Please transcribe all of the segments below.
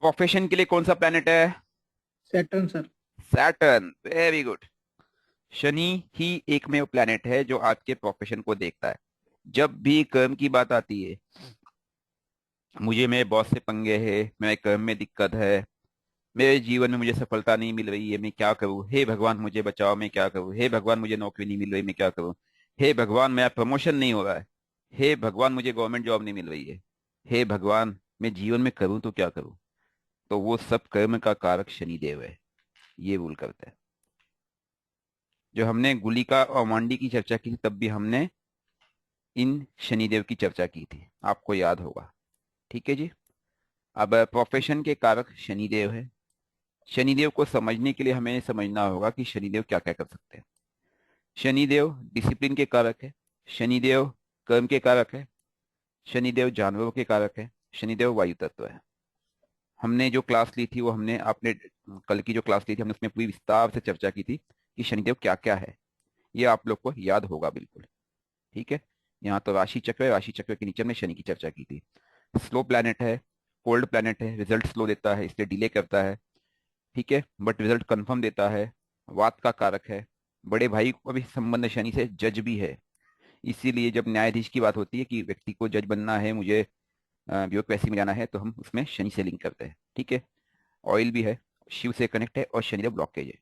Profession के लिए कौन सा प्लेनेट है? Saturn sir. Saturn, very good. Shani ही एकमेव प्लेनेट है जो आपके प्रोफेशन को देखता है। जब भी कर्म की बात आती है, मुझे मेरे बॉस से पंगे है, मेरे कर्म में दिक्कत है, मेरे जीवन में मुझे सफलता नहीं मिल रही है, मैं क्या करूं, हे भगवान मुझे बचाओ, मैं क्या करूं, हे भगवान मुझे नौकरी नहीं मिल रही, मैं क्या करूं, हे भगवान मेरा प्रमोशन नहीं हो रहा है, हे भगवान मुझे गवर्नमेंट जॉब नहीं मिल रही है, हे भगवान मैं जीवन में करूं तो क्या करूं। तो वो सब कर्म का कारक शनिदेव है, ये रूल करता है। जो हमने गुलिका और मांडी की चर्चा की थी, तब भी हमने इन शनिदेव की चर्चा की थी, आपको याद होगा। ठीक है जी। अब प्रोफेशन के कारक शनिदेव है। शनिदेव को समझने के लिए हमें समझना होगा कि शनिदेव क्या क्या कर सकते हैं। शनिदेव डिसिप्लिन के कारक है। शनिदेव कर्म के कारक है। शनिदेव जानवरों के कारक है। शनिदेव वायु तत्व है। हमने जो क्लास ली थी वो हमने आपने कल की जो क्लास ली थी हमने उसमें पूरी विस्तार से चर्चा की थी कि शनिदेव क्या क्या है। ये आप लोग को याद होगा बिल्कुल। ठीक है। यहाँ तो राशि चक्र है, राशि चक्र के नीचे हमने शनि की चर्चा की थी। स्लो प्लैनेट है, कोल्ड प्लैनेट है, रिजल्ट स्लो देता है इसलिए डिले करता है। ठीक है, बट रिजल्ट कंफर्म देता है। वात का कारक है। बड़े भाई को भी संबंध शनि से, जज भी है। इसीलिए जब न्यायाधीश की बात होती है कि व्यक्ति को जज बनना है, मुझे ब्यूरोक्रेसी में जाना है, तो हम उसमें शनि से लिंक करते हैं। ठीक है। ऑयल भी है, शिव से कनेक्ट है, और शनिदेव ब्लॉकेज है।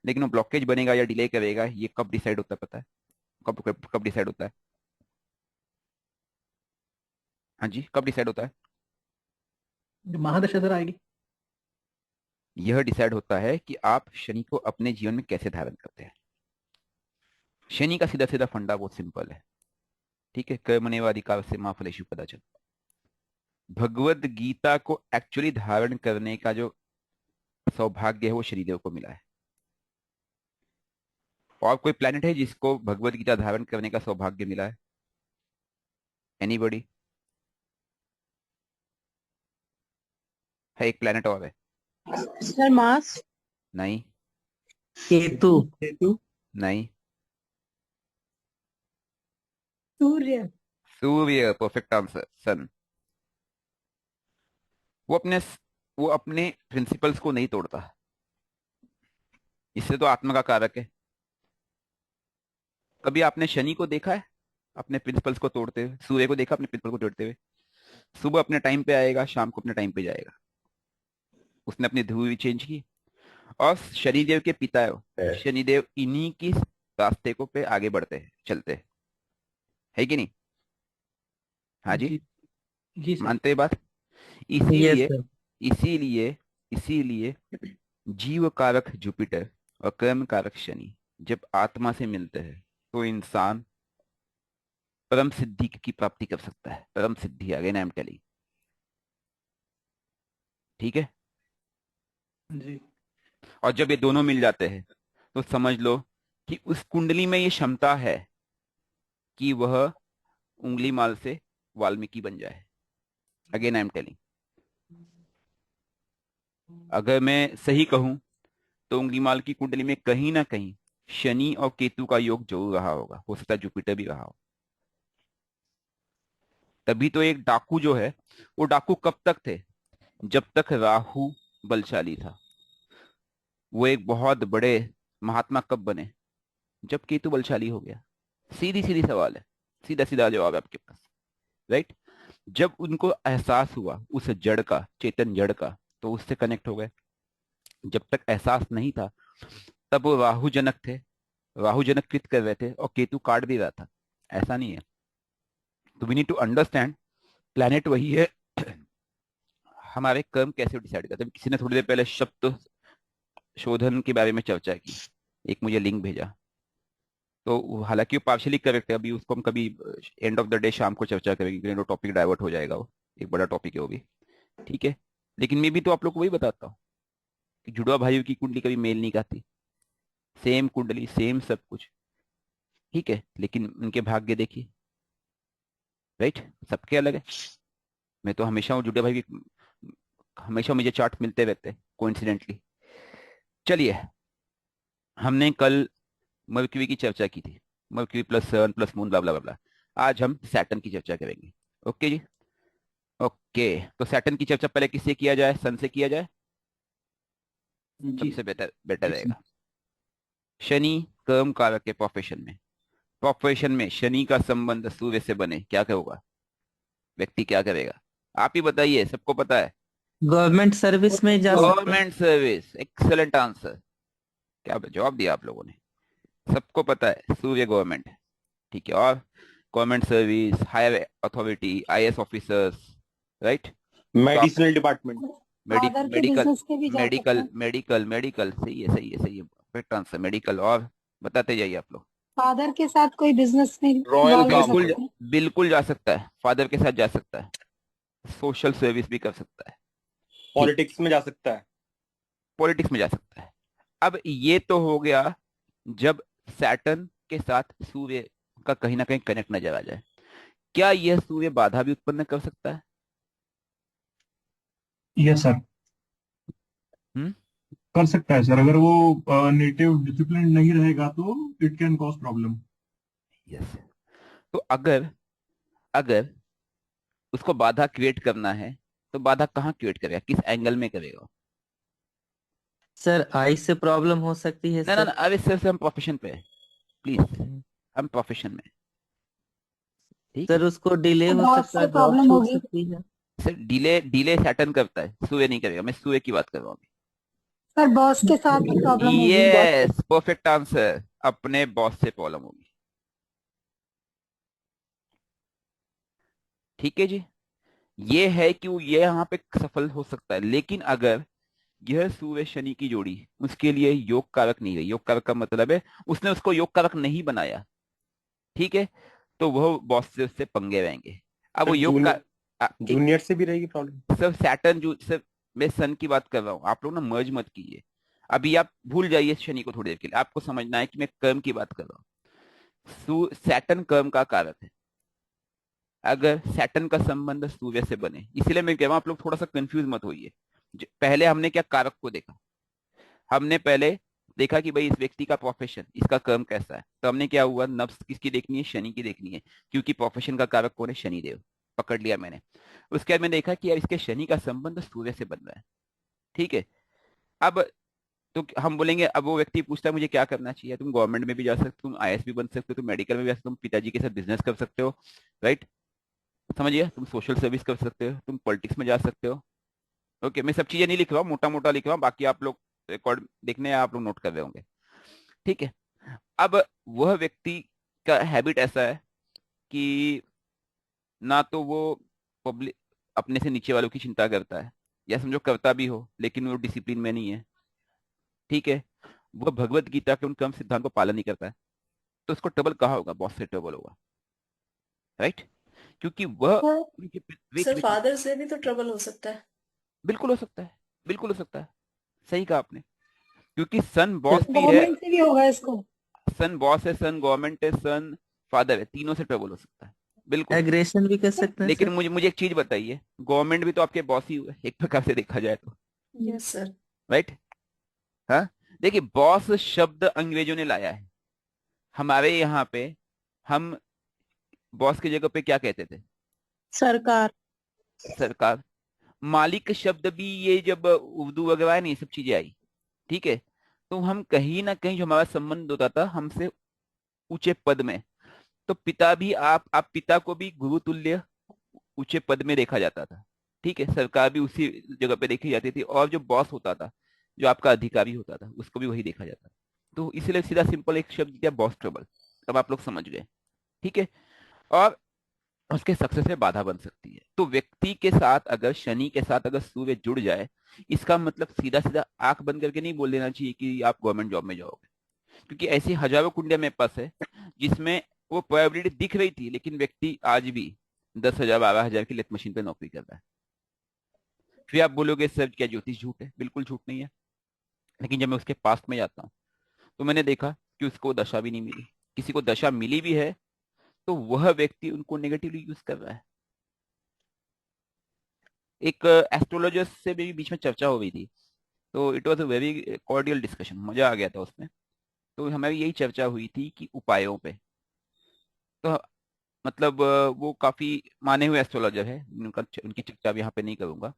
लेकिन वो ब्लॉकेज बनेगा या डिले करेगा, ये कब डिसाइड होता है पता है? कब कब कब डिसाइड होता है? हाँ जी, कब डिसाइड होता है? जो महादशा सर आएगी। यह डिसाइड होता है कि आप शनि को अपने जीवन में कैसे धारण करते हैं। शनि का सीधा सीधा फंडा बहुत सिंपल है। ठीक है, कर्मण्येवाधिकार से मां फलेषु कदाचन। भगवत गीता को एक्चुअली धारण करने का जो सौभाग्य है वो शनिदेव को मिला है। और कोई प्लेनेट है जिसको भगवत गीता धारण करने का सौभाग्य मिला है? एनीबॉडी? है, एक प्लेनेट और है। सर मास। नहीं। केतु। केतु। नहीं। सूर्य। सूर्य, परफेक्ट आंसर, सन। वो अपने वो अपने प्रिंसिपल्स को नहीं तोड़ता, इससे तो आत्मा का कारक है। कभी आपने शनि को देखा है अपने प्रिंसिपल्स को तोड़ते हुए? सूर्य को देखा अपने प्रिंसिपल को तोड़ते हुए? सुबह अपने टाइम पे आएगा, शाम को अपने टाइम पे जाएगा। उसने अपनी ध्रुव चेंज की। और शनिदेव के पिता है वो। शनिदेव इन्हीं की रास्ते को पे आगे बढ़ते हैं, चलते हैं। है कि नहीं? हाँ जी। जी। जी सर। मानते हैं बात? यस इसीलिए सर। इसीलिए इसीलिए जीव कारक जुपिटर और कर्म कारक शनि जब आत्मा से मिलते हैं, तो इंसान परम सिद्धि की प्राप्ति कर सकता है। परम सिद्धि, अगेन आई एम टेलिंग। ठीक है। जी। और जब ये दोनों मिल जाते हैं, तो समझ लो कि उस कुंडली में ये क्षमता है कि वह उंगली माल से वाल्मीकि बन जाए। Again I am telling. अगर मैं सही कहूं, तो उंगली माल की कुंडली में कहीं ना कहीं शनि और केतु का योग जरूर रहा होगा, हो सकता है जुपिटर भी रहा हो। तभी तो एक डाकू जो है, वो डाकू कब तक थे? जब तक राहु बलशाली था। वो एक बहुत बड़े महात्मा कब बने? जब केतु बलशाली हो गया। सीधी सीधी सवाल है, सीधा सीधा जवाब है आपके पास। राइट। जब उनको एहसास हुआ उस जड़ का, चेतन जड़ का, तो उससे कनेक्ट हो गए। जब तक एहसास नहीं था, तब वो राहु जनक थे। राहु जनक कृत कर रहे थे और केतु काट भी रहा था। ऐसा नहीं है। तो we need to understand, planet वही है। हमारे कर्म कैसे डिसाइड करते हैं? किसी ने थोड़ी देर पहले शब्द शोधन के बारे में चर्चा की, एक मुझे लिंक भेजा। तो हालांकि वो पार्शली करेक्ट है, अभी उसको हम कभी एंड ऑफ द डे शाम को चर्चा करेंगे, क्योंकि टॉपिक डाइवर्ट हो जाएगा, वो एक बड़ा टॉपिक है वो भी। ठीक है। लेकिन मैं भी तो आप लोग को वही बताता हूँ कि जुड़वा भाइयों की कुंडली कभी मेल नहीं खाती। सेम कुंडली, सेम सब कुछ। ठीक है, लेकिन उनके भाग्य देखिए। राइट। सबके अलग है। मैं तो हमेशा हूँ जुड़वा भाई की, हमेशा मुझे चार्ट मिलते रहते हैं कोइंसिडेंटली। चलिए, हमने कल मर्क्यूरी की चर्चा की थी। मर्क्यूरी प्लस सन प्लस मून, ब्ला ब्ला ब्ला ब्ला। आज हम सैटर्न की चर्चा करेंगे। ओके जी। ओके, तो सैटर्न की चर्चा पहले किससे किया जाए, सन से किया जाए, जी सबसे बेटर बेटर जी सर। रहेगा। शनि कर्म कारक के प्रोफेशन में, प्रोफेशन में शनि का संबंध सूर्य से बने, क्या होगा, व्यक्ति क्या करेगा, आप ही बताइए, सबको पता है। गवर्नमेंट सर्विस में जा सकता है। गवर्नमेंट सर्विस, एक्सेलेंट आंसर, क्या जवाब दिया आप लोगों ने, सबको पता है सूर्य गवर्नमेंट है। ठीक है, और government service, higher authority, IAS officers, right. तो आप मेडिसिनल डिपार्टमेंट। फादर के मेडिकल बिजनेस पे भी जा सकते मेडिकल हैं। मेडिकल मेडिकल सही है, सही है, सही है, परफेक्ट आंसर, मेडिकल। और बताते जाइए आप लोग। फादर के साथ कोई बिजनेस में रॉयल इन्वॉल्व हो काम। बिल्कुल सकते हैं। बिल्कुल जा सकता है, फादर के साथ जा सकता है, सोशल सर्विस भी कर सकता है। ठीक, पॉलिटिक्स में जा सकता है। पॉलिटिक्स में जा सकता है। अब ये तो हो गया जब सैटर्न के साथ सूर्य का कहीं ना कहीं कनेक्ट नजर आ जाए। क्या यह सूर्य बाधा भी उत्पन्न कर सकता है? यस सर, हम्म। कर सकता है सर। अगर वो नेटिव डिसिप्लिन नहीं रहेगा तो it can cause problem. Yes. तो अगर अगर उसको बाधा क्रिएट करना है, तो बाधा कहाँ क्रिएट करेगा, किस एंगल में करेगा? सर आई से प्रॉब्लम हो सकती है ना ना ना, सर। अभी सिर्फ हम प्रोफेशन पे है, प्लीज, हम प्रोफेशन में, ठीक है। सर उसको डिले हो बॉस सकता से है, जॉब प्रॉब्लम छूट होगी। सकती है। सर डिले डिले सैटर्न करता है, सूर्य नहीं करेगा, मैं सूर्य की बात कर रहा हूँ सर बॉस के साथ प्रॉब्लम अभी। होगी। यस, परफेक्ट आंसर, अपने बॉस से प्रॉब्लम होगी। ठीक है जी, ये है कि वो ये यहाँ पे सफल हो सकता है, लेकिन अगर यह सूर्य शनि की जोड़ी उसके लिए योग कारक नहीं रही, योग कारक का मतलब है उसने उसको योग कारक नहीं बनाया, ठीक है, तो वह बॉस से उससे पंगे रहेंगे। अब वो सर योग का एक जूनियर से भी रहेगी प्रॉब्लम। सब सैटर्न जो सब, मैं सन की बात कर रहा हूँ, आप लोग ना मर्ज मत कीजिए। अभी आप भूल जाइए शनि को थोड़ी देर के लिए, आपको समझना है कि मैं कर्म की बात कर रहा हूँ। सैटर्न कर्म का कारक है। अगर सैटर्न का संबंध सूर्य से बने, इसीलिए मैं कह रहा हूँ आप लोग थोड़ा सा कंफ्यूज मत होइए। पहले हमने क्या कारक को देखा, हमने पहले देखा कि भाई इस व्यक्ति का प्रोफेशन, इसका कर्म कैसा है, तो हमने क्या हुआ, नफ्स किसकी देखनी है, शनि की देखनी है, क्योंकि प्रोफेशन का कारक कौन है, शनिदेव, पकड़ लिया मैंने। उसके बाद मैंने देखा कि यार इसके शनि का संबंध सूर्य से बन रहा है, ठीक है। अब तो हम बोलेंगे, अब वो व्यक्ति पूछता है मुझे क्या करना चाहिए, तुम गवर्नमेंट में भी जा सकते हो, तुम आईएएस भी बन सकते हो, तुम मेडिकल में भी जा सकते हो, तुम पिताजी के साथ बिजनेस कर सकते हो, राइट, समझिए, तुम सोशल सर्विस कर सकते हो, तुम पॉलिटिक्स में जा सकते हो। ओके, मैं सब चीजें नहीं लिख रहा हूँ, मोटा मोटा लिख रहा हूँ, बाकी आप लोग रिकॉर्ड देखने आप लोग नोट कर रहे होंगे, ठीक है। अब वह व्यक्ति का हैबिट ऐसा है कि ना तो वो पब्लिक अपने से नीचे वालों की चिंता करता है, या समझो करता भी हो लेकिन वो डिसिप्लिन में नहीं है, ठीक है। वह भगवत गीता के उन क्रम सिद्धांत को पालन नहीं करता है, तो उसको ट्रबल कहाँ होगा, बॉस से ट्रबल होगा, राइट, क्योंकि वह सर उनके सर फादर से भी तो ट्रबल हो सकता है। बिल्कुल हो सकता है, बिल्कुल हो सकता है, सही कहा आपने, क्योंकि सन सर बॉस भी है, गवर्नमेंट से भी होगा इसको। सन बॉस है, सन गवर्नमेंट है, सन फादर है, तीनों से ट्रबल हो सकता है, बिल्कुल। एग्रेशन भी कर सकते हैं लेकिन सर। मुझे मुझे एक चीज बताइए, गवर्नमेंट भी तो आपके बॉस ही हुए एक प्रकार से देखा जाए तो, यस सर। राइट। हाँ, देखिए, बॉस शब्द अंग्रेजों ने लाया है, हमारे यहाँ पे हम बॉस की जगह पे क्या कहते थे, सरकार। सरकार। मालिक शब्द भी ये जब उर्दू वगैरह है ना, ये सब चीजें आई, ठीक है, तो हम कहीं ना कहीं जो हमारा संबंध होता था हमसे ऊंचे पद में, तो पिता भी आप पिता को भी गुरु तुल्य ऊंचे पद में देखा जाता था, ठीक है, सरकार भी उसी जगह पे देखी जाती थी, और जो बॉस होता था, जो आपका अधिकारी होता था, उसको भी वही देखा जाता था। तो इसलिए सीधा सिंपल एक शब्द दिया, बॉस ट्रबल, अब आप लोग समझ गए, ठीक है। और उसके सक्सेस में बाधा बन सकती है, तो व्यक्ति के साथ अगर शनि के साथ अगर सूर्य जुड़ जाए, इसका मतलब सीधा सीधा आंख बंद करके नहीं बोल देना चाहिए कि आप गवर्नमेंट जॉब में जाओगे, क्योंकि ऐसी हजारों कुंडिया मेरे पास है जिसमें वो प्रोबेबिलिटी दिख रही थी, लेकिन व्यक्ति आज भी 10,000 12,000 की लेथ मशीन पे नौकरी कर रहा है। फिर आप बोलोगे सर क्या ज्योतिष झूठ है, बिल्कुल झूठ नहीं है, लेकिन जब मैं उसके पास्ट में जाता हूँ तो मैंने देखा कि उसको दशा भी नहीं मिली, किसी को दशा मिली भी है तो वह व्यक्ति उनको नेगेटिवली यूज कर रहा है। एक एस्ट्रोलॉजर से भी बीच में चर्चा हो गई थी, तो it was a very cordial discussion, मजा आ गया था उसमें। तो हमारी यही चर्चा हुई थी कि उपायों पे, तो मतलब वो काफी माने हुए एस्ट्रोलॉजर है, उनकी चर्चा अब यहाँ पे नहीं करूंगा।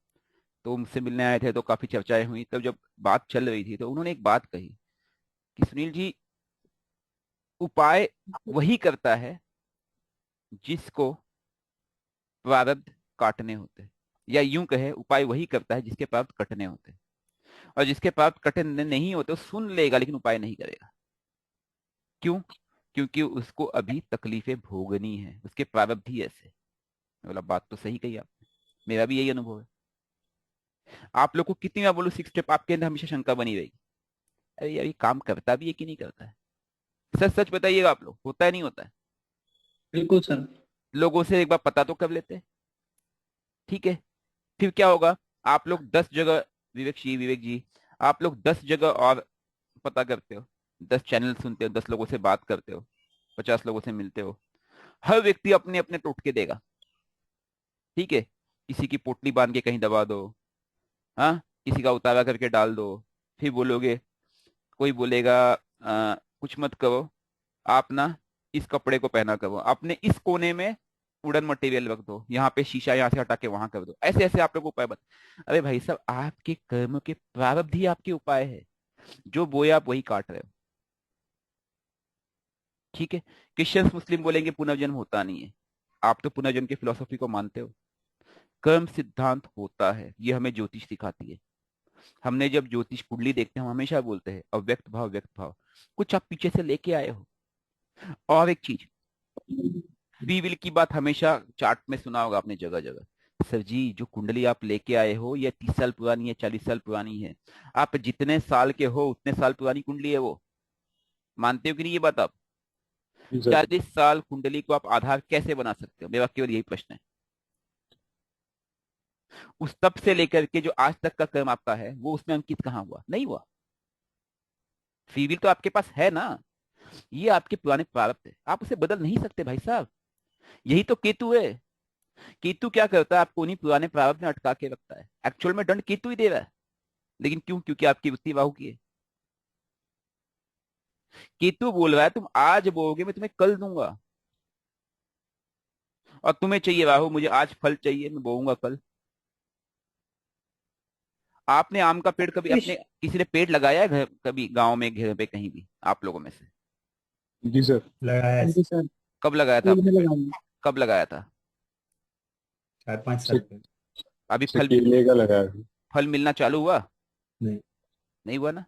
तो मुझसे मिलने आए थे तो काफी चर्चाएं हुई, तब जब बात चल रही थी तो उन्होंने एक बात कही कि सुनील जी, उपाय वही करता है जिसको प्रारब्ध काटने होते हैं, या यूं कहे उपाय वही करता है जिसके प्रारब्ध कटने होते हैं। और जिसके प्रारब्ध कटने नहीं होते वो सुन लेगा लेकिन उपाय नहीं करेगा। क्यों? क्योंकि उसको अभी तकलीफें भोगनी है, उसके प्रारब्ध ही ऐसे। मैं बोला बात तो सही कही आपने, मेरा भी यही अनुभव है। आप लोग को कितनी बार बोलूं, सिक्स स्टेप आपके अंदर हमेशा शंका बनी रहेगी, अरे यार ये काम करता भी है कि नहीं करता है। सच सच बताइएगा, आप लोग होता है नहीं होता है? बिल्कुल सर। लोगों से एक बार पता तो कर लेते हैं, ठीक है? फिर क्या होगा, आप लोग 10 जगह, विवेक जी आप लोग 10 जगह और पता करते हो, 10 चैनल सुनते हो, 10 लोगों से बात करते हो, 50 लोगों से मिलते हो। हर व्यक्ति अपने अपने टोटके देगा, ठीक है? किसी की पोटली बांध के कहीं दबा दो, हाँ, किसी का उतारा करके डाल दो। फिर बोलोगे, कोई बोलेगा कुछ मत करो, आप ना इस कपड़े को पहना करो, अपने इस कोने में वुडन मटेरियल रख दो, यहाँ पे शीशा यहाँ से हटा के वहां कर दो, ऐसे ऐसे आप लोग उपाय बता। अरे भाई साहब, आपके कर्म के प्रारब्ध ही आपके उपाय है, जो बोए आप वही काट रहे हो, ठीक है? क्रिश्चियंस मुस्लिम बोलेंगे पुनर्जन्म होता नहीं है, आप तो पुनर्जन्म की फिलोसफी को मानते हो। कर्म सिद्धांत होता है, ये हमें ज्योतिष सिखाती है। हमने जब ज्योतिष कुंडली देखते हैं हम हमेशा बोलते हैं अव्यक्त भाव व्यक्त भाव, कुछ आप पीछे से लेके आए हो। और एक चीज, फ्री विल की बात हमेशा चार्ट में सुना होगा आपने जगह जगह। सर जी, जो कुंडली आप लेके आए हो ये 30 साल पुरानी है, 40 साल पुरानी है। आप जितने साल के हो उतने साल पुरानी कुंडली है वो, मानते हो कि नहीं ये बात आप? जी सर। 40 साल कुंडली को आप आधार कैसे बना सकते हो, मेरा केवल यही प्रश्न है। उस तब से लेकर के जो आज तक का कर्म आपका है वो उसमें अंकित कहाँ हुआ? नहीं हुआ। फ्री विल तो आपके पास है ना, ये आपके पुराने प्रारब्ध है, आप उसे बदल नहीं सकते भाई साहब। यही तो केतु है। केतु क्या करता है, आपको उन्हीं पुराने प्रारब्ध में अटका के रखता है, एक्चुअल में दंड केतु ही दे रहा है। लेकिन क्यों? क्योंकि आपकी वृत्ति राहु की है। केतु बोल रहा है तुम आज बोओगे मैं तुम्हें कल दूंगा, और तुम्हें चाहिए राहु मुझे आज फल चाहिए, मैं बोऊंगा कल। आपने आम का पेड़ कभी अपने, किसी ने पेड़ लगाया है घर कभी गांव में, घर पे कहीं भी, आप लोगों में से? जी सर। लगाया है। जी सर। कब लगाया था फूल आपने में पेड़? लगाऊंगा। कब लगाया था? 4-5 साल पहले। अभी से केले का लगाया है। फल मिलना चालू हुआ? नहीं। नहीं हुआ ना।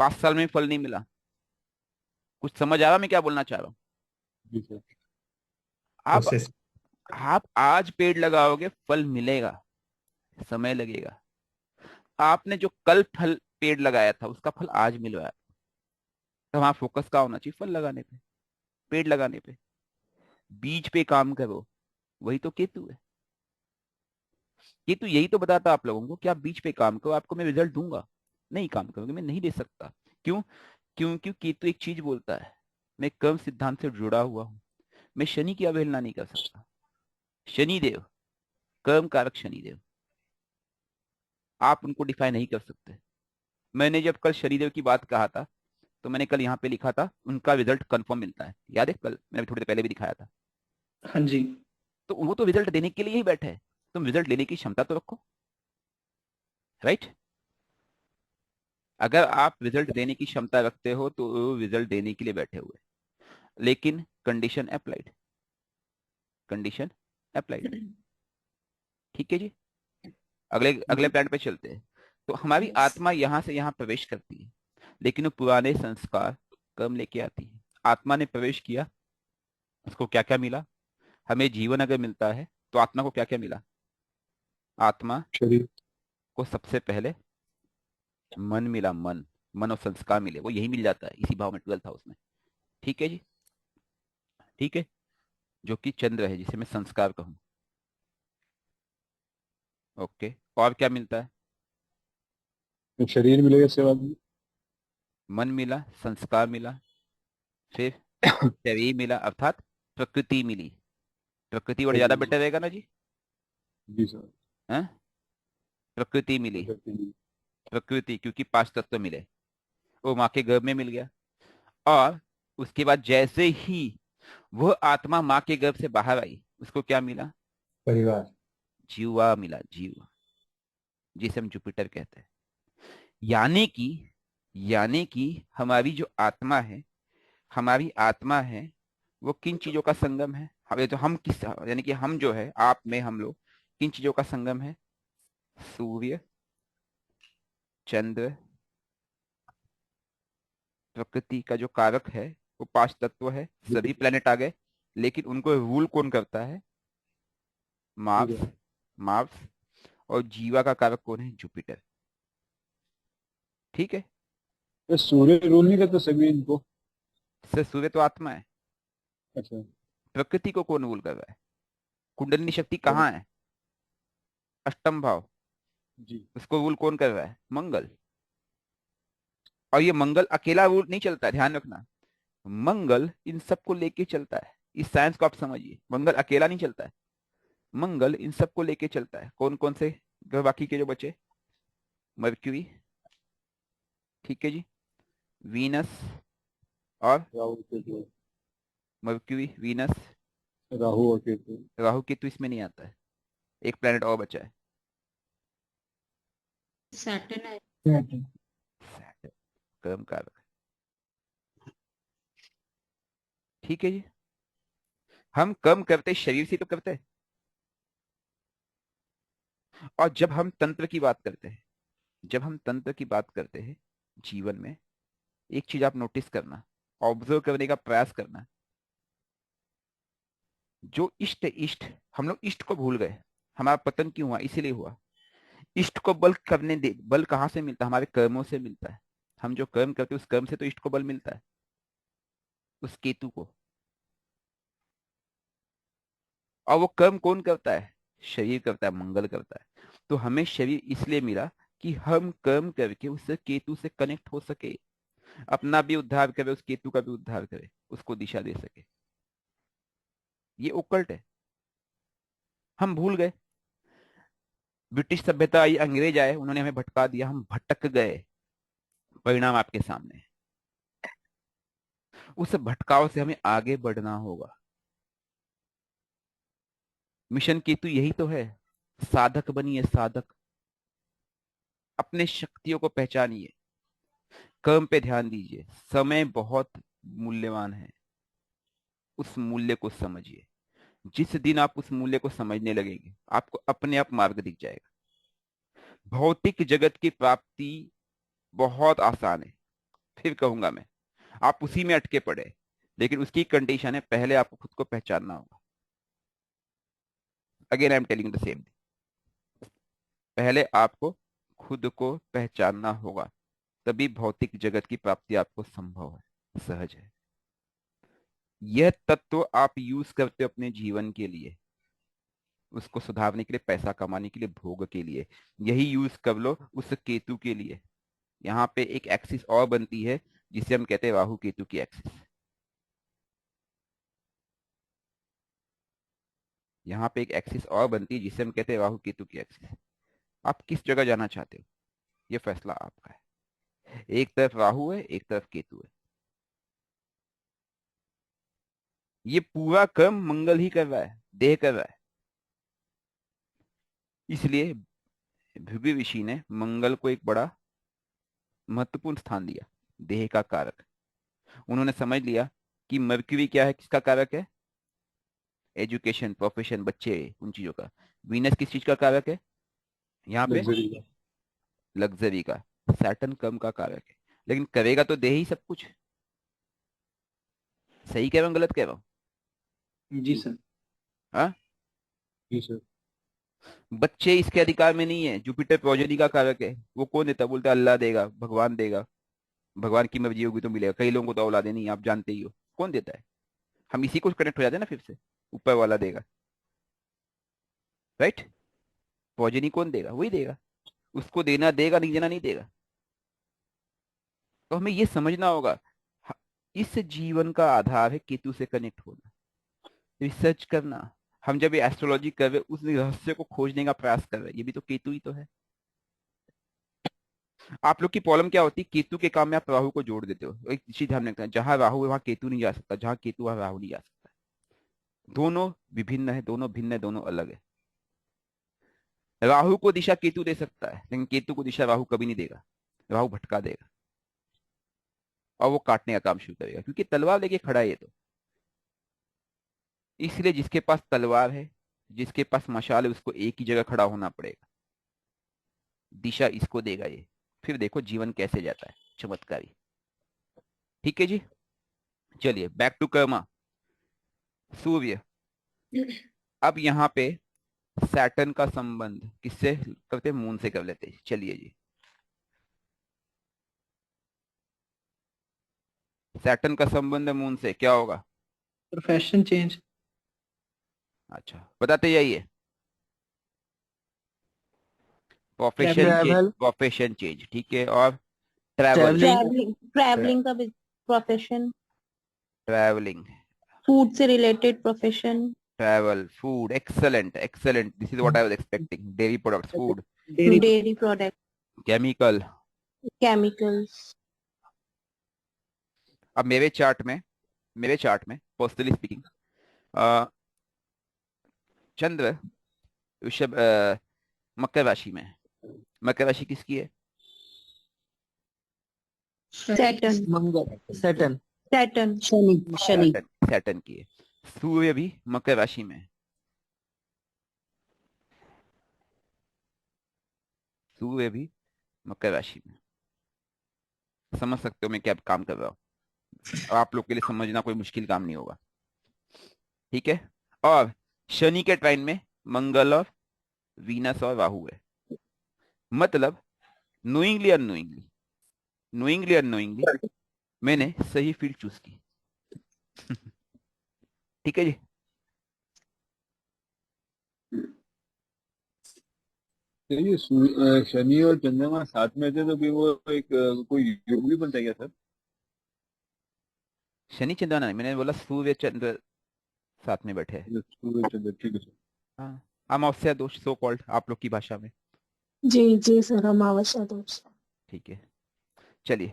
5 साल में फल नहीं मिला। कुछ समझ आ रहा मैं क्या बोलना चाह रहा हूँ? जी सर। आप प्रोसेस। आप आज पेड़ लगाओगे फल मिलेगा, समय लगेगा। आपने जो कल फल पेड़ लगाया था उसका फल आज मिल रहा है। तो हमारा फोकस कहाँ होना चाहिए? फल लगाने पे, पेड़ लगाने पे, बीज पे काम करो। वही तो केतु है। केतु यही तो बताता है आप लोगों को कि आप बीज पे काम करो, आपको मैं रिजल्ट दूंगा। नहीं काम करोगे मैं नहीं दे सकता। क्यों? क्योंकि केतु एक चीज बोलता है, मैं कर्म सिद्धांत से जुड़ा हुआ हूं, मैं शनि की अवहेलना नहीं कर सकता। शनिदेव, कर्म कारक शनिदेव, आप उनको डिफाइन नहीं कर सकते। मैंने जब कल शनिदेव की बात कहा था तो मैंने कल यहाँ पे लिखा था उनका रिजल्ट कंफर्म मिलता है, याद है? कल मैंने थोड़ी देर पहले भी दिखाया था। हाँ जी। तो वो तो रिजल्ट देने के लिए ही बैठे हैं, तुम रिजल्ट लेने की क्षमता तो रखो, राइट? अगर आप रिजल्ट देने की क्षमता रखते हो तो रिजल्ट देने के लिए बैठे हुए, लेकिन कंडीशन अप्लाइड, कंडीशन अप्लाइड, ठीक है जी? अगले अगले प्लान पे चलते हैं। तो हमारी यस। आत्मा यहाँ से यहाँ प्रवेश करती है, लेकिन वो पुराने संस्कार कम लेके आती है। आत्मा ने प्रवेश किया, उसको क्या क्या मिला? हमें जीवन अगर मिलता है तो आत्मा को क्या क्या मिला? आत्मा शरीर। को सबसे पहले मन मिला, मन, मन और संस्कार मिले, वो यही मिल जाता है इसी भाव में, 12th हाउस में, ठीक है जी? ठीक है, जो कि चंद्र है जिसे मैं संस्कार कहूं। ओके, और क्या मिलता है? शरीर मिलेगा इसके बाद में। मन मिला, संस्कार मिला, फिर शरीर मिला, अर्थात प्रकृति मिली। प्रकृति वर्ड ज्यादा बेटर रहेगा ना जी? जी सर। हैं? प्रकृति मिली, प्रकृति, क्योंकि 5 तत्व मिले, वो माँ के गर्भ में मिल गया। और उसके बाद जैसे ही वह आत्मा माँ के गर्भ से बाहर आई, उसको क्या मिला? परिवार। जीवा मिला, जीवा, जिसे हम जुपिटर कहते हैं। यानी कि यानी कि हमारी जो आत्मा है, हमारी आत्मा है, वो किन चीजों का संगम है? हमें तो हम किस, यानी कि हम जो है, आप में हम लोग किन चीजों का संगम है? सूर्य, चंद्र, प्रकृति का जो कारक है, वो पांच तत्व है। सभी प्लेनेट आ गए, लेकिन उनको रूल कौन करता है? मार्स। मार्स। और जीवा का कारक कौन है? जुपिटर। ठीक है। तो सूर्य रूल नहीं करता सभी इनको? सर सूर्य तो आत्मा है। अच्छा। प्रकृति को कौन रूल कर रहा है? कुंडलिनी शक्ति कहाँ है? अष्टम भाव। जी। उसको रूल कौन कर रहा है? मंगल। और ये मंगल अकेला रूल नहीं चलता है, ध्यान रखना। मंगल इन सबको लेके चलता है। इस साइंस को आप समझिए, मंगल अकेला नहीं चलता है, मंगल इन सबको लेके चलता है। कौन कौन से ग्रह बाकी के जो बचे? मर्क्यूरी, ठीक है जी, वीनस, और राहु केतु। मर्क्यूरी, वीनस, राहु और केतु। राहु केतु इसमें नहीं आता है। एक प्लेनेट और बचा है, सैटर्न है। Saturn। सैटर्न, कर्म कारक। ठीक है जी। हम कर्म करते शरीर से तो करते हैं। और जब हम तंत्र की बात करते हैं, जब हम तंत्र की बात करते हैं जीवन में, एक चीज आप नोटिस करना, ऑब्जर्व करने का प्रयास करना। जो इष्ट इष्ट, हम लोग इष्ट को भूल गए। हमारा पतन क्यों हुआ? इसीलिए हुआ। इष्ट को बल करने दे, बल कहाँ से मिलता है? हमारे कर्मों से मिलता है। हम जो कर्म करते हैं उस कर्म से तो इष्ट को बल मिलता है, उस केतु को। और वो कर्म कौन करता है? शरीर करता है, मंगल करता है। तो हमें शरीर इसलिए मिला कि हम कर्म करके उससे केतु से कनेक्ट हो सके, अपना भी उद्धार करे, उस केतु का भी उद्धार करे, उसको दिशा दे सके। ये ओकल्ट है, हम भूल गए। ब्रिटिश सभ्यता आई, अंग्रेज आए, उन्होंने हमें भटका दिया, हम भटक गए। परिणाम आपके सामने है। उस भटकाव से हमें आगे बढ़ना होगा। मिशन केतु यही तो है। साधक बनिए, साधक। अपने शक्तियों को पहचानिए, कर्म पे ध्यान दीजिए। समय बहुत मूल्यवान है, उस मूल्य को समझिए। जिस दिन आप उस मूल्य को समझने लगेंगे, आपको अपने आप मार्ग दिख जाएगा। भौतिक जगत की प्राप्ति बहुत आसान है, फिर कहूंगा मैं, आप उसी में अटके पड़े। लेकिन उसकी कंडीशन है, पहले आपको खुद को पहचानना होगा। Again I am telling the same. पहले आपको खुद को पहचानना होगा, तभी भौतिक जगत की प्राप्ति आपको संभव है, सहज है। यह तत्व आप यूज करते हो अपने जीवन के लिए, उसको सुधारने के लिए, पैसा कमाने के लिए, भोग के लिए। यही यूज कर लो उस केतु के लिए। यहाँ पे एक एक्सिस और बनती है, जिसे हम कहते हैं राहु केतु की एक्सिस। यहाँ पे एक एक्सिस और बनती है, जिसे हम कहते हैं राहु केतु की एक्सिस। आप किस जगह जाना चाहते हो, ये फैसला आपका है। एक तरफ राहु है, एक तरफ केतु है। ये पूरा कर्म मंगल ही कर रहा है, देह कर रहा है। इसलिए भृगु ऋषि ने मंगल को एक बड़ा महत्वपूर्ण स्थान दिया, देह का कारक। उन्होंने समझ लिया कि मर्क्यूरी क्या है, किसका कारक है? एजुकेशन, प्रोफेशन, बच्चे, उन चीजों का। वीनस किस चीज का कारक है यहाँ पे? लग्जरी का। लग्जरी का। सैटर्न कर्म का कारक है। लेकिन करेगा तो दे ही सब कुछ। सही कह रहा हूँ, गलत कह रहा हूँ? जी सर। हाँ, जी सर। बच्चे इसके अधिकार में नहीं है। जुपिटर प्रोजेनी का कारक है। वो कौन देता? बोलते अल्लाह देगा, भगवान देगा, भगवान की मर्जी होगी तो मिलेगा। कई लोगों को तो औलादे नहीं, आप जानते ही हो। कौन देता है? हम इसी को कनेक्ट हो जाते हैं ना फिर से, ऊपर वाला देगा, राइट। प्रोजेनी कौन देगा? वही देगा। उसको देना देगा, नहीं देना नहीं देगा। तो हमें ये समझना होगा, ह- इस जीवन का आधार है केतु से कनेक्ट होना, रिसर्च करना। हम जब ये एस्ट्रोलॉजी कर रहे, उस रहस्य को खोजने का प्रयास कर रहे हैं, ये भी तो केतु ही तो है। आप लोग की प्रॉब्लम क्या होती है? केतु के काम में आप राहु को जोड़ देते हो। एक चीज ध्यान रखना, जहां राहु है वहां केतु नहीं जा सकता, जहां केतु वहां राहु नहीं जा सकता। दोनों विभिन्न है, दोनों भिन्न है, दोनों अलग है। राहु को दिशा केतु दे सकता है, लेकिन केतु को दिशा राहु कभी नहीं देगा। राहु भटका देगा और वो काटने का काम शुरू करेगा, क्योंकि तलवार लेके खड़ा है ये तो। इसलिए जिसके पास तलवार है, जिसके पास मशाल है, उसको एक ही जगह खड़ा होना पड़ेगा। दिशा इसको देगा ये। फिर देखो जीवन कैसे जाता है, चमत्कारी। ठीक है जी, चलिए बैक टू कर्मा। सूर्य, अब यहाँ पे सैटर्न का संबंध किससे करते हैं? मून से कर लेते हैं। चलिए जी, सैटर्न का संबंध मून से क्या होगा? Profession change. अच्छा, बताते जाइए। Profession change, travel, profession change, ठीक है। और ट्रैवल, ट्रैवलिंग, ट्रैवलिंग का प्रोफेशन, ट्रैवलिंग, फूड से related profession, travel, food, excellent excellent, this is what I was expecting. Dairy products, food, dairy. Dairy product, chemical. Chemicals. अब मेरे chart में personally speaking, चंद्र वृषभ मकर राशि में है। मकर राशि किसकी है? Saturn, Mangal, Saturn, Saturn, Shani, Shani. Saturn, Saturn की है। सूर्य भी मकर राशि में है। सूर्य भी मकर राशि में। समझ सकते हो मैं क्या काम कर रहा हूँ। और आप लोग के लिए समझना कोई मुश्किल काम नहीं होगा, ठीक है। और शनि के ट्राइन में मंगल और वीनस और राहु है। मतलब नोइंगली अननोइंगली, नोइंगली अननोइंगली मैंने सही फील्ड चूज की। ठीक है जी। तो ये शनि और चंद्रमा साथ में थे तो फिर वो एक कोई योग भी बनता है क्या सर? शनि चंद्रमा नहीं, मैंने बोला सूर्य चंद्र साथ में बैठे हैं। सूर्य चंद्र, ठीक है सर। हाँ, अमावस्या दोष सो कॉल्ड आप लोग की भाषा में। जी जी सर, अमावस्या दोष। ठीक है, चलिए।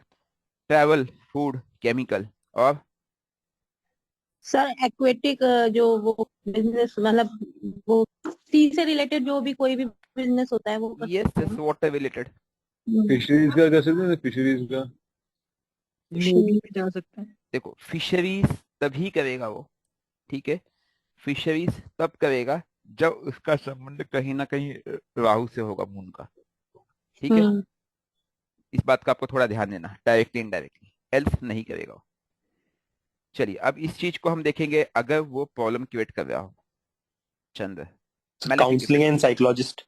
ट्रैवल, फूड, केमिकल और सर एक्वेटिक, जो वो बिजनेस, मतलब वो सी से रिलेटेड जो भी कोई भी बिजनेस होता है वो कर यस सकते यस, हैं। Water related. फिशरीज का कर सकते हैं, फिशरीज का। नेवी में जा सकते हैं। देखो फिशरीज तभी करेगा वो, ठीक है। फिशरीज तब करेगा जब उसका संबंध कहीं ना कहीं राहु से होगा, मून का। ठीक है, हम्म, इस बात का आपको थोड़ा ध्यान देना, डायरेक्टली इनडायरेक्टली, एल्स नहीं करेगा वो। चलिए, अब इस चीज को हम देखेंगे अगर वो प्रॉब्लम क्रिएट कर रहा हो। चंद्र काउंसलिंग एंड मैलेफिकेंट, साइकोलॉजिस्ट।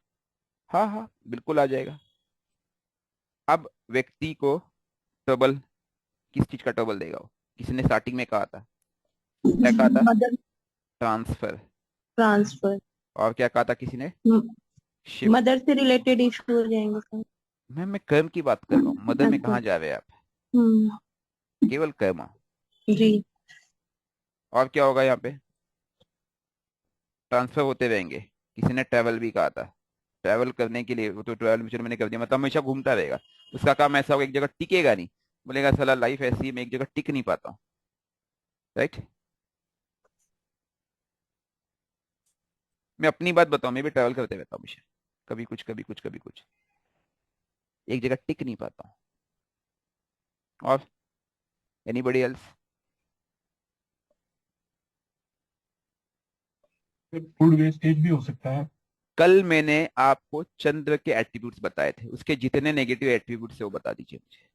हाँ हाँ बिल्कुल आ जाएगा। अब व्यक्ति को ट्रबल, किस चीज का ट्रबल देगा वो? किसी ने स्टार्टिंग में कहा था, क्या कहा था? Mother transfer. ट्रांसफर, और क्या कहा था किसी ने? शिफ्ट। मदर से रिलेटेड इशू हो जाएंगे सर। मैं कर्म की बात कर रहा हूँ, मदर में कहाँ जा रहे हैं आप? हम्म, केवल कर्म। जी। और क्या होगा यहाँ पे? ट्रांसफर होते रहेंगे। किसी ने ट्रैवल भी कहा था, ट्रैवल करने के लिए, वो तो ट्रैवल चलो मैंने कर दिया, मतलब हमेशा घूमता रहेगा। उसका काम ऐसा होगा एक जगह टिकेगा नहीं, बोलेगा साला लाइफ ऐसी है मैं एक जगह टिक नहीं पाता हूँ। राइट, मैं अपनी बात बताऊं, मैं भी ट्रैवल करते रहता हूँ हमेशा, कभी कुछ कभी कुछ कभी कुछ, एक जगह टिक नहीं पाता हूँ। और एनीबडी एल्स? फूड वेस्टेज भी हो सकता है। कल मैंने आपको चंद्र के एट्रीब्यूट्स बताए थे, उसके जितने नेगेटिव एट्रीब्यूट्स है वो बता दीजिए मुझे।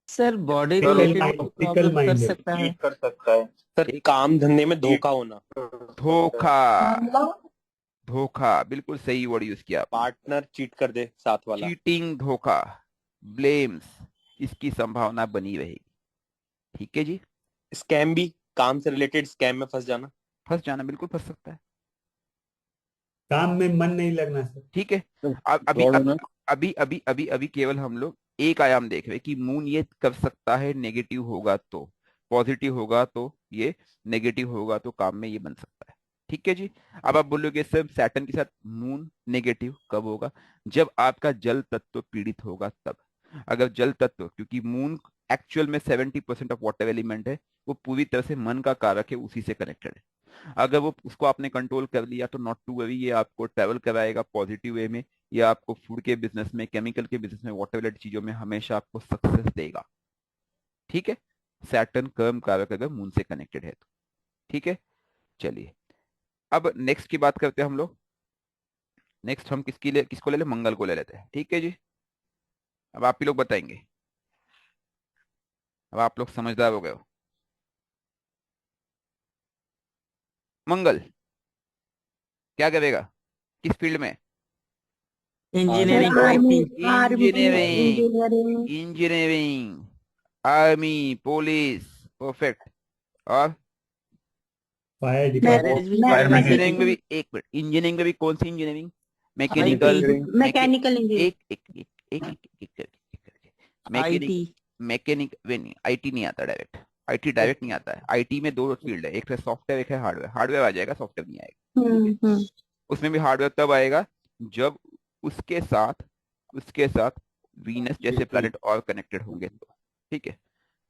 Sir body sir, related practical problem कर माइंड है। सकता है। कर सकता है सर, एक काम धंधे में धोखा होना, धोखा, धोखा बिल्कुल सही वर्ड यूज किया आपने। पार्टनर चीट कर दे साथ वाला। चीटिंग, धोखा, ब्लेम्स, इसकी संभावना बनी रहेगी। ठीक है जी। स्कैम भी, काम से रिलेटेड स्कैम में फंस जाना। फंस जाना, बिल्कुल फंस सकता है। काम में मन नहीं लगना सर। ठीक है, अब अभी फ्रॉड होना। अभी अभी अभी अभी केवल हम लोग एक आयाम देख रहे हैं कि मून ये कर सकता है, नेगेटिव होगा तो, पॉजिटिव होगा तो ये, नेगेटिव होगा तो काम में ये बन सकता है। ठीक है जी। अब आप बोलोगे सर सैटर्न के साथ मून नेगेटिव कब होगा? जब आपका जल तत्व पीड़ित होगा तब। अगर जल तत्व, क्योंकि मून एक्चुअल में 70% ऑफ वॉट एवर एलिमेंट है वो पूरी तरह से मन का कारक है, उसी से कनेक्टेड है। अगर वो उसको आपने कंट्रोल कर लिया तो नॉट टू वरी, ये आपको ट्रेवल कराएगा पॉजिटिव वे में, या आपको फूड के बिजनेस में, केमिकल के बिजनेस में, वॉट एवर चीजों में हमेशा आपको सक्सेस देगा। ठीक है, सैटर्न कर्म कारक अगर मून से कनेक्टेड है तो। ठीक है, चलिए अब नेक्स्ट की बात करते हैं हम लोग। नेक्स्ट हम किसको ले ले, मंगल को ले लेते हैं। ठीक है जी, अब आप ही लोग बताएंगे, अब आप लोग समझदार हो गए हो। मंगल क्या करेगा, किस फील्ड में? Engineering army, IT. Army engineering, engineering. Engineering, army, police, perfect. और फायर डिपार्टमेंट। मैरिज भी फायर करेगा। मैकेनिक। इंजीनियरिंग में भी, एक मिनट, इंजीनियरिंग में भी कौन सी engineering? Mechanical, IT. Mechanical engineering. एक एक एक एक एक करके मैकेनिक, आईटी। मैकेनिक वे नहीं, आईटी नहीं आता डायरेक्ट, आईटी डायरेक्ट नहीं आता है। आईटी में दो फील्ड है, एक है सॉफ्टवेयर, एक है हार्डवेयर। हार्डवेयर आ जाएगा, सॉफ्टवेयर नहीं आएगा। हम्म। उसमें भी हार्डवेयर तब आएगा जब उसके साथ वीनस जैसे प्लैनेट और कनेक्टेड होंगे तो। ठीक है,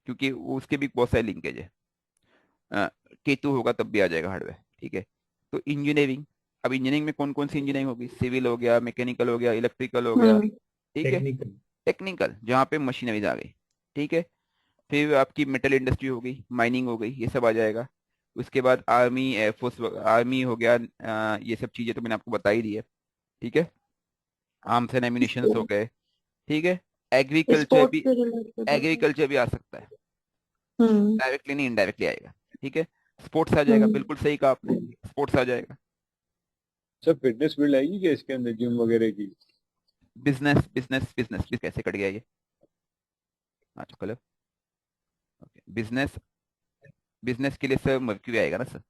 क्योंकि उसके भी बहुत सारे लिंकेज है। केतु होगा तब भी आ जाएगा हार्डवेयर। ठीक है, तो इंजीनियरिंग, अब इंजीनियरिंग में कौन कौन सी इंजीनियरिंग होगी? सिविल हो गया, मैकेनिकल हो गया, इलेक्ट्रिकल हो गया। ठीक है, टेक्निकल। टेक्निकल जहाँ पे मशीनरीज आ गई। ठीक है, फिर आपकी मेटल इंडस्ट्री हो गई, माइनिंग हो गई, ये सब आ जाएगा। उसके बाद आर्मी, एयरफोर्स, आर्मी हो गया, ये सब चीजें तो मैंने आपको बता ही दी है। ठीक है, आर्म्स एंड एम्यूनिशन हो गए। ठीक है, स्पोर्ट्स से रिलेटेड होता है। एग्रीकल्चर भी आ सकता है, हम्म डायरेक्टली नहीं इनडायरेक्टली आएगा। ठीक है, स्पोर्ट्स आ जाएगा, हम्म। बिल्कुल सही कहा आपने, स्पोर्ट्स आ जाएगा। सब फिटनेस फील्ड आएगी क्या इसके अंदर, जिम वगैरह की? बिजनेस बिजनेस बिजनेस भी कैसे कट गया ये? अच्छा कलर, ओके, बिजनेस, बिजनेस के लिए सर मर्क्यूरी आएगा ना सर,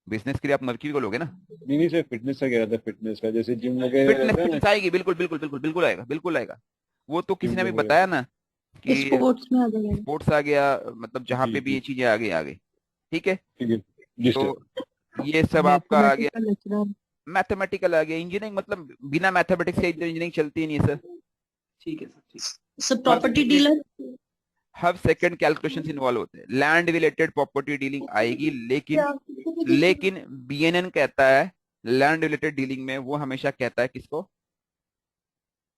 बिजनेस के लिए आप मर्क्यूरी को लोगे ना। नहीं नहीं सर, फिटनेस का कह रहा था, फिटनेस का जैसे जिम वगैरह फिटनेस, रहता है ना। फिटनेस आएगी, बिल्कुल बिल्कुल बिल्कुल बिल्कुल आएगा, बिल्कुल आएगा। वो तो किसी जिम ने अभी वगैरह। बताया ना कि स्पोर्ट्स में आ जाएगा। स्पोर्ट्स आ गया, मतलब जहाँ जी पे भी जी। ये चीजें आ गई। ठीक है, ठीक है जी तो सर। ये सब आपका आ गया। Mathematical lecturer. मैथमेटिकल आ गया, इंजीनियरिंग मतलब बिना मैथमेटिक्स से इंजीनियरिंग चलती ही नहीं सर। ठीक है सर, ठीक। सर हर प्रॉपर्टी सेकंड, डीलर। हर सेकंड कैलकुलेशन इन्वॉल्व होते हैं। लैंड रिलेटेड प्रॉपर्टी डीलिंग आएगी, लेकिन बीएनएन कहता है लैंड रिलेटेड डीलिंग में वो हमेशा कहता है किसको?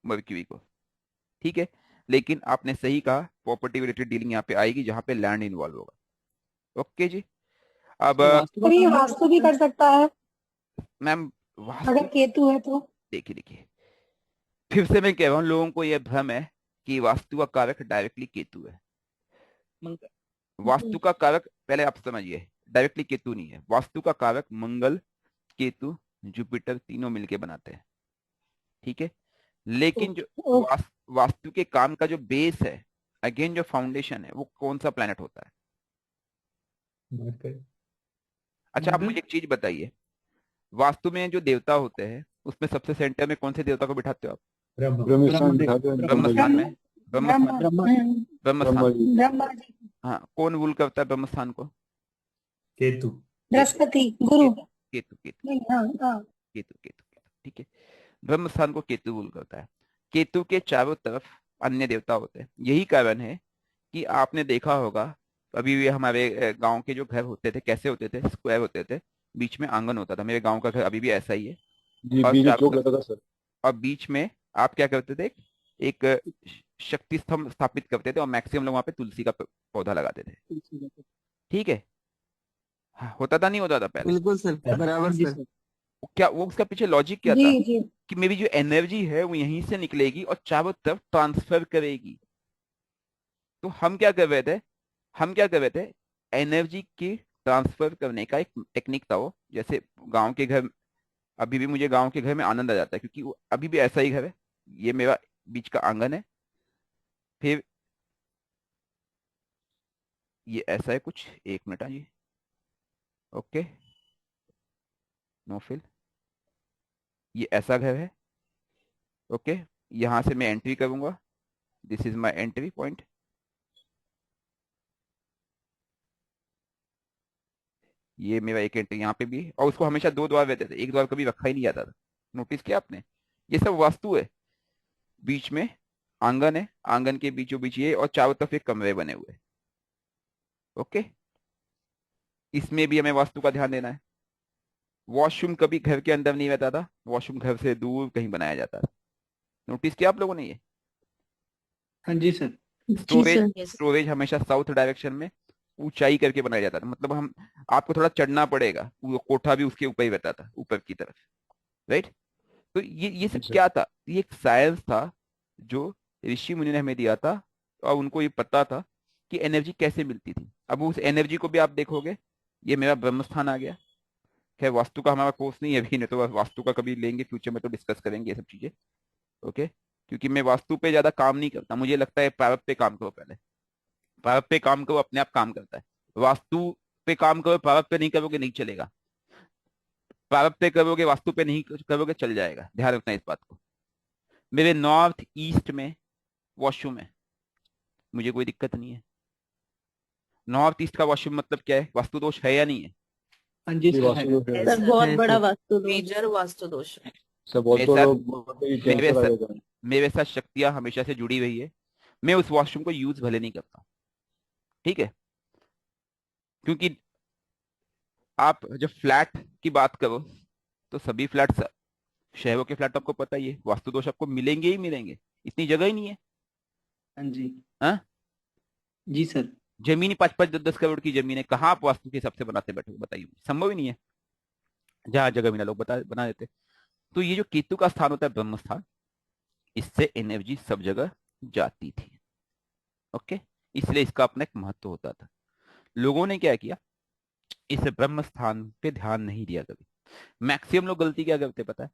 मर्क्यूरी को। ठीक है, लेकिन आपने सही कहा, प्रॉपर्टी रिलेटेड डीलिंग यहाँ पे आएगी जहां पे लैंड इन्वॉल्व होगा। ओके जी, अब सर वास्तु का सर ये काम भी कर वास्तु भी सकते हैं? कर सकता है मैम अगर वास्तु, केतु है तो। देखिए फिर से मैं कह रहा हूँ, लोगों को यह भ्रम है कि वास्तु का कारक डायरेक्टली केतु है। मंगल। वास्तु का कारक, पहले आप समझिए, डायरेक्टली केतु नहीं है। वास्तु का कारक मंगल, केतु, जुपिटर तीनों मिलके बनाते हैं। ठीक है, लेकिन जो ओ, वास्तु के काम का जो बेस है, अगेन जो फाउंडेशन है, वो कौन सा प्लेनेट होता है? मरकरी। अच्छा आप मंगल। मुझे एक चीज बताइए, वास्तु में जो देवता होते हैं उसमें सबसे सेंटर में कौन से देवता को बिठाते हो आप? ब्रह्म। ब्रह्म स्थान ब्रह्मदेव। बिठाते हैं ब्रह्म ब्रह्म स्थान जी। में, ब्रह्म स्थान, ब्रह्मा। ब्रह्म ब्रह्मा स्थान। जी। ब्रह्मा जी। हाँ, कौन रूल करता है ब्रह्म स्थान को? केतु। केतु, बृहस्पति गुरु। केतु, केतु, केतु, नहीं, हाँ हाँ। केतु, केतु, केतु। ठीक है, ब्रह्म स्थान को केतु रूल करता है। केतु के चारों तरफ अन्य देवता होते हैं। यही कारण है कि आपने देखा होगा, अभी भी हमारे गांव के जो घर होते थे कैसे होते थे, स्क्वायर होते थे, बीच में आंगन होता था। मेरे गांव का घर अभी भी ऐसा ही है। जी और बीच में चारों चौक तरफ, रहता था सर। और बीच में आप क्या करते थे, एक शक्ति स्तंभ स्थापित करते थे, और मैक्सिमम लोग वहां पे तुलसी का पौधा लगाते थे। ठीक है, हाँ, होता था नहीं होता था पहले? बिल्कुल सर, बराबर जी सर। सर। क्या वो उसका पीछे लॉजिक क्या जी था? जी। कि मेरी जो एनर्जी है वो यहीं से निकलेगी और चारों तरफ ट्रांसफर करेगी। तो हम क्या कर रहे थे, एनर्जी की ट्रांसफर करने का एक टेक्निक था वो। जैसे गांव के घर, अभी भी मुझे गांव के घर में आनंद आ जाता है, क्योंकि वो अभी भी ऐसा ही घर है। ये मेरा बीच का आंगन है, फिर ये ऐसा है कुछ, एक मिनट जी, ओके, नो फिल, ये ऐसा घर है। ओके, यहाँ से मैं एंट्री करूंगा, this is my entry point. ये मेरा एक एंट्री यहाँ पे भी है, और उसको हमेशा दो द्वार रहते थे, एक द्वार कभी रखा ही नहीं जाता था। नोटिस किया आपने? ये सब वास्तु है। बीच में आंगन है, आंगन के बीचों बीच ये, और चारों तरफ एक कमरे बने हुए। ओके, इसमें भी हमें वास्तु का ध्यान देना है। वॉशरूम कभी घर के अंदर नहीं रहता था, वॉशरूम घर से दूर कहीं बनाया जाता था। नोटिस किया आप लोगों ने ये? हाँ जी सर। जी स्टोरेज सर। स्टोरेज हमेशा साउथ डायरेक्शन में ऊंचाई करके बनाया जाता था, मतलब हम आपको थोड़ा चढ़ना पड़ेगा, वो कोठा भी उसके ऊपर ही रहता था, ऊपर की तरफ। राइट? तो ये सब अच्छा। क्या था? ये एक साइंस था जो ऋषि मुनि ने हमें दिया था, और उनको ये पता था कि एनर्जी कैसे मिलती थी। अब उस एनर्जी को भी आप देखोगे, ये मेरा ब्रह्म स्थान आ गया। खैर वास्तु का हमारा कोर्स नहीं है अभी, नहीं तो वास्तु का कभी लेंगे, फ्यूचर में तो डिस्कस करेंगे ये सब चीजें। ओके, क्योंकि मैं वास्तु पे ज्यादा काम नहीं करता, मुझे लगता है प्रारब्ध पे काम करो पहले। प्रारब्ध पे काम करो, अपने आप काम करता है। वास्तु पे काम करो, प्रारब्ध पे नहीं करोगे नहीं चलेगा। प्रारब्ध पे करोगे, वास्तु पे नहीं करोगे, चल जाएगा। ध्यान रखना इस बात को। मेरे नॉर्थ ईस्ट में वॉशरूम है, मुझे कोई दिक्कत नहीं है। नॉर्थ ईस्ट का वॉशरूम मतलब क्या है? वास्तु दोष है या नहीं है? हाँ जी ये सर वास्तु है। दोष है। सर बहुत है बड़ा सर। वास्तु दोष। मेजर वास्तु दोष है। सब बहुत मेरे तो साथ लोग बोलते हैं मेरे कैंसर आ साथ जाएगा। मेरे साथ शक्तियां हमेशा से जुड़ी हुई है। मैं उस वॉशरूम को यूज भले नहीं करता, ठीक है? क्योंकि आप जब फ्लैट की बात करो तो सभी फ्लैट, शहरों के फ्लैट आपको पता ही है, वास्तु दोष आपको मिलेंगे ही मिलेंगे, इतनी जगह ही नहीं है। हाँ जी। हाँ? जी सर। जमीन 5-5, 10-10 करोड़ की जमीन है, कहाँ आप वास्तु के हिसाब से बनाते बैठे हो? बताइए, संभव ही नहीं है। जहाँ जगह मिला लोग बना देते। तो ये जो केतु का स्थान होता है ब्रह्म स्थान, इससे एनर्जी सब जगह जाती थी। ओके, इसलिए इसका अपना एक महत्व होता था। लोगों ने क्या किया, इस ब्रह्म स्थान पे ध्यान नहीं दिया कभी। मैक्सिमम लोग गलती क्या करते पता है?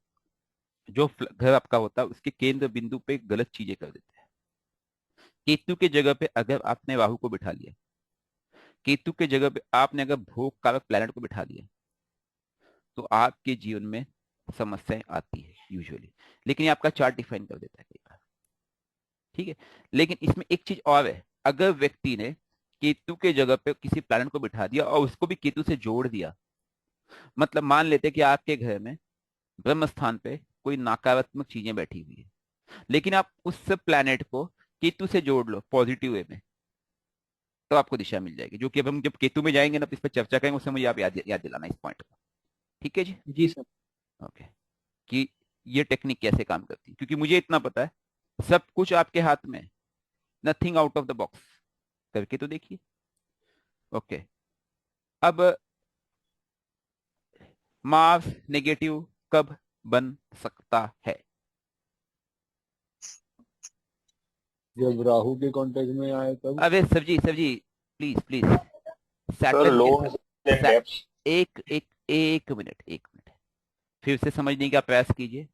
जो घर आपका होता है उसके केंद्र बिंदु पे गलत चीजें कर देते हैं। केतु के जगह पे अगर आपने राहु को बिठा लिया, केतु के जगह पे आपने अगर भोग कारक प्लैनेट को बिठा दिया, तो आपके जीवन में समस्याएं आती है यूजुअली। लेकिन ये आपका चार्ट डिफाइन कर देता है कई बार, ठीक है? लेकिन इसमें एक चीज और है, अगर व्यक्ति ने केतु के जगह पे किसी प्लैनेट को बिठा दिया और उसको भी केतु से जोड़ दिया, मतलब मान लेते कि आपके घर में ब्रह्म स्थान पे कोई नकारात्मक चीजें बैठी हुई है, लेकिन आप उस प्लैनेट को केतु से जोड़ लो पॉजिटिव वे में, तो आपको दिशा मिल जाएगी। जो कि अब हम जब केतु में जाएंगे ना तो इस पर चर्चा करेंगे, उससे मुझे आप याद दिलाना इस पॉइंट को। ठीक है जी? जी सर। ओके, कि ये टेक्निक कैसे काम करती है, क्योंकि मुझे इतना पता है सब कुछ आपके हाथ में, nothing out of the box. करके तो देखिए। ओके, अब मार्स नेगेटिव कब बन सकता है? जब राहु के कांटेक्ट में आए तब। अरे sir ji please please, sir Saturn loans and के डेब्ट्स। एक मिनट फिर से समझने का प्रयास कीजिए।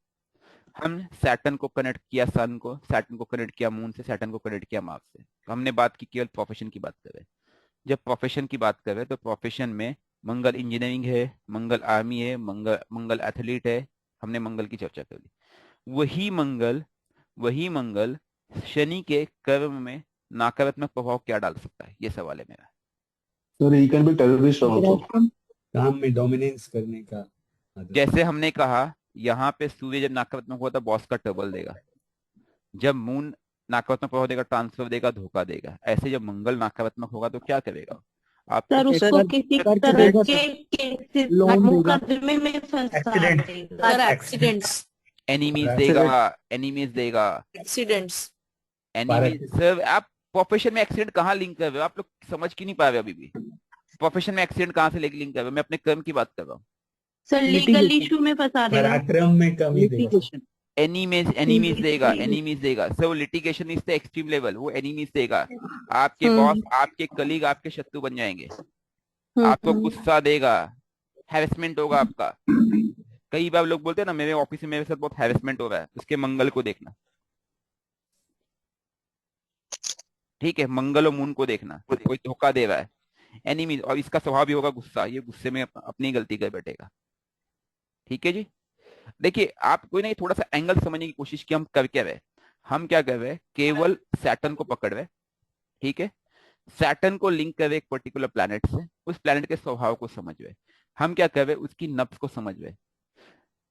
हम सैटर्न को कनेक्ट किया सन को, सैटर्न को कनेक्ट किया मून से, सैटर्न को कनेक्ट किया मार्स से। हमने बात की केवल प्रोफेशन की बात कर रहे हैं। जब प्रोफेशन की बात कर रहे हैं तो प्रोफेशन में मंगल इंजीनियरिंग है, मंगल आर्मी है, मंगल एथलीट है। हमने मंगल की चर्चा कर ली। वही मंगल शनि के कर्म में नकारात्मक प्रभाव क्या डाल सकता है, ये सवाल है मेरा। Sir he can be terrorist also. काम में डोमिनेंस करने का आदत। जैसे हमने कहा, यहाँ पे सूर्य जब नकारात्मक होता है बॉस का ट्रबल देगा, जब मून नकारात्मक प्रभाव देगा ट्रांसफर देगा, धोखा देगा। ऐसे जब मंगल नकारात्मक होगा तो क्या करेगा आपको? सर उसको किसी तरह के केसेस मुकदमे में फंसा एक्सीडेंट। देगा। Sir accidents. Enemies Accident. देगा। एक्सीडेंट्स। एनिमीज सर, आप प्रोफेशन में एक्सीडेंट कहाँ लिंक कर रहे हो? आप लोग समझ क्यों नहीं पा रहे हो अभी भी? प्रोफेशन में एक्सीडेंट कहाँ से लिंक कर रहे हो? मैं अपने कर्म की बात कर रहा हूँ। सर लीगल इशू में फंसा देगा। पराक्रम में कमी देगा। एनिमीज देगा सर। वो litigation is the extreme level, वो एनिमीज देगा। आपके बॉस, आपके कलीग आपके शत्रु बन जाएंगे। आपको गुस्सा देगा, हैरेसमेंट होगा आपका। कई बार लोग बोलते हैं ना मेरे ऑफिस में मेरे साथ बहुत हैरेसमेंट हो रहा है, उसके मंगल को देखना। ठीक है, मंगल और मून को देखना, कोई धोखा दे रहा है, एनिमीज। और इसका स्वभाव भी होगा गुस्सा, ये गुस्से में अपनी गलती कर बैठेगा। ठीक है जी? देखिए, आप कोई नहीं, थोड़ा सा एंगल समझने की कोशिश की। हम कर क्या रहे? हम क्या कर रहे? केवल सैटर्न को पकड़ रहे। ठीक है, सैटर्न को लिंक कर रहे एक पर्टिकुलर प्लैनेट से, उस प्लैनेट के स्वभाव को समझ रहे। हम क्या कर रहे? उसकी नब्ज को समझ रहे।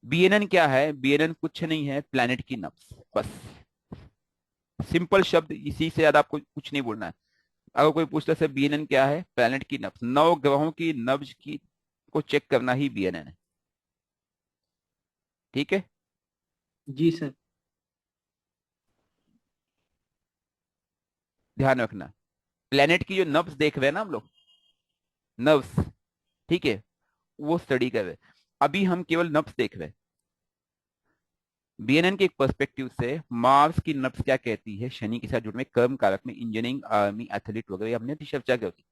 बीएनएन क्या है? बीएनएन कुछ नहीं है, प्लैनेट की नब्ज, बस। सिंपल शब्द, इसी से ज्यादा आपको कुछ नहीं बोलना है। अगर कोई पूछता है बीएनएन क्या है, प्लैनेट की नब्ज, नौ ग्रहों की नब्ज की को चेक करना ही बीएनएन है। ठीक है, जी सर। ध्यान रखना। प्लैनेट की जो नब्ज देख रहे हैं ना हम लोग, नब्ज, ठीक है, वो स्टडी कर रहे हैं। अभी हम केवल नब्ज देख रहे हैं। बीएनएन के एक पर्सपेक्टिव से मार्स की नब्ज क्या कहती है, शनि के साथ जुड़ने में, कर्म कारक में, इंजीनियरिंग, आर्मी, एथलीट वगैरह, हमने चर्चा की होती।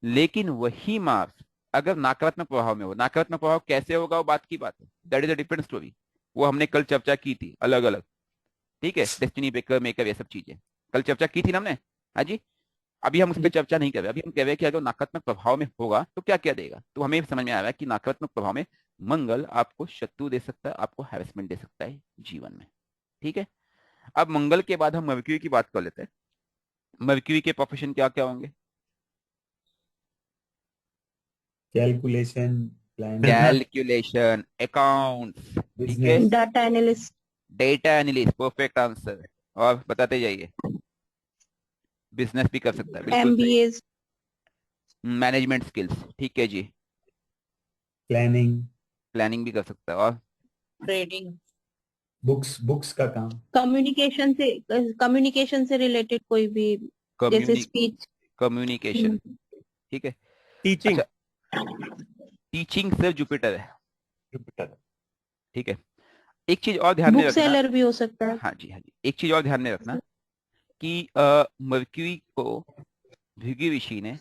लेकिन वही मार्स अगर नकारात्मक प्रभाव में हो, नकारात्मक प्रभाव कैसे होगा वो बात की बात है, that is a different story. वो हमने कल चर्चा की थी अलग अलग। ठीक है, डेस्टिनी ब्रेकर, मेकर, ये सब चीजें कल चर्चा की थी ना हमने। हाँ जी, अभी हम उस पर चर्चा नहीं कर रहे। अभी हम कह रहे हैं कि अगर नकारात्मक प्रभाव में होगा तो क्या क्या देगा। तो हमें समझ में आ रहा है कि नकारात्मक प्रभाव में मंगल आपको शत्रु दे सकता है, आपको हैरेसमेंट दे सकता है जीवन में। ठीक है, अब मंगल के बाद हम मर्क्यूरी की बात कर लेते हैं। मर्क्यूरी के प्रोफेशन क्या क्या होंगे? कैलकुलेशन, प्लानिंग, कैलकुलेशन, अकाउंट्स, ठीक है, business, data analyst, data analyst, perfect answer. और बताते जाइए। बिजनेस भी कर सकता है, बिल्कुल सही। एमबीए, मैनेजमेंट स्किल्स, ठीक है जी। प्लानिंग, प्लानिंग भी कर सकता है। और ट्रेडिंग, बुक्स बुक्स का काम, कम्युनिकेशन से रिलेटेड कोई भी, जैसे कम्युनि स्पीच। कम्युनिकेशन, ठीक है। टीचिंग। अच्छा, टीचिंग सिर्फ जुपिटर है। जुपिटर, ठीक है, एक चीज और ध्यान में बुक रखना। सेलर भी हो सकता है। हाँ जी, हाँ जी, एक चीज और ध्यान में रखना कि मर्क्यूरी को भृगु ऋषि ने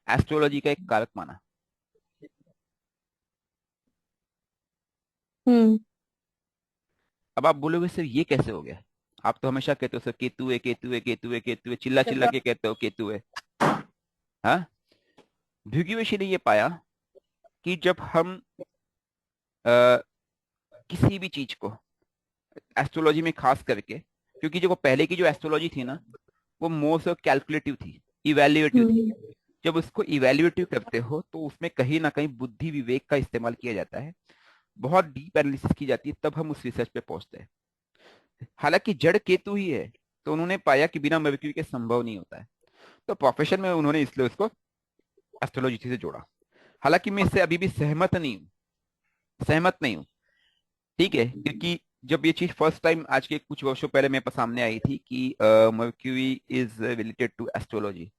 एस्ट्रोलॉजी का एक कारक माना। हम्म। अब आप बोलोगे सर ये कैसे हो गया? आप तो हमेशा कहते हो सर केतु है, केतु है, केतु है, केतु है, चिल्ला चिल्ला के कहते हो केतु है। हाँ, भृगु ऋषि ने ये पाया कि जब हम अ, किसी भी चीज को एस्ट्रोलॉजी में खास करके, क्योंकि जो वो पहले की जो एस्ट्रोलॉजी थी ना, वो मोस्ट कैलकुलेटिव थी, इवेल्युएटिव थी। हम्म। जब उसको इवेल्युएटिव करते हो तो उसमें कहीं ना कहीं बुद्धि विवेक का इस्तेमाल किया जाता है, बहुत डीप एनालिसिस की जाती है, तब हम उस रिसर्च पे पहुंचते हैं। हालांकि जड़ केतु ही है, तो उन्होंने पाया कि बिना मर्क्यूरी के संभव नहीं होता है। तो प्रोफेशन में उन्होंने इसलिए उसको एस्ट्रोलॉजी से जोड़ा। हालांकि मैं इससे अभी भी सहमत नहीं हूँ। ठीक है, क्योंकि जब ये चीज फर्स्ट टाइम आज के कुछ वर्षों पहले मेरे पास सामने आई थी कि Mercury is related to astrology,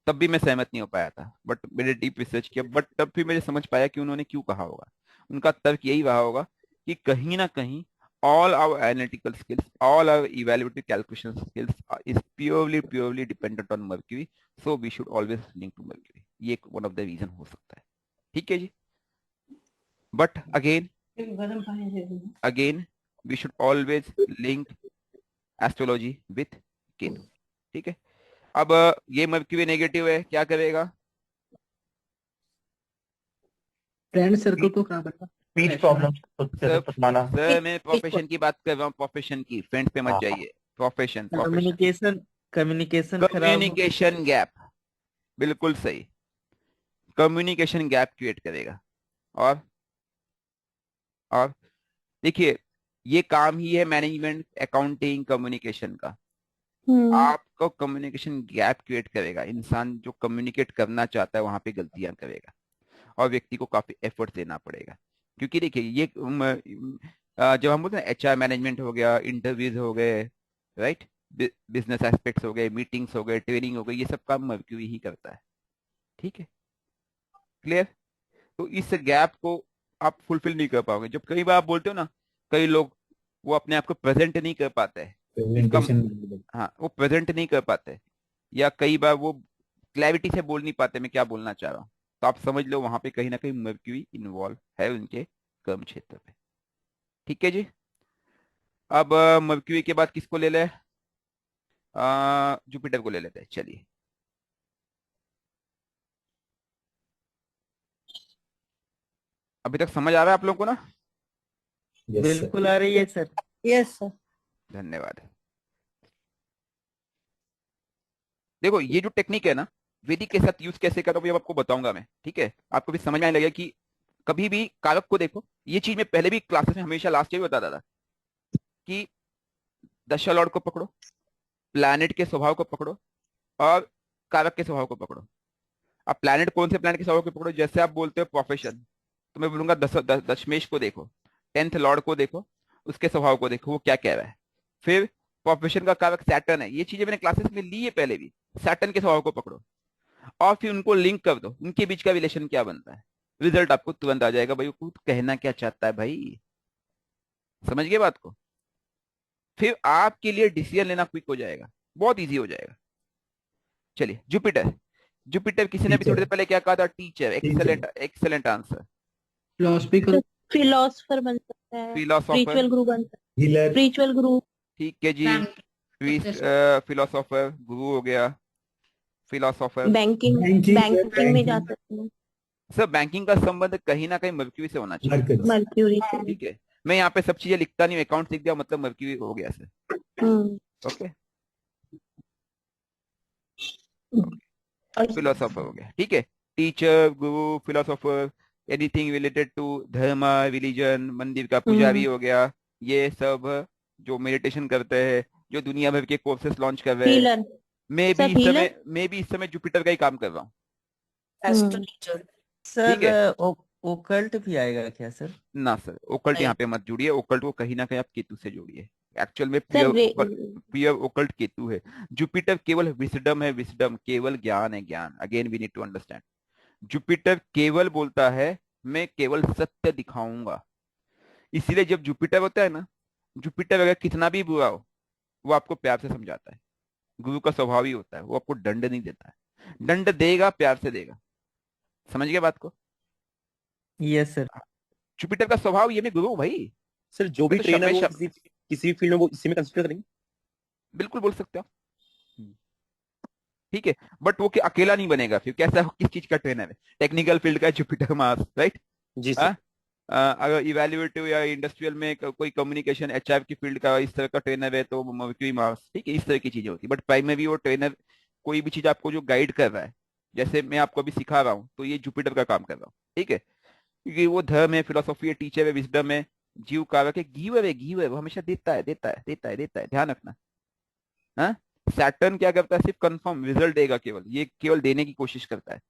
तब भी मैं सहमत नहीं हो पाया था। बट मैंने डीप रिसर्च किया, बट तब भी मुझे समझ पाया कि उन्होंने क्यों कहा होगा। उनका तर्क यही रहा होगा कि कहीं ना कहीं all our analytical skills, all our evaluative calculation skills is purely dependent on Mercury, so we should always link to Mercury. ये one of the reason हो सकता है। ठीक है जी, but again we should always link astrology with Ketu. ठीक है, अब ये मर्क्यूरी नेगेटिव है, क्या करेगा? फ्रेंड सर्कल को क्या बता? स्पीच प्रॉब्लम, सर मैं प्रोफेशन की बात कर रहा हूँ, प्रोफेशन की, फ्रेंड्स पे मत जाइए। प्रोफेशन कम्युनिकेशन खराब हो, कम्युनिकेशन गैप, बिल्कुल सही, कम्युनिकेशन गैप क्रिएट करेगा। और देखिए, ये काम ही है मैनेजमेंट, अकाउंटिंग, कम्युनिकेशन का। आपको कम्युनिकेशन गैप क्रिएट करेगा। इंसान जो कम्युनिकेट करना चाहता है वहां पे गलतियां करेगा, और व्यक्ति को काफी एफर्ट देना पड़ेगा। क्योंकि देखिए ये जब हम बोलते हैं एचआर मैनेजमेंट हो गया, इंटरव्यूज हो गए, राइट, बिजनेस एस्पेक्ट्स हो गए, मीटिंग्स हो गए, ट्रेनिंग हो गई, ये सब काम मर्क्यूरी ही करता है। ठीक है, क्लियर? तो इस गैप को आप फुलफिल नहीं कर पाओगे। जब कई बार आप बोलते हो ना, कई लोग वो अपने आप को प्रेजेंट नहीं कर पाते हैं, इसका प्रेजेंटेशन, हाँ, वो प्रेजेंट नहीं कर पाते, या कई बार वो क्लैरिटी से बोल नहीं पाते मैं क्या बोलना चाह रहा हूँ, तो आप समझ लो वहां पे कहीं ना कहीं मर्क्यूरी इन्वॉल्व है उनके कर्म क्षेत्र पे। ठीक है जी, अब मर्क्यूरी के बाद किसको ले ले? जुपिटर को ले लेते हैं, चलिए। अभी तक समझ आ रहा है आप लोगों को ना? यस सर, बिल्कुल आ रही है सर। Yes sir. धन्यवाद। देखो ये जो टेक्निक है ना, वैदिक के साथ यूज कैसे करो ये आपको बताऊंगा मैं। ठीक है, आपको भी समझ में आने लगेगा कि कभी भी कारक को देखो। ये चीज मैं पहले भी क्लासेस में हमेशा लास्ट ईयर भी बताता था कि दशा लॉर्ड को पकड़ो, प्लैनेट के स्वभाव को पकड़ो और कारक के स्वभाव को पकड़ो। अब प्लैनेट, कौन से प्लैनेट के स्वभाव को पकड़ो? जैसे आप बोलते हो प्रोफेशन, तो मैं बोलूंगा दशमेश को देखो, 10th लॉर्ड को देखो, उसके स्वभाव को देखो वो क्या कह रहा है। फिर प्रोफेशन का कारक सैटर्न है, ये चीजें मैंने क्लासेस में ली है पहले भी। सैटर्न के स्वभाव को पकड़ो और फिर उनको लिंक कर दो, उनके बीच का रिलेशन क्या बनता है, रिजल्ट आपको तुरंत आ जाएगा भाई वो कहना क्या चाहता है भाई। समझ गए बात को? फिर आपके लिए डिसीजन लेना क्विक हो जाएगा, बहुत इजी हो जाएगा। चलिए जुपिटर। जुपिटर किसी ने भी थोड़ी देर पहले क्या कहा था? Teacher. Excellent, excellent answer. Philosophical, philosopher बन सकता है, फिलोसोफर, स्पिरिचुअल गुरु बन सकता है, हीलर, स्पिरिचुअल गुरु। ठीक है जी। फिलोसोफर गुरु हो गया, फिलोसोफर। बैंकिंग, बैंकिंग, बैंकिंग में जा सकते हैं, सर बैंकिंग का संबंध कहीं ना कहीं मर्क्यूरी से होना चाहिए, मरकज, मर्क्यूरी से। ठीक है। मैं यहाँ पे सब चीजें लिखता नहीं, अकाउंट लिख दिया मतलब मर्क्यूरी हो गया सर। हम्म। ओके, और फिलोसोफर हो गया, ठीक है। Teacher, Guru, philosopher, anything related to धर्म, रिलीजन, मंदिर का पुजारी हो गया, ये सब जो मेडिटेशन करते हैं, जो दुनिया भर के कोर्सेस लॉन्च कर रहे हैं। हीलर, सब हीलर। मैं भी इस समय जुपिटर का ही काम कर रहा हूँ, एस्ट्रोलॉजर। ठीक है। सर ओकल्ट भी आएगा क्या सर? ना सर, ओकल्ट नहीं। यहाँ पे मत जुड़िए, ओकल्ट को कहीं ना कहीं आप केतु से जोड़िए। एक्चुअल में सर प्योर ओकल्ट केतु है। जुपिटर केवल विजडम है, विजडम केवल ज्ञान है, ज्ञान। Again we need to understand, Jupiter केवल बोलता है मैं केवल सत्य दिखाऊंगा। इसीलिए जब जुपिटर होता है ना, जुपिटर अगर कितना भी बुरा हो वो आपको प्यार से समझाता है। गुरु का स्वभाव ही होता है, वो आपको दंड नहीं देता है, दंड देगा प्यार से देगा। समझ गए बात को? Yes sir. जुपिटर का स्वभाव ये, मैं गुरु हूं भाई। सर जो भी मैं तो ट्रेनर वो हमेशा किसी भी फील्ड में वो इसी में कंसिडर करेंगे। बिल्कुल बोल सकते हो, ठीक है। बट वो अकेला नहीं बनेगा, फिर कैसा किस चीज का ट्रेनर है? टेक्निकल फील्ड का जुपिटर मार्स, राइट। जी सर। अगर इवेल्युएटिव या इंडस्ट्रियल में कोई कम्युनिकेशन एचआर की फील्ड का इस तरह का ट्रेनर है तो मर्क्यूरी मार्स, ठीक है। इस तरह की चीजें होती है। बट प्राइमरी वो ट्रेनर कोई भी चीज आपको जो गाइड कर रहा है, जैसे मैं आपको अभी सिखा रहा हूँ तो ये जुपिटर का काम कर रहा हूँ, ठीक है। क्योंकि वो धर्म है, फिलोसॉफी है, टीचर है, विजडम है, जीव कारक है, गिवर है, गिवर है, वो हमेशा देता है, देता है, देता है, देता है, ध्यान रखना। हाँ, सैटर्न क्या करता है? सिर्फ कंफर्म रिजल्ट देगा, केवल ये केवल देने की कोशिश करता है।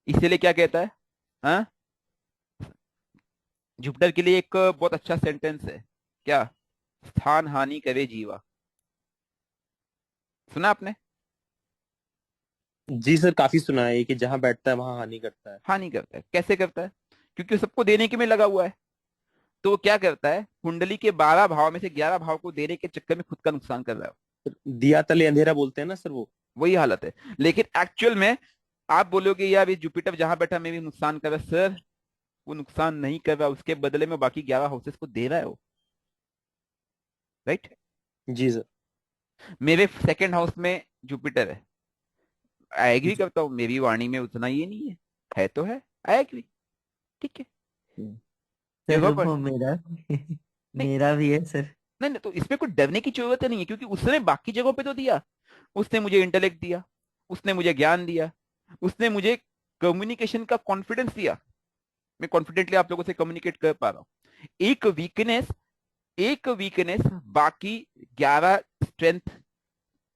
इसीलिए क्या कहता है? हाँ, जुपिटर के लिए एक बहुत अच्छा सेंटेंस है, क्या? स्थान हानि करे जीवा। सुना आपने? जी सर, काफी सुना है कि जहां बैठता है वहां हानि करता है। हानि करता है। कैसे करता है? क्योंकि वो सबको देने के में लगा हुआ है। तो वो क्या करता है? कुंडली के 12 भाव में से 11 भाव को देने के चक्कर में खुद का नुकसान कर रहा है। दिया तले अंधेरा बोलते हैं ना सर, वो वही हालत है। लेकिन एक्चुअल में आप बोलोगे यार ये जुपिटर जहां बैठा मैं भी नुकसान कर रहा है, सर वो नुकसान नहीं कर रहा, उसके बदले में बाकी 11 हाउसेस को दे रहा है वो, राइट। जी सर। मेरे सेकंड हाउस में जुपिटर है, आई एग्री करता हूँ, मेरी वाणी में उतना ये नहीं है तो है, आई एग्री, ठीक है। सर जगह पर वो मेरा नहीं, मेरा भी है सर। नहीं नहीं, तो इसमें कोई डरने की जरूरत नहीं है, क्योंकि उसने बाकी जगहों पे तो दिया। उसने मुझे इंटेलेक्ट दिया, उसने मुझे ज्ञान दिया, उसने मुझे कम्युनिकेशन का कॉन्फिडेंस दिया, मैं कॉन्फिडेंटली आप लोगों से कम्युनिकेट कर पा रहा हूँ। एक वीकनेस बाकी 11 स्ट्रेंथ,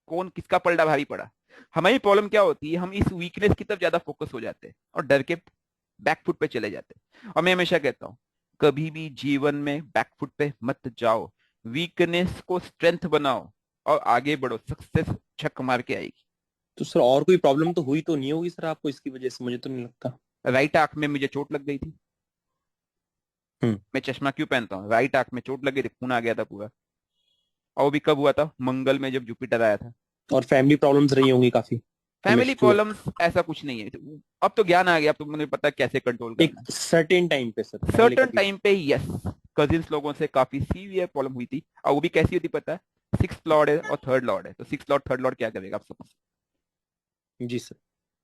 कौन किसका पलड़ा भारी पड़ा? हमारी प्रॉब्लम क्या होती है? हम इस वीकनेस की तरफ ज्यादा फोकस हो जाते हैं और डर के बैकफुट पे चले जाते हैं। और मैं हमेशा कहता हूँ कभी भी जीवन में बैकफुट पे मत जाओ, वीकनेस को स्ट्रेंथ बनाओ और आगे बढ़ो, सक्सेस छक मार के आएगी। तो सर और कोई प्रॉब्लम तो हुई तो नहीं होगी सर आपको इसकी वजह से? मुझे तो नहीं लगता। राइट आंख में मुझे चोट लग गई थी, मैं चश्मा क्यों पहनता हूँ? राइट आंख में चोट लग गई थी, खून आ गया था पूरा। और वो भी कब हुआ था? मंगल में, जब जुपिटर आया था। और फैमिली प्रॉब्लम्स रही होंगी काफी। फैमिली प्रॉब्लम्स ऐसा कुछ नहीं है, अब तो ज्ञान आ गया, अब तो मुझे पता है कैसे कंट्रोल एक करना है। सर्टेन टाइम पे सर, सर्टन टाइम पे यस, कजिन्स लोगों से काफी सीवियर प्रॉब्लम हुई थी। और वो भी कैसी होती पता है? 6th लॉर्ड है और 3rd लॉर्ड है, तो 6th लॉर्ड 3rd लॉर्ड क्या करेगा आप समझ? जी सर।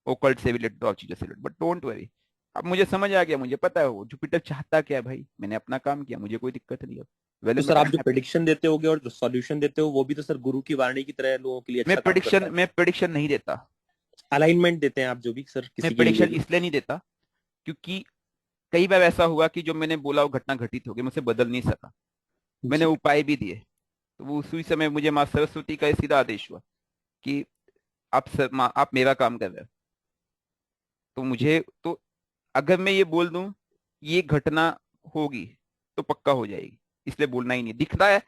ओकल्ट से रिलेटेड और चीजों से रिलेटेड। बट डोंट वरी, अब मुझे समझ आ गया, मुझे पता है वो जुपिटर चाहता क्या है भाई। मैंने अपना काम किया, मुझे कोई दिक्कत नहीं है। तो सर आप जो प्रेडिक्शन देते होगे और जो सॉल्यूशन देते हो वो भी तो सर गुरु की वाणी की तरह लोगों के लिए अच्छा काम करता है। मैं प्रेडिक्शन नहीं देता। अलाइनमेंट देते हैं आप जो भी सर मैं किसी के प्रेडिक्शन लिए। इसलिए नहीं देता क्योंकि कई बार ऐसा हुआ कि जो मैंने बोला वो घटना घटित हो गई, मुझसे बदल नहीं सका। मैंने जी। उपाय भी दिए, तो वो उसी समय मुझे माँ सरस्वती का सीधा आदेश हुआ कि आप माँ आप मेरा काम कर रहे हो। तो मुझे तो अगर मैं ये बोल दूं ये घटना होगी तो पक्का हो जाएगी, इसलिए बोलना ही नहीं दिखता है।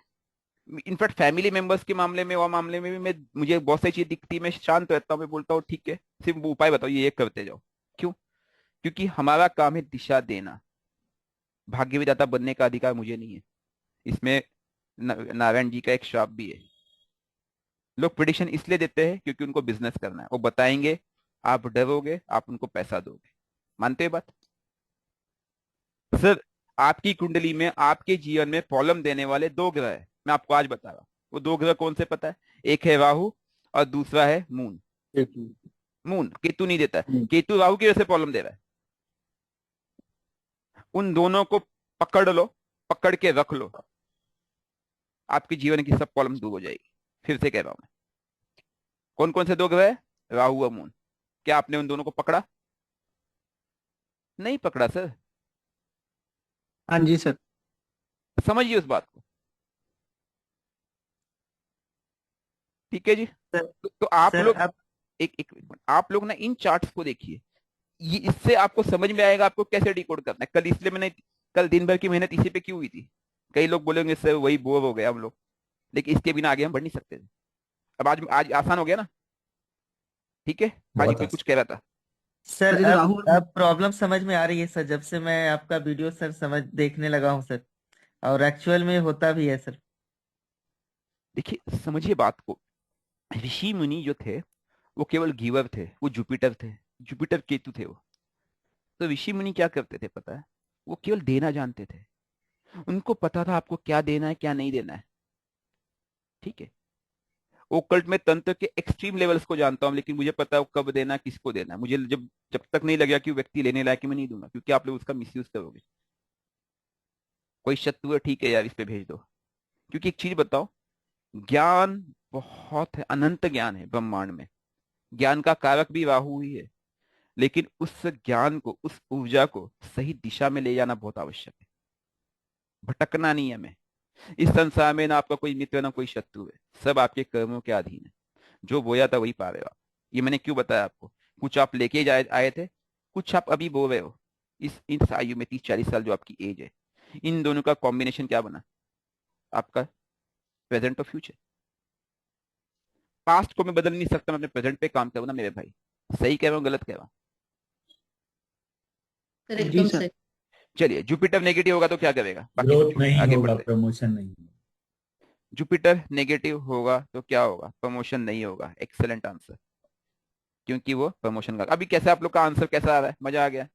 इनफैक्ट फैमिली मेंबर्स के मामले में और मामले में भी मैं मुझे बहुत सारी चीज दिखती है, मैं शांत रहता हूँ, मैं बोलता हूँ ठीक है, सिर्फ वो उपाय बताओ ये करते जाओ। क्यों? क्योंकि हमारा काम है दिशा देना, भाग्य विधाता बनने का अधिकार मुझे नहीं है। इसमें नारायण जी का एक श्राप भी है। लोग प्रिडिक्शन इसलिए देते हैं क्योंकि उनको बिजनेस करना है, वो बताएंगे, आप डरोगे, आप उनको पैसा दोगे। मानते हो बात? सर आपकी कुंडली में आपके जीवन में प्रॉब्लम देने वाले दो ग्रह है, मैं आपको आज बता रहा हूँ। वो दो ग्रह कौन से पता है? एक है राहु और दूसरा है मून। मून केतु नहीं देता है, केतु राहु की वजह से प्रॉब्लम दे रहा है। उन दोनों को पकड़ लो, पकड़ के रख लो, आपके जीवन की सब प्रॉब्लम दूर हो जाएगी। फिर से कह रहा हूं मैं, कौन कौन से दो ग्रह है? राहु और मून। क्या आपने उन दोनों को पकड़ा? नहीं पकड़ा सर। हाँ जी सर। समझिए उस बात को, ठीक है जी। सर तो आप सर लोग अब एक मिनट, आप लोग ना इन चार्ट्स को देखिए, ये इससे आपको समझ में आएगा आपको कैसे डिकोड करना है। कल इसलिए मैंने कल दिन भर की मेहनत इसी पे क्यों हुई थी। कई लोग बोलेंगे सर वही बोर हो गए हम लोग, लेकिन इसके बिना आगे हम बढ़ नहीं सकते थे। अब आज आज आसान हो गया ना? ठीक है, हाँ जी बहुत कोई कुछ आसान। कह रहा था। सर सर ये तो अब राहुल। अब प्रॉब्लम समझ में आ रही है सर, जब से मैं आपका वीडियो सर समझ देखने लगा हूँ सर, और एक्चुअल में होता भी है सर। देखिए समझिए बात को, ऋषि मुनि जो थे वो केवल गिवर थे, वो जुपिटर थे, जुपिटर केतु थे वो। तो ऋषि मुनि क्या करते थे पता है? वो केवल देना जानते थे, उनको पता था आपको क्या देना है क्या नहीं देना है। ठीक है, ओकल्ट में तंत्र के एक्सट्रीम लेवल्स को जानता हूं, लेकिन मुझे पता है वो कब देना है, किसको देना है। मुझे जब जब तक नहीं लगेगा कि वो व्यक्ति लेने लायक है, मैं नहीं दूंगा, क्योंकि आप लोग उसका मिसयूज करोगे। कोई शत्रु है ठीक है यार इस पे भेज दो। क्योंकि एक चीज बताओ, ज्ञान बहुत है, अनंत ज्ञान है ब्रह्मांड में। ज्ञान का कारक भी राहु ही है, लेकिन उस ज्ञान को, उस ऊर्जा को सही दिशा में ले जाना बहुत आवश्यक है। भटकना नहीं है हमें। इस संसार में ना आपका कोई मित्र ना कोई शत्रु है, सब आपके कर्मों के अधीन है। जो बोया था वही पा रहे हो आप। ये मैंने क्यों बताया आपको? कुछ आप लेके जाए आए थे, कुछ आप अभी बो रहे हो। इस आयु में 30-40 साल जो आपकी एज है, इन दोनों का कॉम्बिनेशन क्या बना? आपका प्रेजेंट और फ्यूचर। पास्ट को मैं बदल नहीं सकता, मैं अपने प्रेजेंट पे काम करूँ ना मेरे भाई। सही कह रहा हूँ गलत कह रहा हूँ? सर जी एकदम सर। सही। चलिए जुपिटर नेगेटिव होगा तो क्या करेगा, बाकी सब ग्रोथ छोड़िए नहीं आगे होगा, बढ़ते हैं। प्रमोशन नहीं होगा। जुपिटर नेगेटिव होगा तो क्या होगा? प्रमोशन नहीं होगा। एक्सेलेंट आंसर, क्योंकि वो प्रमोशन का। अभी कैसे आप लोग का आंसर कैसा आ रहा है? मजा आ गया?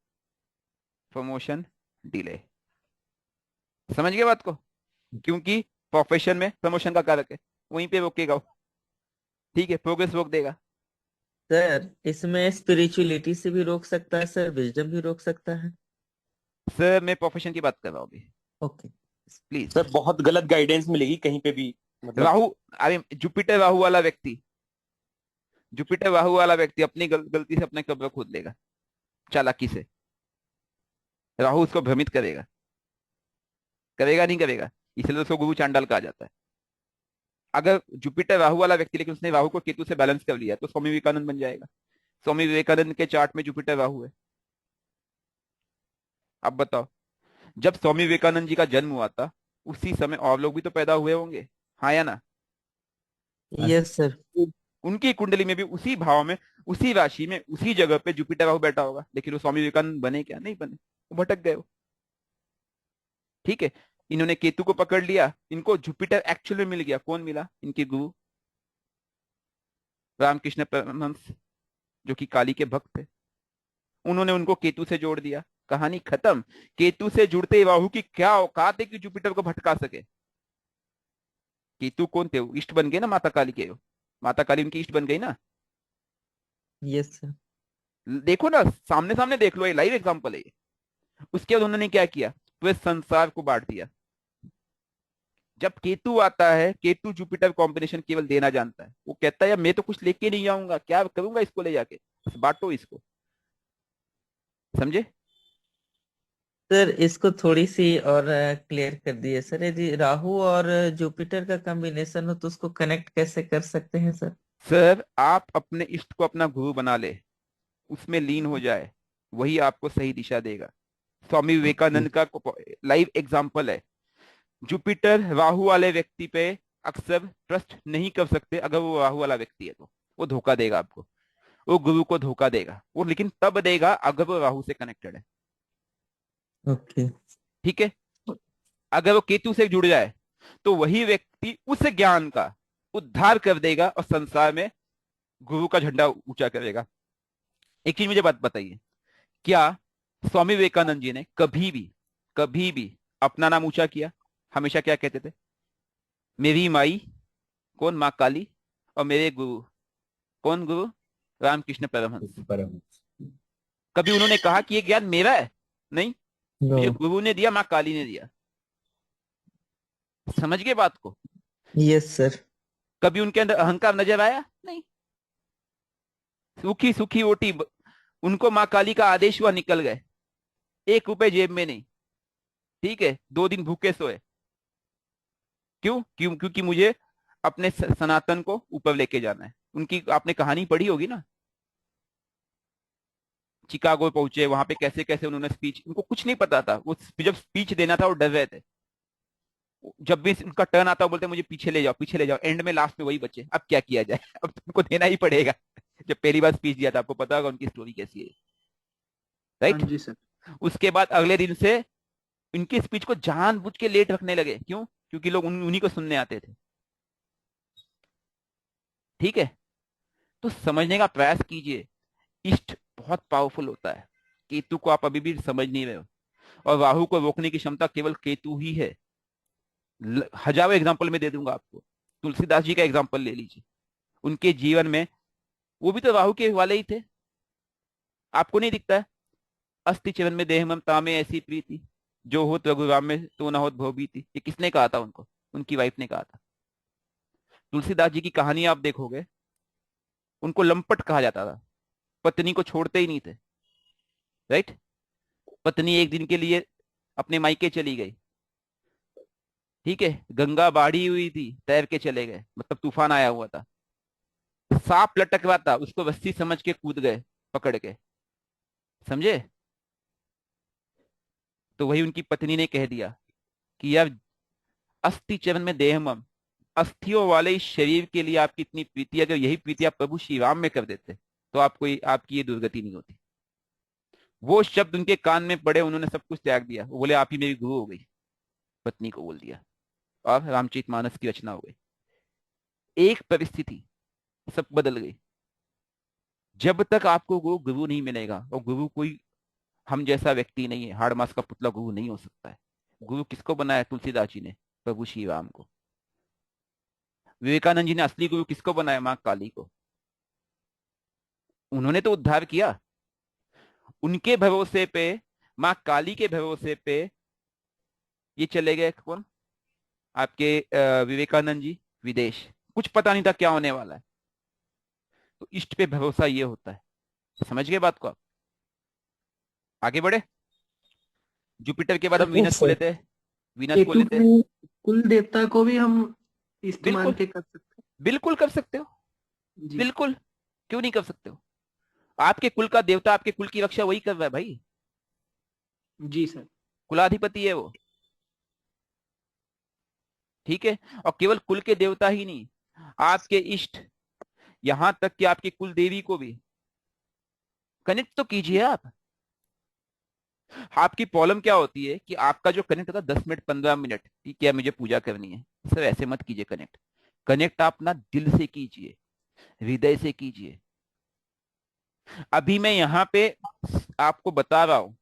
Promotion delay. समझ गए बात को? क्योंकि प्रोफेशन में प्रमोशन का कारक है, वहीं पे रोकेगा वो। ठीक है, प्रोग्रेस रोक देगा। सर इसमें स्पिरिचुअलिटी से भी रोक सकता है सर, विजडम भी रोक सकता है। सर मैं प्रोफेशन की बात कर रहा हूँ अभी, ओके। प्लीज। सर बहुत गलत गाइडेंस मिलेगी कहीं पे भी, मतलब। राहु, अरे जुपिटर राहु वाला व्यक्ति, जुपिटर राहु वाला व्यक्ति अपनी गलती से अपने कब्र खोद लेगा, चालाकी से। राहु उसको भ्रमित करेगा, करेगा नहीं करेगा? इसलिए तो उसको गुरु चांडाल कहा जाता है। अगर जुपिटर राहु वाला व्यक्ति, लेकिन उसने राहु को केतु से बैलेंस कर लिया, तो स्वामी विवेकानंद बन जाएगा। स्वामी विवेकानंद के चार्ट में जुपिटर राहु है। अब बताओ, जब स्वामी विवेकानंद जी का जन्म हुआ था उसी समय और लोग भी तो पैदा हुए होंगे, हाँ या ना? Yes sir. उनकी कुंडली में भी उसी भाव में, उसी राशि में, उसी जगह पे जुपिटर राहु बैठा होगा, लेकिन वो स्वामी विवेकानंद बने क्या? नहीं बने, वो भटक गए वो। ठीक है, इन्होंने केतु को पकड़ लिया, इनको जुपिटर एक्चुअल में मिल गया। कौन मिला? इनके गुरु रामकृष्ण परमहंस, जो कि काली के भक्त थे। उन्होंने उनको केतु से जोड़ दिया, कहानी खत्म। केतु से जुड़ते ही राहु की क्या औकात है कि जुपिटर को भटका सके? केतु कौन थे? वो इष्ट बन गए ना माता काली के, माता काली उनकी इष्ट बन गई ना। Yes sir. देखो ना, सामने सामने देख लो, ये लाइव एग्जांपल है ये। उसके बाद उन्होंने क्या किया? पूरे संसार को बांट दिया। जब केतु आता है, केतु जुपिटर कॉम्बिनेशन केवल देना जानता है। वो कहता है यार मैं तो कुछ लेके नहीं आऊंगा, क्या करूंगा इसको ले जाके, बस बांटो इसको। समझे? सर इसको थोड़ी सी और क्लियर कर दिए सर। यदि राहु और जुपिटर का कॉम्बिनेशन हो तो उसको कनेक्ट कैसे कर सकते हैं सर? सर आप अपने इष्ट को अपना गुरु बना ले, उसमें लीन हो जाए, वही आपको सही दिशा देगा। स्वामी विवेकानंद का लाइव एग्जाम्पल है। जुपिटर राहु वाले व्यक्ति पे अक्सर ट्रस्ट नहीं कर सकते, अगर वो राहु वाला व्यक्ति है तो वो धोखा देगा आपको, वो गुरु को धोखा देगा वो, लेकिन तब देगा अगर वो राहु से कनेक्टेड है। ओके। ठीक है, अगर वो केतु से जुड़ जाए तो वही व्यक्ति उस ज्ञान का उद्धार कर देगा और संसार में गुरु का झंडा ऊंचा करेगा। एक चीज मुझे बात बताइए, क्या स्वामी विवेकानंद जी ने कभी भी अपना नाम ऊंचा किया? हमेशा क्या कहते थे? मेरी माई कौन? माँ काली। और मेरे गुरु कौन? गुरु रामकृष्ण परमहंस। परमहंस। कभी उन्होंने कहा कि ये ज्ञान मेरा है? नहीं, नो। मुझे गुरु ने दिया, माँ काली ने दिया। समझ गए बात को? Yes sir. कभी उनके अंदर अहंकार नजर आया? नहीं। सुखी सुखी ओटी उनको माँ काली का आदेश हुआ, निकल गए, 1 रुपए जेब में नहीं। ठीक है, 2 दिन भूखे सोए। क्यों? क्योंकि मुझे अपने सनातन को ऊपर लेके जाना है। उनकी आपने कहानी पढ़ी होगी ना, चिकागो पहुंचे, वहां पे कैसे कैसे उन्होंने स्पीच, उनको कुछ नहीं पता था, वो जब स्पीच देना था वो डर रहे थे। जब भी उनका टर्न आता बोलते मुझे पीछे ले जाओ, पीछे ले जाओ। एंड में लास्ट में वही बचे। अब क्या किया जाए, अब तुमको देना ही पड़ेगा। जब पहली बार स्पीच दिया था, आपको पता होगा उनकी स्टोरी कैसी है, हाँ राइट? जी सर। उसके बाद अगले दिन से इनकी स्पीच को जानबूझ के लेट रखने लगे। क्यों? क्योंकि लोग उन्हीं को सुनने आते थे। ठीक है, तो समझने का प्रयास कीजिए, इष्ट बहुत पावरफुल होता है। केतु को आप अभी भी समझ नहीं रहे हो, और राहु को रोकने की क्षमता केवल केतु ही है। हजारों एग्जाम्पल में दे दूंगा आपको। तुलसीदास जी का एग्जाम्पल ले लीजिए, उनके जीवन में वो भी तो राहु के वाले ही थे। आपको नहीं दिखता है? अस्थि चरण में देह ममता में ऐसी प्रीति, जो होत रघुराम में तो न होत भोबीति। ये किसने कहा था उनको? उनकी वाइफ ने कहा था। तुलसीदास जी की कहानी आप देखोगे, उनको लंपट कहा जाता था, पत्नी को छोड़ते ही नहीं थे, राइट? पत्नी एक दिन के लिए अपने मायके चली गई, ठीक है, गंगा बाढ़ी हुई थी, तैर के चले गए, मतलब तूफान आया हुआ था, सांप लटक रहा था, उसको रस्सी समझ के कूद गए पकड़ के। समझे? तो वही उनकी पत्नी ने कह दिया कि यार, अस्थि चरण में देह मम, अस्थियों वाले इस शरीर के लिए आपकी इतनी प्रीति, अगर यही प्रीति आप प्रभु श्री राम में कर देते तो आपको आपकी ये दुर्गति नहीं होती। वो शब्द उनके कान में पड़े, उन्होंने सब कुछ त्याग दिया। वो बोले आप ही मेरी गुरु हो गई, पत्नी को बोल दिया, और रामचरितमानस की रचना हो गई। एक परिस्थिति सब बदल गई। जब तक आपको गुरु गुरु नहीं मिलेगा, और गुरु कोई हम जैसा व्यक्ति नहीं है, हाड़ मास का पुतला गुरु नहीं हो सकता है। गुरु किसको बनाया? तुलसीदास जी ने, प्रभु श्री राम को। विवेकानंद जी ने असली गुरु किसको बनाया? मां काली को। उन्होंने तो उद्धार किया। उनके भरोसे पे, मां काली के भरोसे पे ये चले गए कौन? आपके विवेकानंद जी विदेश। कुछ पता नहीं था क्या होने वाला है। तो इष्ट पे भरोसा ये होता है। समझ गए बात को आप? आगे बढ़े। जुपिटर के बाद हम वीनस को लेते हैं। वीनस को केतु लेते हैं। को कुल देवता को भी हम इस्तेमाल बिल्कुल के कर सकते बिल्कुल कर सकते हो, हैं जी। बिल्कुल। क्यों नहीं कर सकते हो? आपके कुल का देवता आपके कुल की रक्षा वही कर रहा है भाई। जी सर। कुलाधिपति है वो। ठीक है, और केवल कुल के देवता ही नहीं, आपके इष्ट, यहां तक कि आपकी कुल देवी को भी कनेक्ट तो कीजिए आप। आपकी प्रॉब्लम क्या होती है कि आपका जो कनेक्ट होता है 10 मिनट 15 मिनट, ठीक है, मुझे पूजा करनी है, सर ऐसे मत कीजिए। कनेक्ट कनेक्ट आप ना दिल से कीजिए, हृदय से कीजिए। अभी मैं यहाँ पे आपको बता रहा हूं,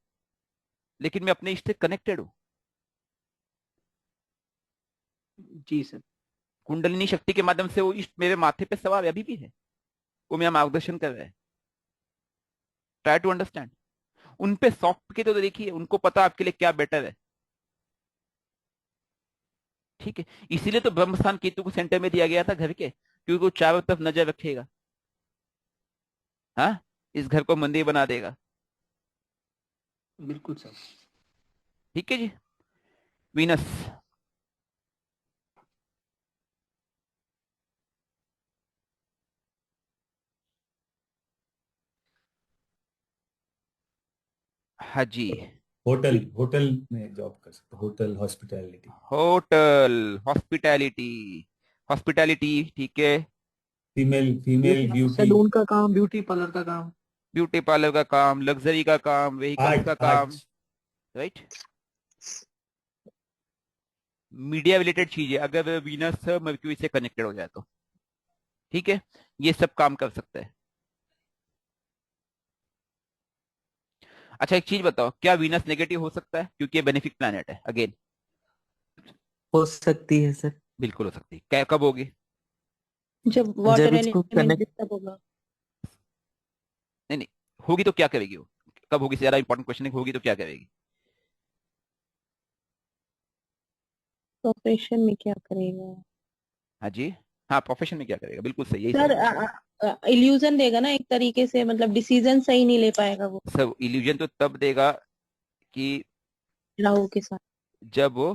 लेकिन मैं अपने इष्ट से कनेक्टेड हूं। जी सर। कुंडलिनी शक्ति के माध्यम से वो इष्ट मेरे माथे पे सवार है, अभी भी है, वो मेरा मार्गदर्शन कर रहा है। Try to understand. उन पे सॉफ्ट के तो देखिए, उनको पता आपके लिए क्या बेटर है। ठीक है, इसीलिए तो ब्रह्मस्थान केतु को सेंटर में दिया गया था घर के, क्योंकि वो चारों तरफ नजर रखेगा। हाँ, इस घर को मंदिर बना देगा। बिल्कुल सर। ठीक है जी। वीनस, हाँ जी। होटल होटल में जॉब कर सकते, hotel hospitality. Hotel, hospitality, hospitality, ठीक है। Female female beauty. सैलून का काम, ब्यूटी पार्लर का काम। ब्यूटी पार्लर का काम, लग्जरी का काम, व्हीकल्स आर्ट का आर्ट। काम, राइट। मीडिया रिलेटेड चीजें अगर वीनस मर्क्यूरी से कनेक्टेड हो जाए तो, ठीक है, ये सब काम कर सकते हैं। अच्छा एक चीज बताओ, क्या वीनस नेगेटिव हो सकता है क्योंकि ये बेनिफिक प्लैनेट है? अगेन, हो सकती है सर। बिल्कुल हो सकती है। क्या कब होगी? जब जब वाटर इसको एलिमेंट कनेक्ट डिस्टर्ब होगा। नहीं नहीं, होगी तो क्या करेगी वो? कब होगी? ज्यादा इंपॉर्टेंट क्वेश्चन है, होगी तो क्या करेगी? तो ऑपरेशन में क्या करेगा? हाँ जी, हाँ, प्रोफेशन में क्या करेगा, बिल्कुल सही, यही सर सवाल है। इल्यूजन देगा ना एक तरीके से, मतलब डिसीजन सही नहीं ले पाएगा वो सब इल्यूजन तो तब देगा कि राहु के साथ। जब वो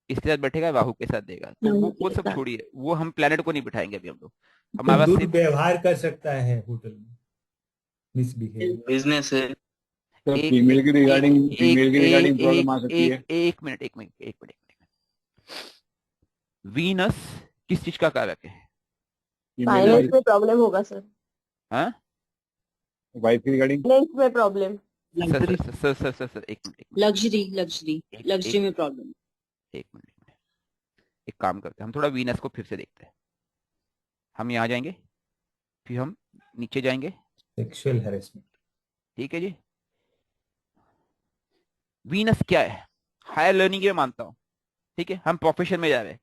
इसके साथ बैठेगा, राहु के साथ देगा, तो राहु वो के सब साथ। छोड़िए, वो हम प्लेनेट को नहीं बिठाएंगे अभी हम लोग। तो हमारा सिर्फ दुर्व्यवहार कर सकता है होटल में, मिसबिहेव। बिजनेस है। सर एक फीमेल की एक रिगार्डिंग, एक फीमेल की एक रिगार्डिंग प्रॉब्लम एक आ सकती एक है। एक मिनट, एक मिनट, एक मिनट, एक मिनट। वीनस किस चीज का कारक है? फीमेल फाइनेंस वाइफ, में प्रॉब्लम होगा सर। हाँ, वाइफ की रिगार्डिंग। फाइनेंस में problem. Sir luxury. Sir sir sir sir sir, एक मिनट, एक मिनट, लग्जरी लग्जरी एक लग्जरी एक में प्रॉब्लम। एक मिनट, एक मिनट। एक काम करते हैं, हम थोड़ा वीनस को फिर से देखते हैं। हम यहाँ जाएंगे, फिर हम नीचे जाएंगे, सेक्सुअल हैरेसमेंट। ठीक है जी। वीनस क्या है? हायर लर्निंग के मानता हूँ, ठीक है, हम प्रोफेशन में जा रहे हैं।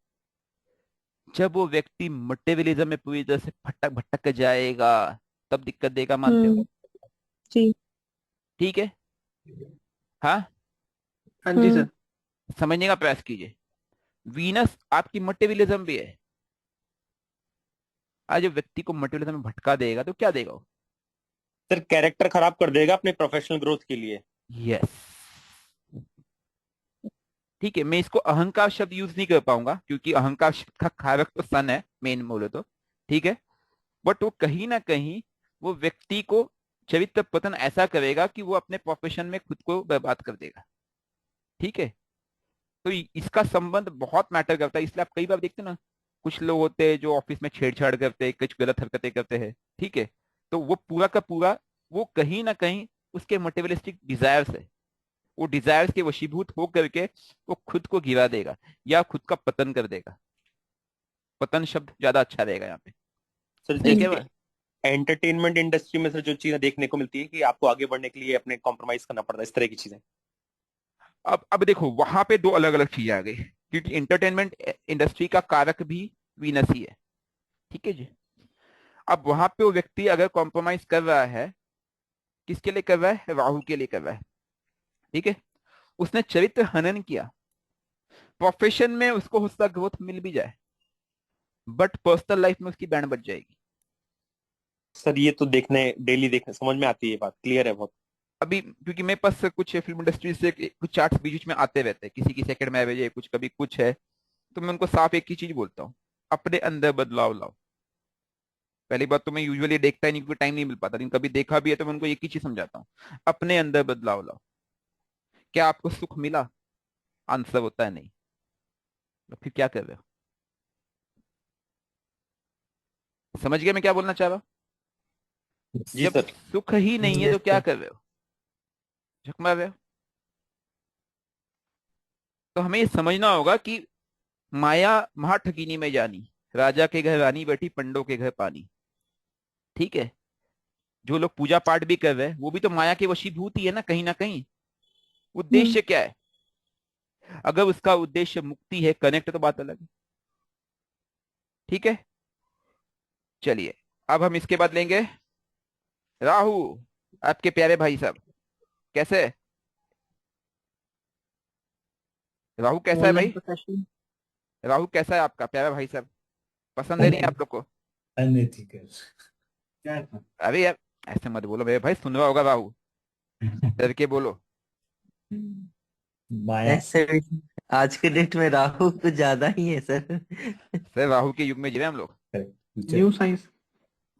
जब वो व्यक्ति मटेरियलिज्म में पूरी तरह से भटक भटक के जाएगा, तब दिक्कत देगा, मानते हो? जी। ठीक है, हाँ, हाँ जी सर। समझने का प्रयास कीजिए। वीनस आपकी मटेरियलिज्म भी है। आज जब व्यक्ति को मटेरियलिज्म में भटका देगा तो क्या देगा वो? सर कैरेक्टर खराब कर देगा अपने प्रोफेशनल ग्रोथ के लिए। यस, ठीक है, मैं इसको अहंकार शब्द यूज नहीं कर पाऊंगा क्योंकि अहंकार शब्द का कारक तो सन है, मेन बोले तो, ठीक है। बट वो कहीं ना कहीं वो व्यक्ति को चरित्र पतन ऐसा करेगा कि वो अपने प्रोफेशन में खुद को बर्बाद कर देगा, ठीक है। तो इसका संबंध बहुत मैटर करता है, इसलिए आप कई बार देखते हैं ना, कुछ लोग होते हैं जो ऑफिस में छेड़छाड़ करते हैं, कुछ गलत हरकतें करते हैं, ठीक है। तो वो पूरा का पूरा, वो कहीं ना कहीं उसके मटेरियलिस्टिक डिजायर्स है, वो डिजायर्स के वशीभूत हो करके वो खुद को गिरा देगा या खुद का पतन कर देगा। पतन शब्द ज्यादा अच्छा रहेगा यहाँ पे, सर सही जैसे क्या कि बात? एंटरटेनमेंट इंडस्ट्री में सर जो चीजें देखने को मिलती है कि आपको आगे बढ़ने के लिए अपने कॉम्प्रोमाइज करना पड़ता है, इस तरह की चीजें। अब देखो, वहां पे दो अलग अलग चीजें आ गई, क्योंकि इंटरटेनमेंट इंडस्ट्री का कारक भी वीनस ही है, ठीक है जी। अब वहां पे वो व्यक्ति अगर कॉम्प्रोमाइज कर रहा है, किसके लिए कर रहा है? राहु के लिए कर रहा है, ठीक है। उसने चरित्र हनन किया, प्रोफेशन में उसको हो सकता ग्रोथ मिल भी जाए, बट पर्सनल लाइफ में उसकी बैंड बच जाएगी। सर ये तो देखने डेली देखने समझ में आती है, ये बात क्लियर है बहुत। अभी क्योंकि मेरे पास कुछ फिल्म इंडस्ट्री से कुछ चार्ट्स बीच बीच में आते रहते हैं, किसी की सेकंड मैरिज है, कुछ कभी कुछ है, तो मैं उनको साफ एक ही चीज बोलता हूँ, अपने अंदर बदलाव लाओ। पहली बात तो मैं यूजुअली देखता ही नहीं क्योंकि टाइम नहीं मिल पाता, लेकिन कभी देखा भी है तो मैं उनको एक ही चीज समझाता हूँ, अपने अंदर बदलाव लाओ। क्या आपको सुख मिला? आंसर होता है नहीं, तो फिर क्या कर रहे हो? समझ गए मैं क्या बोलना चाह रहा हूँ? जी जब सर। सुख ही नहीं है तो यस क्या सर। कर रहे हो? झक मार रहे हो? तो हमें ये समझना होगा कि माया महा ठगिनी में जानी, राजा के घर रानी बैठी, पंडों के घर पानी, ठीक है। जो लोग पूजा पाठ भी कर रहे हैं वो भी तो माया के वशीभूत ही है ना, कहीं ना कहीं। उद्देश्य क्या है? अगर उसका उद्देश्य मुक्ति है, कनेक्ट, तो बात अलग है, ठीक है। चलिए, अब हम इसके बाद लेंगे राहु, आपके प्यारे भाई साहब, कैसे है? राहु कैसा है ऑनलाइन भाई? प्रोफेशन। राहु कैसा है आपका प्यारा भाई साहब? पसंद है नहीं आप लोग को? अनएथिकल। क्या था? अरे यार, ऐसे मत बोलो मेरे भाई, सुन रहा होगा राहु, डर के बोलो। माया। ऐसे भी आज के डेट में राहु कुछ ज्यादा ही है सर। सर राहु के युग में जी रहे हैं हम लोग। फ्यूचर। New science.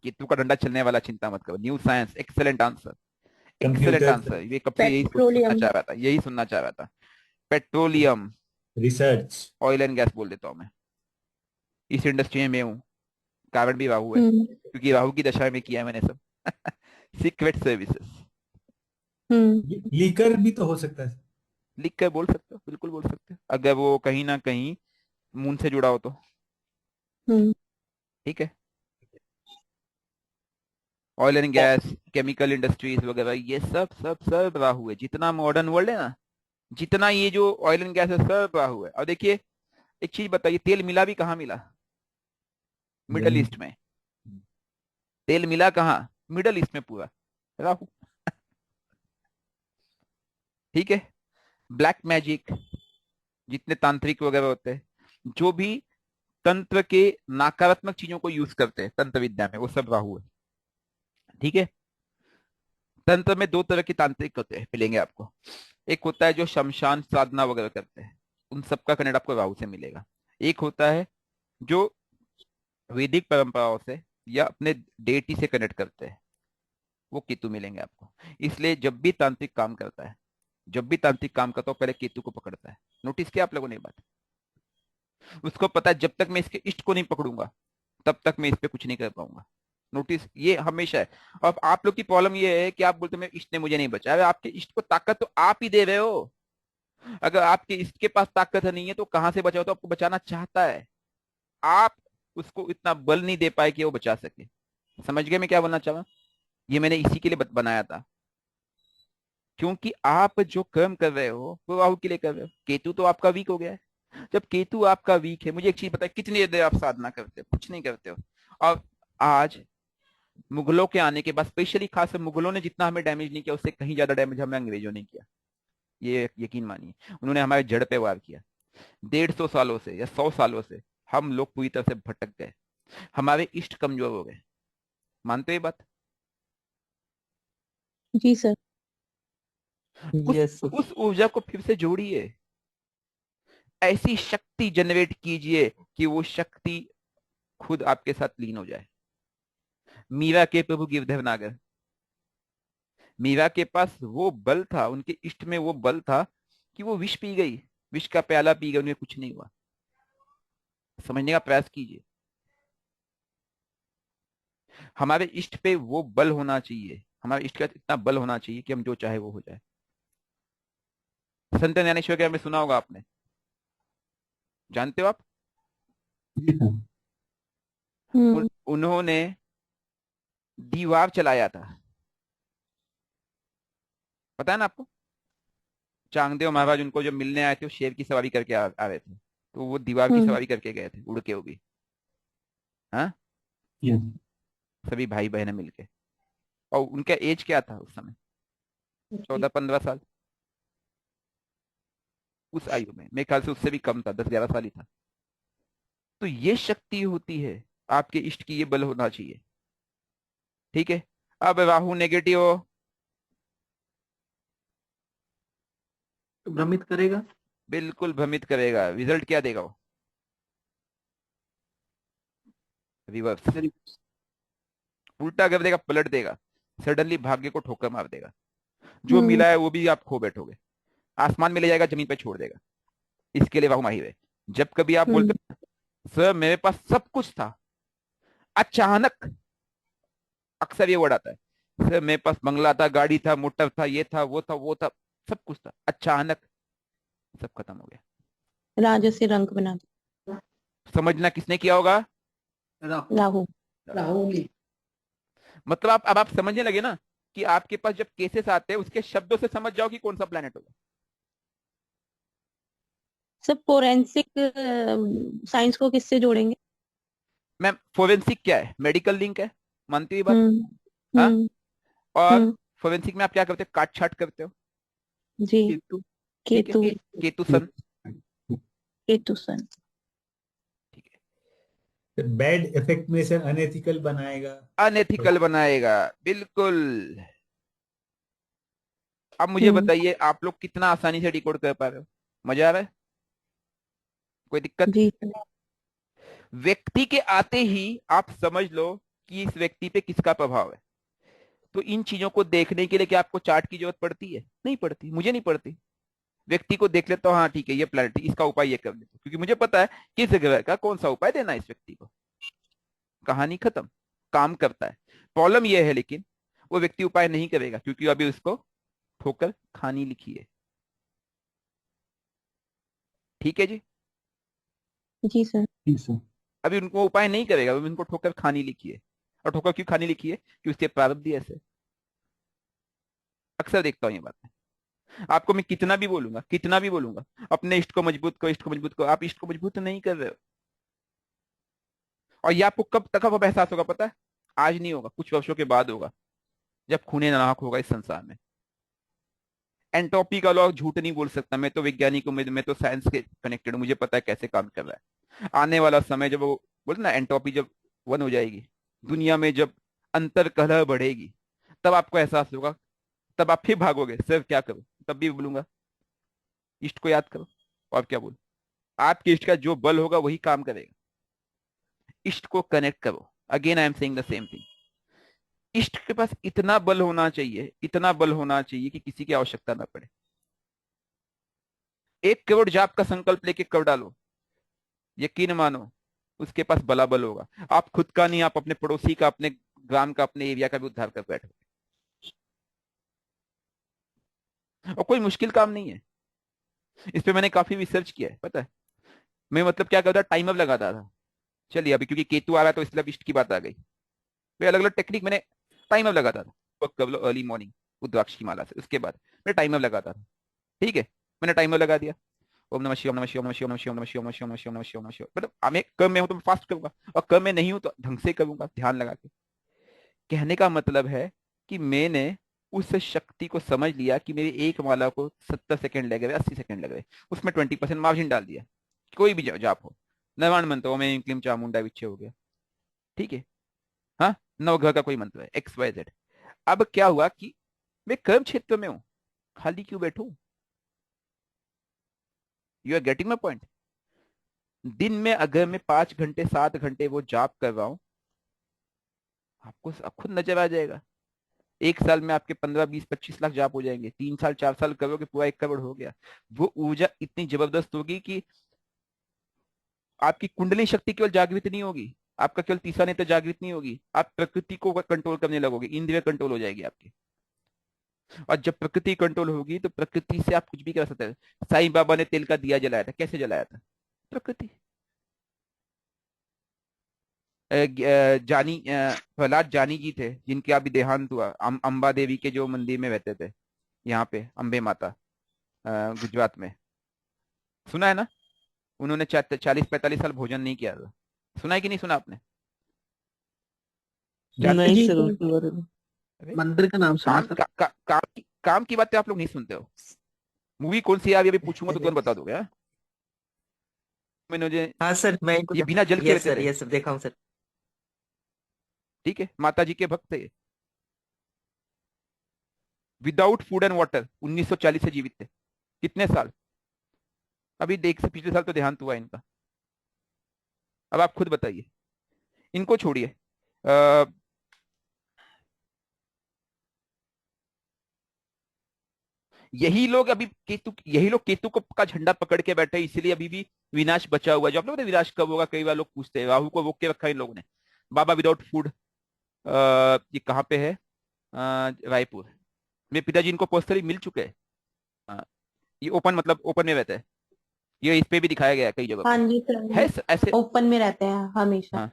केतु का डंडा चलने वाला, चिंता मत करो। New science, excellent answer, excellent computer answer. ये कब से यही सुनना पेट्रोलियम। चाह रहा था, यही सुनना चाह रहा था। Petroleum, research. Oil and gas बोल देता हूँ मैं। इस इंडस्ट्री में हूँ, कारण भी राहु है, हम्म। क्योंकि राहु की दशा में किया है मैंने सब। Secret services. हम्म। लीकर भी तो हो सकता है। लिख कर बोल सकते हो, बिल्कुल बोल सकते हो, अगर वो कहीं ना कहीं मून से जुड़ा हो तो। हम्म। ठीक है। Oil and gas, chemical industries वगैरह, ये सब सब सब राहु है। जितना मॉडर्न वर्ल्ड है ना, जितना ये जो ऑयल एंड गैस है, सब राहु है। और देखिए, एक चीज बताइए, तेल मिला भी कहाँ मिला? मिडल जमीन। ईस्ट में। तेल मिला कहाँ? मिडल ईस्ट में पूरा। राहु। ठीक है। ब्लैक मैजिक, जितने तांत्रिक वगैरह होते हैं, जो भी तंत्र के नकारात्मक चीजों को यूज करते हैं तंत्र विद्या में, वो सब राहु है। ठीक है। तंत्र में दो तरह के तांत्रिक होते हैं, मिलेंगे आपको। एक होता है जो शमशान साधना वगैरह करते हैं, उन सबका कनेक्ट आपको राहु से मिलेगा। एक होता है जो वैदिक परंपराओं से या अपने डेटी से कनेक्ट करते हैं, वो केतु मिलेंगे आपको। इसलिए जब भी तांत्रिक काम करता है, जब भी तांत्रिक काम करता है, पहले केतु को पकड़ता है। नोटिस किया आप लोगों ने ये बात? उसको पता है, जब तक मैं इसके इष्ट को नहीं पकड़ूंगा, तब तक मैं इस पे कुछ नहीं कर पाऊंगा। नोटिस, ये हमेशा है। और आप लोग की प्रॉब्लम ये है कि आप बोलते हैं मेरे इष्ट ने मुझे नहीं बचाया। अरे आपके इष्ट को ताकत तो आप ही दे रहे हो। अगर आपके इष्ट के पास ताकत नहीं है तो कहां से बचाओ? तो आपको बचाना चाहता है, आप उसको इतना बल नहीं दे पाए कि वो बचा सके। समझ गए मैं क्या बोलना चाह रहा हूं? ये मैंने इसी के लिए बनाया था, क्योंकि आप जो कर्म कर रहे हो वो राहु के लिए कर रहे हो। केतु तो आपका वीक हो गया है। जब केतु आपका वीक है, मुझे एक चीज पता है, कितनी देर आप साधना करते हो? कुछ नहीं करते हो। और आज मुगलों के आने के बाद, स्पेशली खास मुगलों ने जितना हमें डैमेज नहीं किया, उससे कहीं ज्यादा डैमेज हमें अंग्रेजों ने किया। ये यकीन मानिए, उन्होंने हमारे जड़ पे वार किया। 150 सालों से या 100 सालों से हम लोग पूरी तरह से भटक गए, हमारे इष्ट कमजोर हो गए। मानते हो ये बात? जी सर। उस यस। उस ऊर्जा को फिर से जोड़िए, ऐसी शक्ति जनरेट कीजिए कि वो शक्ति खुद आपके साथ लीन हो जाए। मीरा के प्रभु गिरधर नागर, मीरा के पास वो बल था, उनके इष्ट में वो बल था कि वो विष पी गई, विष का प्याला पी गई, उन्हें कुछ नहीं हुआ। समझने का प्रयास कीजिए। हमारे इष्ट पे वो बल होना चाहिए, हमारे इष्ट का इतना बल होना चाहिए कि हम जो चाहे वो हो जाए। संत ज्ञानेश्वर के बारे में सुना होगा आपने, जानते हो आप? जी हाँ। हम्म। उन्होंने दीवार चलाया था, पता है ना आपको? चांगदेव महाराज उनको जब मिलने आए थे, वो शेर की सवारी करके आ रहे थे, तो वो दीवार की हम्म। सवारी करके गए थे, उड़ के वो भी। हाँ, यस। सभी भाई बहन मिलके। और उनका एज क्या था उस समय? 14-15 साल। उस आयु में मेरे ख्याल से उससे भी कम था, 10-11 साल ही था। तो ये शक्ति होती है, आपके इष्ट की ये बल होना चाहिए। ठीक है। अब राहु नेगेटिव हो, भ्रमित करेगा। बिल्कुल भ्रमित करेगा। रिजल्ट क्या देगा वो? रिवर्स, उल्टा कर देगा, पलट देगा। सडनली भाग्य को ठोकर मार देगा। जो हम्म। मिला है वो भी आप खो बैठोगे, आसमान में ले जाएगा, जमीन पे छोड़ देगा। इसके लिए राहु माहिर है। जब कभी आप बोलते हम्म। हो सर मेरे पास सब कुछ था, अचानक, अक्सर ये वर्ड आता है, सर मेरे पास बंगला था, गाड़ी था, मोटर था, ये था, वो था, वो था, सब कुछ था, अचानक सब खत्म हो गया। राजा से रंक बना समझना किसने किया होगा? राहु। राहु। राहु ने। मतलब आप अब आप समझने लगे ना कि आपके पास जब केसेस आते हैं, उसके शब्दों से समझ जाओ कि कौन सा प्लेनेट होगा। सब फोरेंसिक साइंस को किससे जोड़ेंगे? मैम फोरेंसिक क्या है? मेडिकल लिंक है, मानती हुई बात। हम्म। हाँ। हम्म। और हम्म। फोरेंसिक में आप क्या करते हो? काट छाट करते हो। जी। केतु। ठीक है। केतु। केतु सन। केतु सन। ठीक है। बैड इफेक्ट में से अनएथिकल बनाएगा। अनएथिकल बनाएगा, बिल्कुल। अब मुझे बताइए आप लोग कितना आसानी से डिकोड कर पा रहे हो? मजा आ रहा है? कोई दिक्कत? जी सर। व्यक्ति के आते ही आप समझ लो कि इस व्यक्ति पे किसका प्रभाव है। तो इन चीजों को देखने के लिए क्या आपको चार्ट की जरूरत पड़ती है? नहीं पड़ती, मुझे नहीं पड़ती। व्यक्ति को देख लेता हूँ, हाँ ठीक है ये प्लैनेट, इसका उपाय ये कर देता हूँ, क्योंकि मुझे पता है किस ग्रह का कौन सा उपाय देना है इस व्यक्ति को। कहानी खत्म, काम करता है। प्रॉब्लम यह है लेकिन वो व्यक्ति उपाय नहीं करेगा, क्योंकि अभी उसको ठोकर खानी लिखी है। ठीक है जी? जी सर। जी सर। अभी उनको उपाय नहीं करेगा, अभी उनको ठोकर खानी लिखी है। और ठोकर क्यों खानी लिखी है? कि उसके प्रारब्ध ही ऐसे। अक्सर देखता हूँ ये बातें। आपको मैं कितना भी बोलूंगा, कितना भी बोलूंगा, अपने इष्ट को मजबूत करो, इष्ट को मजबूत करो, आप इष्ट को मजबूत नहीं कर रहे हो। और ये आपको कब तक अब एहसास होगा पता है? आज नहीं होगा, कुछ वर्षों के बाद होगा, जब खूने नाहक होगा इस संसार में। एंट्रोपी का लॉ झूठ नहीं बोल सकता, मैं तो वैज्ञानिक हूं, मैं तो साइंस के कनेक्टेड हूं, मुझे पता है कैसे काम कर रहा है। आने वाला समय जब वो बोलते ना एंट्रोपी जब वन हो जाएगी, दुनिया में जब अंतर कलह बढ़ेगी, तब आपको एहसास होगा, तब आप फिर भागोगे सर क्या करूं। तब भी बोलूंगा इष्ट को याद करो। और क्या बोलूं? आपके इष्ट का जो बल होगा वही काम करेगा। इष्ट को कनेक्ट करो। Again I am saying the same thing. इष्ट के पास इतना बल होना चाहिए, इतना बल होना चाहिए कि किसी की आवश्यकता ना पड़े। 1 करोड़ जाप का संकल्प लेके कर डालो, यकीन मानो उसके पास बला बल होगा। आप खुद का नहीं, आप अपने पड़ोसी का, अपने ग्राम का, अपने एरिया का भी उद्धार कर बैठो। और कोई मुश्किल काम नहीं है। इस पे मैंने काफी रिसर्च किया है, पता है। मैं मतलब क्या करता, टाइमर लगाता था। चलिए अभी क्योंकि केतु आ रहा है तो इसलिए इष्ट की बात आ गई। वे अलग अलग टेक्निक मैंने टाइमर लगाता था। वक्त कर लो अर्ली मॉर्निंग रुद्राक्ष की माला से, उसके बाद मैं टाइमर लगाता था। ठीक है, मैंने टाइमर लगा दिया। ओम नमः शिवाय, ओम नमः शिवाय, ओम नमः शिवाय, ओम नमः शिवाय, ओम नमः शिवाय, ओम नमः शिवाय, ओम नमः शिवाय, ओम नमः शिवाय, ओम नमः शिवाय। मतलब मैं कर्म में हूं तो मैं फास्ट करूंगा, और कर्म में नहीं हूं तो ढंग से करूंगा, ध्यान लगा के। कहने का मतलब है कि मैंने उस शक्ति को समझ लिया कि मेरी एक माला को 70 सेकंड लग रहे, 80 सेकंड लग रहे, उसमें 20% मार्जिन डाल दिया। कोई भी जाप हो, नवान मंत्र हो, मैं क्लीम चामुंडा विच्छे हो गया, ठीक है। हाँ, नवग्रह का कोई मंत्र है, XYZ। अब क्या हुआ कि मैं कर्म क्षेत्र में हूं, खाली क्यों बैठूं? You are getting my point? दिन में अगर मैं 5 घंटे 7 घंटे वो जाप कर रहा हूं, आपको खुद नजर आ जाएगा। 1 साल में आपके 15 20 25 लाख जाप हो जाएंगे। 3 साल 4 साल करोगे, पूरा 1 करोड़ हो गया। वो ऊर्जा इतनी जबरदस्त होगी कि आपकी कुंडली शक्ति केवल जागृत नहीं होगी, आपका केवल तीसरा नेत्र जागृत नहीं होगी, आप प्रकृति को कंट्रोल करने लगोगे, इंद्रिय कंट्रोल हो जाएगी आपकी। और जब प्रकृति कंट्रोल होगी तो प्रकृति से आप कुछ भी कर सकते हैं। साईं बाबा ने तेल का दिया जलाया था, कैसे जलाया था? प्रकृति। जानी प्रहलाद जानी जी थे, जिनके अभी देहांत हुआ, अंबा देवी के जो मंदिर में रहते थे, यहाँ पे अंबे माता, गुजरात में। सुना है ना? उन्होंने 40 45 साल भोजन नहीं किया था। सुना है कि नहीं सुना आपने? जानते नहीं जी सर, सर। उसके बारे में। अरे मंदिर का नाम सुना काम सर। काम की बातें आप लोग नहीं सुनते हो। मूवी कौन सी है अभी पूछूंगा तो तुरंत बता दोगे। हाँ? मैंने मुझे हाँ सर, मैं इनको ये बिना जल के रहते थे। यस सर, देखा हूँ सर। ठीक है, माता जी के भक्त थे, विदाउट फूड एंड वाटर 1940 से जीवित थे। कितने साल? अभी देख से पिछले साल तो देहांत हुआ इनका। अब आप खुद बताइए, इनको छोड़िए। यही लोग केतु को का झंडा पकड़ के बैठे हैं, इसीलिए अभी भी विनाश बचा हुआ है। जो आप लोग ने विनाश कब होगा कई बार लोग पूछते हैं, राहु को रोक के रखा है इन लोगों ने। बाबा विदाउट फूड, ये कहाँ पे है? रायपुर। मेरे पिताजी इनको पर्सनली मिल चुके हैं। ये ओपन, मतलब ओपन में रहता है। ये इस पे भी दिखाया गया है कई जगह हाँ पे। जी सर, है ये ऐसे। ओपन में रहते हैं हमेशा। हाँ,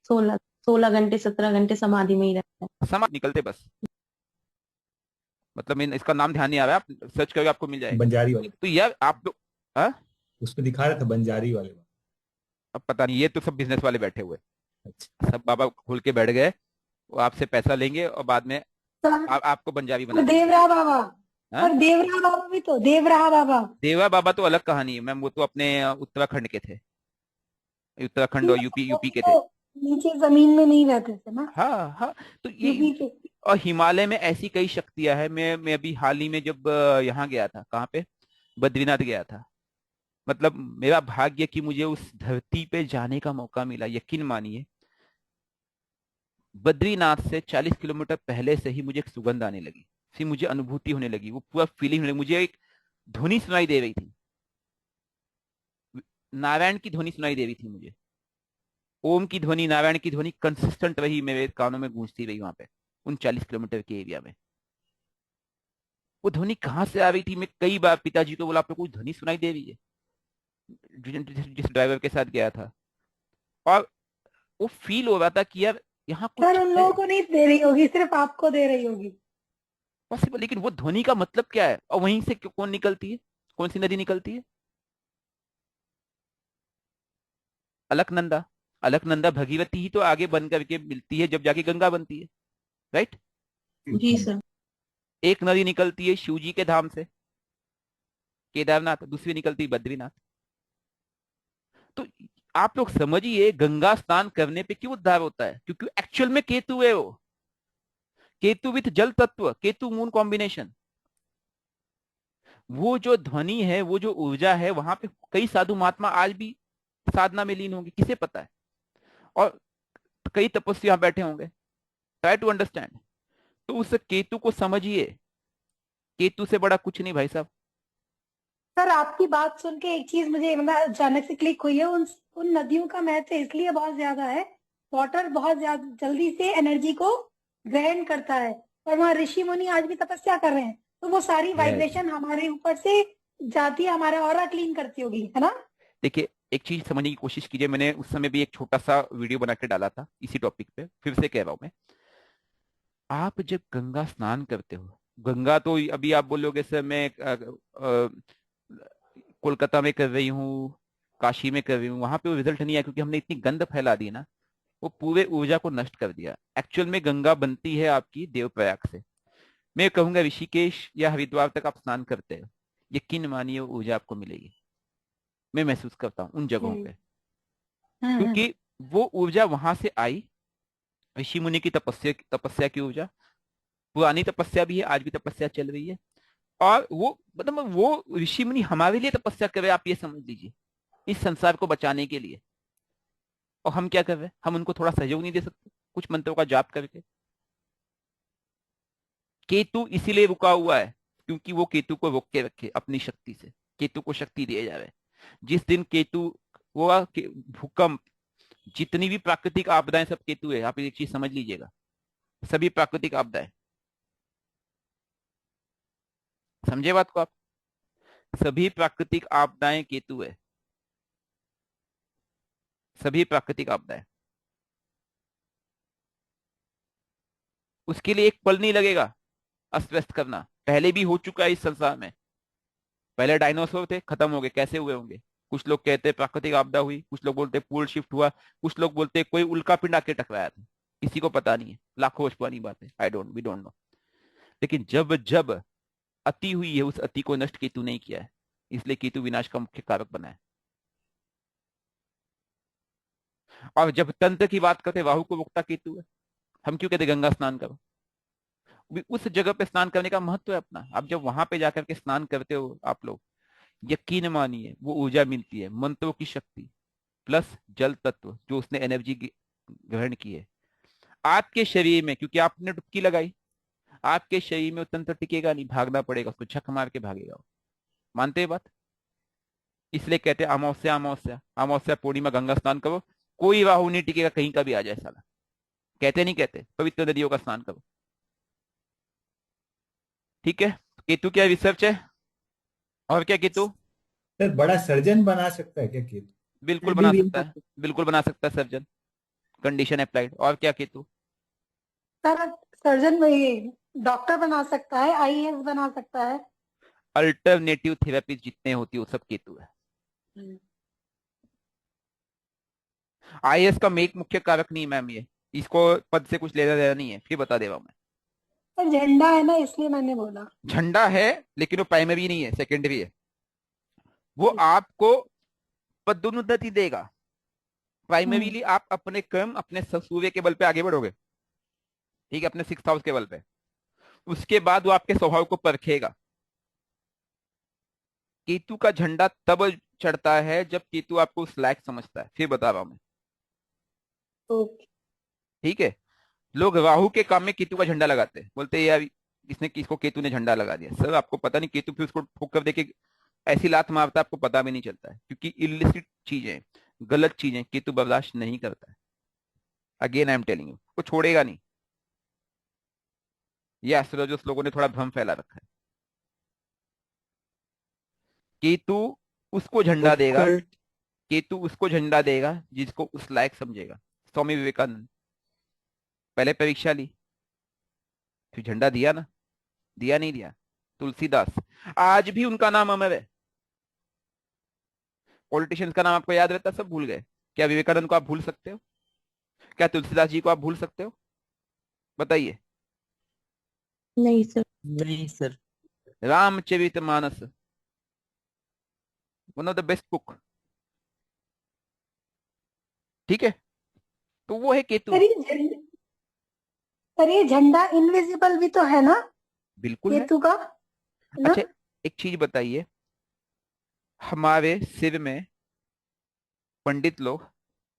16 16 घंटे 17 घंटे समाधि में ही रहते हैं। समाज निकलते बस। मतलब इसका नाम ध्यान नहीं आ रहा है, आप सर्च करोगे आपको मिल जाएगा। बंजारी वाले, तो यार आप लोग, हाँ? उसमें दिखा रहा था बंजारी वाले। अब पता नहीं, ये तो सब बिजनेस वाले बैठे हुए अच्छा। सब बाबा खोल के बैठ गए। वो आपसे पैसा लेंगे और बाद में सर, आपको पंजाबी बना और देंगे। देवरा बाबा, हाँ? और देवरा बाबा भी तो, देवरा बाबा। देवा बाबा तो अलग कहानी है मैम, वो तो अपने उत्तराखंड के थे, उत्तराखंड और यूपी के थे। तो नीचे जमीन में नहीं रहते थे ना, हाँ हाँ। तो ये यूपी के। और हिमालय में ऐसी कई शक्तियां हैं। मैं अभी हाल ही में जब यहाँ गया था, कहाँ पे, बद्रीनाथ गया था। मतलब मेरा भाग्य कि मुझे उस धरती पे जाने का मौका मिला। यकीन मानिए, बद्रीनाथ से 40 किलोमीटर पहले से ही मुझे एक सुगंध आने लगी, फिर मुझे अनुभूति होने लगी, वो पूरा फीलिंग होने लगी। मुझे एक ध्वनि सुनाई दे रही थी, नारायण की ध्वनि सुनाई दे रही थी मुझे। ओम की ध्वनि, नारायण की ध्वनि कंसिस्टेंट रही, मेरे कानों में गूंजती रही वहां पे, उन 40 किलोमीटर के एरिया में। वो ध्वनि कहाँ से आ रही थी, मैं कई बार पिताजी को बोला, आपको कोई ध्वनि सुनाई दे रही है, जिस ड्राइवर के साथ गया था। और वो फील हो रहा था कि यार यहाँ सर कुछ उन है लोगों को नहीं दे रही होगी, सिर्फ आपको दे रही होगी। पॉसिबल। लेकिन वो ध्वनि का मतलब क्या है, और वहीं से कौन निकलती है, कौन सी नदी निकलती है? अलकनंदा। अलकनंदा भगीरथी ही तो आगे बन करके मिलती है, जब जाके गंगा बनती है, राइट। जी सर। एक नदी निकलती है शिव जी के धाम से, केदारनाथ, दूसरी निकलती है बद्रीनाथ। तो आप लोग समझिए, गंगा स्नान करने पे क्यों उद्धार होता है? क्योंकि एक्चुअल में केतु है वो, केतु विथ जल तत्व, केतु मून कॉम्बिनेशन। वो जो ध्वनि है, वो जो ऊर्जा है, वहां पे कई साधु महात्मा आज भी साधना में लीन होंगे, किसे पता है। और कई तपस्वी बैठे होंगे। Try to understand. तो उस केतु को समझिए, केतु से बड़ा कुछ नहीं भाई साहब। सर आपकी बात सुन के एक चीज मुझे मतलब अचानक से क्लिक हुई है, उन नदियों का महत्व इसलिए बहुत ज्यादा है, वाटर बहुत ज्यादा जल्दी से एनर्जी को ग्रहण करता है, और वहाँ ऋषि मुनि आज भी तपस्या कर रहे हैं, तो वो सारी यस वाइब्रेशन हमारे ऊपर से जाती है, हमारा ऑरा क्लीन करती होगी, है ना। देखिए, एक चीज समझने की कोशिश कीजिए। मैंने उस समय भी एक छोटा सा वीडियो बना के डाला था इसी टॉपिक पे, फिर से कह रहा हूं मैं। आप जब गंगा स्नान करते हो, गंगा तो अभी आप बोलोगे सर मैं कोलकाता में कर रही हूँ, काशी में कर रही हूँ, वहां पे वो रिजल्ट नहीं आया, क्योंकि हमने इतनी गंद फैला दी ना, वो पूरे ऊर्जा को नष्ट कर दिया। एक्चुअल में गंगा बनती है आपकी देवप्रयाग से। मैं कहूंगा ऋषिकेश या हरिद्वार तक आप स्नान करते हो, यकीन मानिए वो ऊर्जा आपको मिलेगी। मैं महसूस करता हूँ उन जगहों हम्म पे, हम्म। क्योंकि वो ऊर्जा वहां से आई, ऋषि मुनि की तपस्या, तपस्या की ऊर्जा। पुरानी तपस्या भी है, आज भी तपस्या चल रही है। और वो मतलब वो ऋषि मुनि हमारे लिए तपस्या कर रहे हैं, आप ये समझ लीजिए, इस संसार को बचाने के लिए। और हम क्या कर रहे हैं, हम उनको थोड़ा सहयोग नहीं दे सकते कुछ मंत्रों का जाप करके? केतु इसीलिए रुका हुआ है, क्योंकि वो केतु को रोक के रखे अपनी शक्ति से। केतु को शक्ति दिया जा रहा है। जिस दिन केतु हुआ, भूकंप, जितनी भी प्राकृतिक आपदाएं, सब केतु है। आप एक चीज समझ लीजिएगा, सभी प्राकृतिक आपदाएं, समझे बात को आप, सभी प्राकृतिक आपदाएं केतु है, सभी प्राकृतिक आपदाएं। उसके लिए एक पल नहीं लगेगा अस्त व्यस्त करना, पहले भी हो चुका है इस संसार में। पहले डायनासोर थे, खत्म हो गए, कैसे हुए होंगे? कुछ लोग कहते हैं प्राकृतिक आपदा हुई, कुछ लोग बोलते हैं पोल शिफ्ट हुआ, कुछ लोग बोलते हैं कोई उल्का पिंड आके टकराया था। किसी को पता नहीं है, लाखों वर्ष पुरानी बात है, वी डोंट नो। लेकिन जब जब अति हुई है, उस अति को नष्ट केतु नहीं किया है, इसलिए केतु विनाश का मुख्य कारक बना है। और जब तंत्र की बात करते, राहु को रोकता केतु है। हम क्यों कहते गंगा स्नान करो? उस जगह पे स्नान करने का महत्व है अपना। आप जब वहां पे जाकर के स्नान करते हो आप लोग, यकीन मानिए वो ऊर्जा मिलती है, मंत्रों की शक्ति प्लस जल तत्व जो उसने एनर्जी ग्रहण की है आपके शरीर में, क्योंकि आपने डुबकी लगाई, आपके शरीर में वो तंत्र टिकेगा नहीं, भागना पड़ेगा उसको, झक मार के भागेगा वो। मानते हैं बात? इसलिए कहते हैं अमावस्या अमावस्या अमावस्या पूर्णिमा गंगा स्नान करो, कोई राहु नहीं टिकेगा, कहीं का भी आ जाए साला। कहते नहीं कहते? पवित्र नदियों का स्नान करो। ठीक है, केतु क्या रिसर्च है? और क्या केतु? सर बड़ा सर्जन बना सकता है क्या केतु? बिल्कुल बना सकता है, बिल्कुल बना सकता है सर्जन, कंडीशन अप्लाइड। और क्या केतु? सर सर्जन वही डॉक्टर बना सकता है, आईएएस बना सकता है। अल्टरनेटिव थेरेपी जितने होती है वो सब केतु है। आईएएस का एक मुख्य कारक नहीं मैम, ये इसको पद से कुछ लेना देना नहीं है, फिर बता दे रहा हूं मैं। सर झंडा है ना, इसलिए मैंने बोला। झंडा है, लेकिन वो प्राइमरी नहीं है, सेकेंडरी है। वो आपको पदोन्नति देगा। प्राइमरीली आप अपने कर्म, अपने सूर्य के बल पे आगे बढ़ोगे। ठीक है, अपने 6th हाउस के बल पे। उसके बाद वो आपके स्वभाव को परखेगा। केतु का झंडा तब चढ़ता है जब केतु आपको उस लायक समझता है, फिर बता रहा हूं मैं। ओके। ठीक है, लोग राहु के काम में केतु का झंडा लगाते हैं, बोलते हैं यार इसने किसको केतु ने झंडा लगा दिया। सर आपको पता नहीं, केतु फिर उसको ठोकर देके ऐसी लात मारता है, आपको पता भी नहीं चलता है, क्योंकि इलिसिट चीजें, गलत चीजें केतु बर्दाश्त नहीं करता है। Again I am telling you, वो छोड़ेगा नहीं। ये एस्ट्रोलॉजर्स लोगों ने थोड़ा भ्रम फैला रखा है। केतु उसको झंडा देगा, Occult- केतु उसको झंडा देगा जिसको उस लायक समझेगा। स्वामी विवेकानंद पहले परीक्षा ली, फिर झंडा दिया ना, दिया नहीं दिया। तुलसीदास, आज भी उनका नाम अमर है। पॉलिटिशियंस का नाम आपको याद रहता है, सब भूल गए। क्या विवेकानंद को आप भूल सकते हो? क्या तुलसीदास जी को आप भूल सकते हो? बताइए। नहीं सर। नहीं sir. Ramcharitmanas, one of the best book. ठीक है, तो वो है केतु। सर ये झंडा इनविजिबल भी तो है ना, बिल्कुल है। केतु का, है ना? अच्छा, एक चीज बताइए, हमारे सिर में पंडित लोग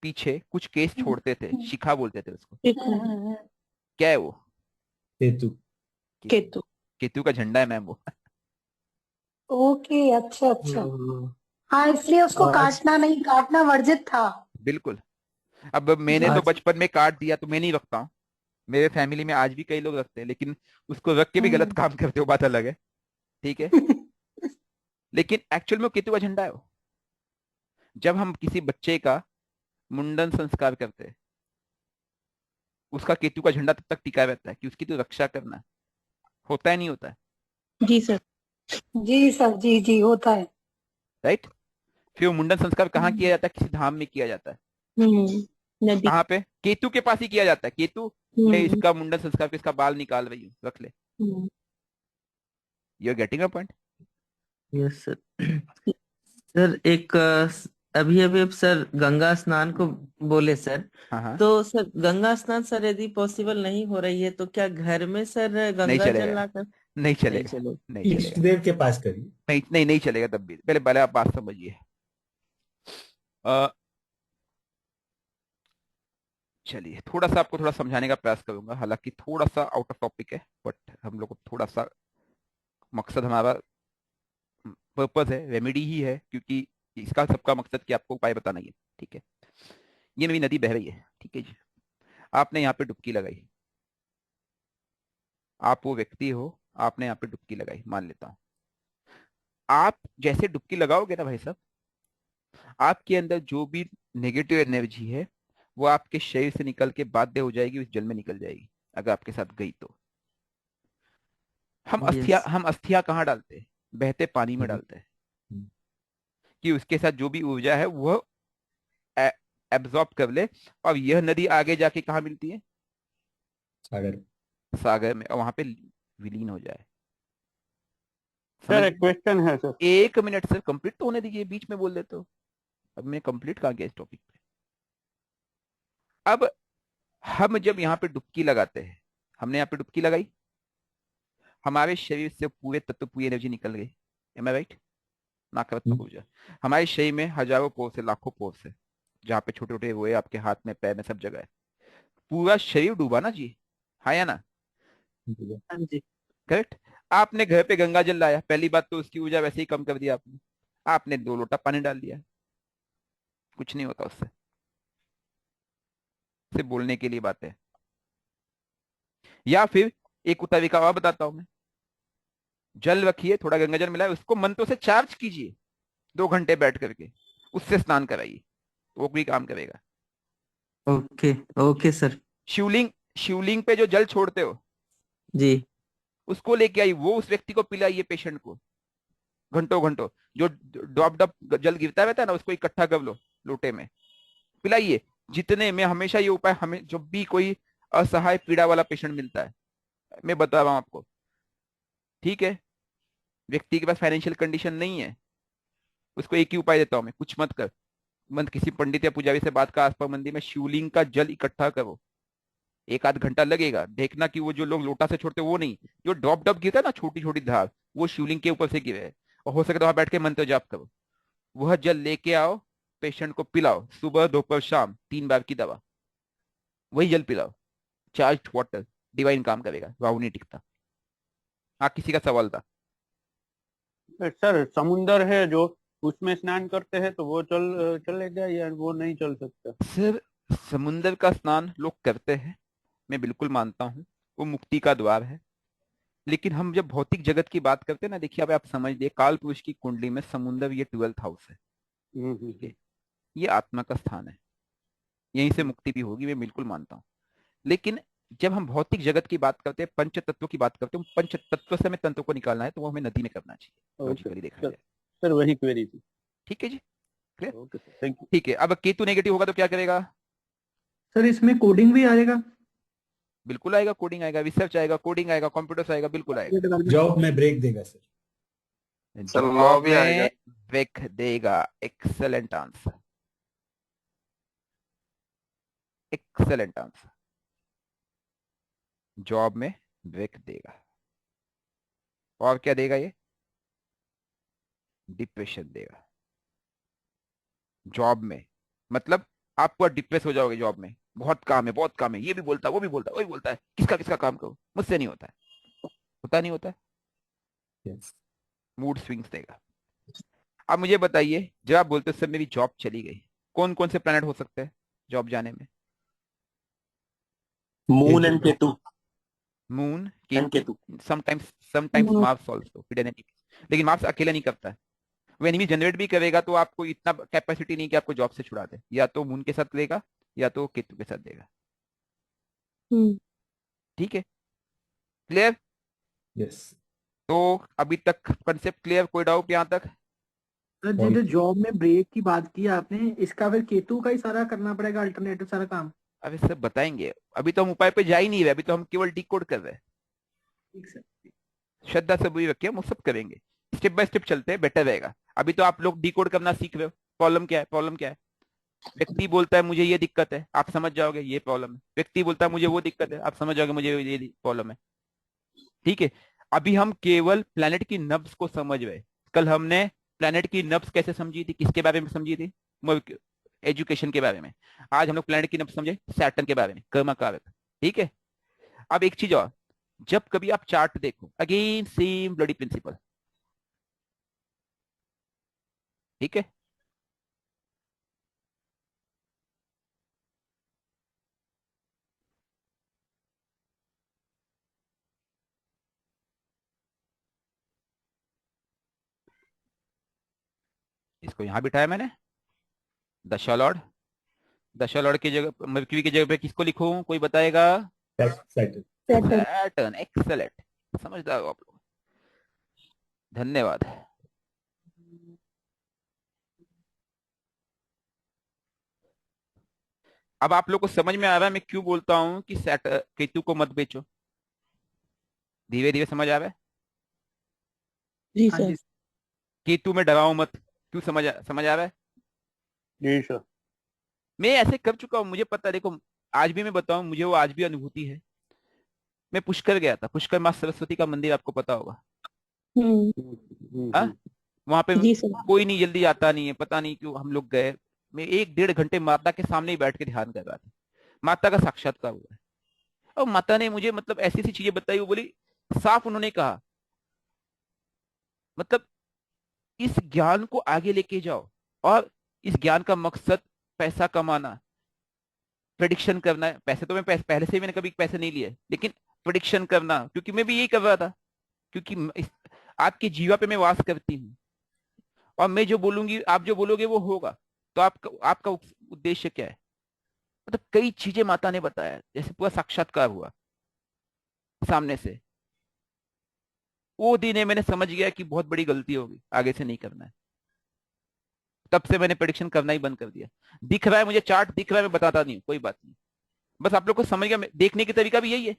पीछे कुछ केस छोड़ते थे, शिखा बोलते थे उसको, क्या है वो? केतु। केतु। केतु का झंडा है मैम वो। ओके, अच्छा अच्छा। ओ, हाँ, इसलिए उसको आज काटना नहीं, काटना वर्जित था। बिल्कुल। अब मैंने तो आज बचपन में काट दिया, तो मैं नहीं रखता हूँ। मेरे फैमिली में आज भी कई लोग रखते हैं, लेकिन उसको रख के भी गलत काम करते हो, बात अलग है। ठीक है, लेकिन एक्चुअल में वो केतु का झंडा है वो। जब हम किसी बच्चे का मुंडन संस्कार करते हैं, उसका केतु का झंडा तब तक टिका रहता है कि उसकी तो रक्षा करना है। होता है नहीं होता है? जी सर। जी सर, जी जी, होता है। राइट। फिर वो मुंडन संस्कार कहाँ किया जाता है? किसी धाम में किया जाता है। नदी। कहाँ पे? केतु के पास ही किया जाता है। केतु, मैं हम्म इसका मुंडन संस्कार पे इसका बाल निकाल रही हूँ, रख ले। Hmm. You are getting a point? Yes sir. Sir एक अभी अभी सर गंगा स्नान को बोले सर। हाँ हाँ, तो सर गंगा स्नान सर यदि पॉसिबल नहीं हो रही है तो क्या घर में सर नहीं गंगा जल चलेगा, लाकर नहीं नहीं चलेगा, चलो? नहीं इष्ट चलेगा, देव के पास करिए। नहीं नहीं नहीं चलेगा तब भी। पहले पहले आप बात समझिए। अ, चलिए, थोड़ा सा आपको थोड़ा समझाने का प्रयास करूंगा, हालांकि थोड़ा सा आउट ऑफ टॉपिक है, बट हम लोग को थोड़ा सा, मकसद हमारा, पर्पज है, रेमेडी ही है, क्योंकि इसका सबका मकसद कि आपको उपाय बताना ही है। ठीक है, ये मेरी नदी बह रही है, ठीक है जी। आपने यहाँ पे डुबकी लगाई, आप वो व्यक्ति हो, आपने यहाँ पे डुबकी लगाई, मान लेता हूँ। आप जैसे डुबकी लगाओगे ना भाई साहब, आपके अंदर जो भी नेगेटिव एनर्जी है वो आपके शरीर से निकल के बाध्य हो जाएगी, उस जल में निकल जाएगी, अगर आपके साथ गई तो। यस। हम अस्थियां कहाँ डालते हैं? बहते पानी में डालते हैं, कि उसके साथ जो भी ऊर्जा है वह एब्जॉर्ब कर ले, और यह नदी आगे जाके कहाँ मिलती है? सागर। सागर में, और वहां पे विलीन हो जाए। सर समझ? एक क्वेश्चन है सर। 1 मिनट सर, कंप्लीट तो होने दीजिए, बीच में बोल देते हो। अब मैं कंप्लीट कहाँ गया इस टॉपिक पे? अब हम जब यहाँ पे डुबकी लगाते हैं, हमने यहाँ पे डुबकी लगाई, हमारे शरीर से पूरे तत्व, पूरी एनर्जी निकल गई। एम आई राइट? नकारात्मक ऊर्जा। हमारे शरीर में हजारों पोर्स है, लाखों पोर्स है, जहाँ पे छोटे छोटे वो है, आपके हाथ में, पैर में, सब जगह है। पूरा शरीर डूबा ना जी, हाँ या ना? हाँ जी। करेक्ट। आपने घर पे गंगा जल लाया, पहली बात तो उसकी ऊर्जा वैसे ही कम कर दिया आपने। आपने 2 लोटा पानी डाल दिया, कुछ नहीं होता उससे, सिर्फ बोलने के लिए बात है। या फिर एक तरीका और बताता हूं मैं, जल रखिए, थोड़ा गंगा जल मिलाए, उसको मंत्रों से चार्ज कीजिए, 2 घंटे बैठ करके, उससे स्नान कराइए, वो भी काम करेगा। Okay okay sir. Shivling, Shivling पे जो जल छोड़ते हो, जी। उसको लेके आई, वो उस व्यक्ति को पिलाइए, पेशेंट को, घंटों घंटों। जो ड्रॉप ड्रॉप जल गिरता रहता है ना, उसको इकट्ठा कर लो, लोटे में पिलाइए। जितने में हमेशा ये उपाय, हमें जब भी कोई असहाय पीड़ा वाला पेशेंट मिलता है, मैं बता रहा हूं आपको, ठीक है, व्यक्ति के पास फाइनेंशियल कंडीशन नहीं है, उसको एक ही उपाय देता हूं मैं, कुछ मत कर, मत किसी पंडित या पुजारी से बात का, आसपास मंदिर में शिवलिंग का जल इकट्ठा करो, एक आध घंटा लगेगा। देखना कि वो जो लोग लोटा से छोड़ते वो नहीं, जो ड्रॉप ड्रॉप गिरता है ना छोटी छोटी धार, वो शिवलिंग के ऊपर से गिरे। और हो सके तो वहां बैठ के मंत्र जाप करो। वह जल लेके आओ, पेशेंट को पिलाओ, सुबह दोपहर शाम 3 बार की दवा, वही जल पिलाओ, चार्ज वाटर, डिवाइन काम करेगा, वाव नहीं टिकता। हाँ, किसी का सवाल था? सर समुंदर है जो, उसमें स्नान करते हैं तो वो चलेगा या वो नहीं चल सकता? सर, समुंदर का स्नान लोग करते हैं, मैं बिल्कुल मानता हूँ, वो मुक्ति का द्वार है। लेकिन हम जब भौतिक जगत की बात करते हैं ना, देखिए अब आप समझ लिए, काल पुरुष की कुंडली में समुंदर ये 12th हाउस है, ठीक है? ये आत्मा का स्थान है, यहीं से मुक्ति भी होगी, मैं बिल्कुल मानता हूँ। लेकिन जब हम भौतिक जगत की बात करते हैं, पंच तत्वों की बात करते हैं, पंच तत्व से हमें तंत्र को निकालना है तो वो हमें नदी में करना चाहिए, लॉजिकली देखा जाए। सर वही क्वेरी थी। ठीक है जी, clear? Okay sir, thank you. ठीक है, अब केतु नेगेटिव होगा तो क्या करेगा? सर इसमें कोडिंग भी आएगा? बिल्कुल आएगा, कोडिंग आएगा, रिसर्च आएगा, कोडिंग आएगा, कंप्यूटर्स आएगा, बिल्कुल आएगा। जॉब में ब्रेक देगा सर। जॉब में ब्रेक देगा, excellent answer, excellent answer. Job में ब्रेक देगा। और क्या देगा ये? डिप्रेशन देगा जॉब में। मतलब आप पूरा डिप्रेस हो जाओगे जॉब में, बहुत काम है, बहुत काम है, ये भी बोलता है, वो भी बोलता है, वही बोलता है, किसका किसका काम करो, मुझसे नहीं होता है, होता नहीं होता है। मूड स्विंग्स देगा। अब मुझे बताइए, जब आप बोलते सर मेरी जॉब चली गई, कौन कौन से प्लैनेट हो सकते हैं जॉब जाने में? Moon and Ketu. Moon, Ketu, sometimes Mars also, hidden enemies. लेकिन मार्स अकेला नहीं करता है, वो एनिमी जनरेट भी करेगा तो आपको इतना कैपेसिटी नहीं कि आपको जॉब से छुड़ा दे। या तो मून के साथ देगा या तो केतु के साथ देगा। ठीक है, क्लियर? यस। तो अभी तक कंसेप्ट क्लियर? कोई डाउट यहाँ तक? सर जो जॉब में ब्रेक की बात की आपने, इसका फिर केतु का ही सारा करना पड़ेगा, अल्टरनेटिव सारा काम? अभी सब बताएंगे, अभी तो हम उपाय पे जा ही नहीं रहे, अभी तो हम केवल डिकोड कर रहे हैं। ठीक सर। श्रद्धा से बुरी रखिए, हम वो सब करेंगे, स्टेप बाय स्टेप चलते हैं, बेटर रहेगा। अभी तो आप लोग डिकोड करना सीख रहे हो, प्रॉब्लम क्या है, प्रॉब्लम क्या है। व्यक्ति बोलता है मुझे ये दिक्कत है, आप समझ जाओगे ये प्रॉब्लम है। व्यक्ति बोलता है मुझे वो दिक्कत है, आप समझ जाओगे मुझे ये प्रॉब्लम है। ठीक है, अभी हम केवल प्लैनेट की नब्ज को समझ रहे। कल हमने प्लैनेट की नब्ज कैसे समझी थी, किसके बारे में समझी थी? एजुकेशन के बारे में। आज हम लोग प्लैनेट की नब्ज समझे सैटर्न के बारे में, कर्म कारक। ठीक है, अब एक चीज और, जब कभी आप चार्ट देखो, अगेन सेम ब्लडी प्रिंसिपल। ठीक है, इसको यहां बिठाया मैंने, दशा लॉर्ड। दशा लॉर्ड की जगह, मर्क्यूरी की जगह पे किसको लिखूं, कोई बताएगा? सैटर्न। एक्सेलेंट, समझदार हो आप लोग, धन्यवाद। अब आप लोग को समझ में आ रहा है मैं क्यों बोलता हूं कि केतु को मत बेचो? धीरे धीरे समझ आ रहा है? जी हाँ सर। जी। केतु में डराओ मत, क्यों? समझ आ रहा है? जी सर। मैं ऐसे कर चुका हूं, मुझे पता है। देखो आज भी मैं बताऊं, मुझे वो आज भी अनुभूति है। मैं पुष्कर गया था, पुष्कर माँ सरस्वती का मंदिर आपको पता होगा। हाँ, वहां पे जी सर। कोई नहीं जल्दी आता नहीं है, पता नहीं क्यों। हम लोग गए, मैं 1-1.5 घंटे माता के सामने ही बैठ के ध्यान कर रहा था। माता का साक्षात्कार हुआ है और माता ने मुझे मतलब ऐसी ऐसी चीजें बताई। वो बोली, साफ उन्होंने कहा, मतलब इस ज्ञान को आगे लेके जाओ, और इस ज्ञान का मकसद पैसा कमाना, प्रेडिक्शन करना है। पैसे तो मैं पहले से ही मैंने कभी पैसे नहीं लिए, लेकिन प्रेडिक्शन करना, क्योंकि मैं भी यही कर रहा था। क्योंकि आपकी जीवा पे मैं वास करती हूँ, और मैं जो बोलूंगी, आप जो बोलोगे वो होगा। तो आपका उद्देश्य क्या है? मतलब कई चीजें माता ने बताया, जैसे पूरा साक्षात्कार हुआ सामने से। वो दिन है मैंने समझ गया कि बहुत बड़ी गलती होगी, आगे से नहीं करना है। तब से मैंने प्रेडिक्शन करना ही बंद कर दिया। दिख रहा है मुझे, चार्ट दिख रहा है, मैं बताता नहीं हूँ, कोई बात नहीं। बस आप लोग को समझ गया, देखने की तरीका भी यही है।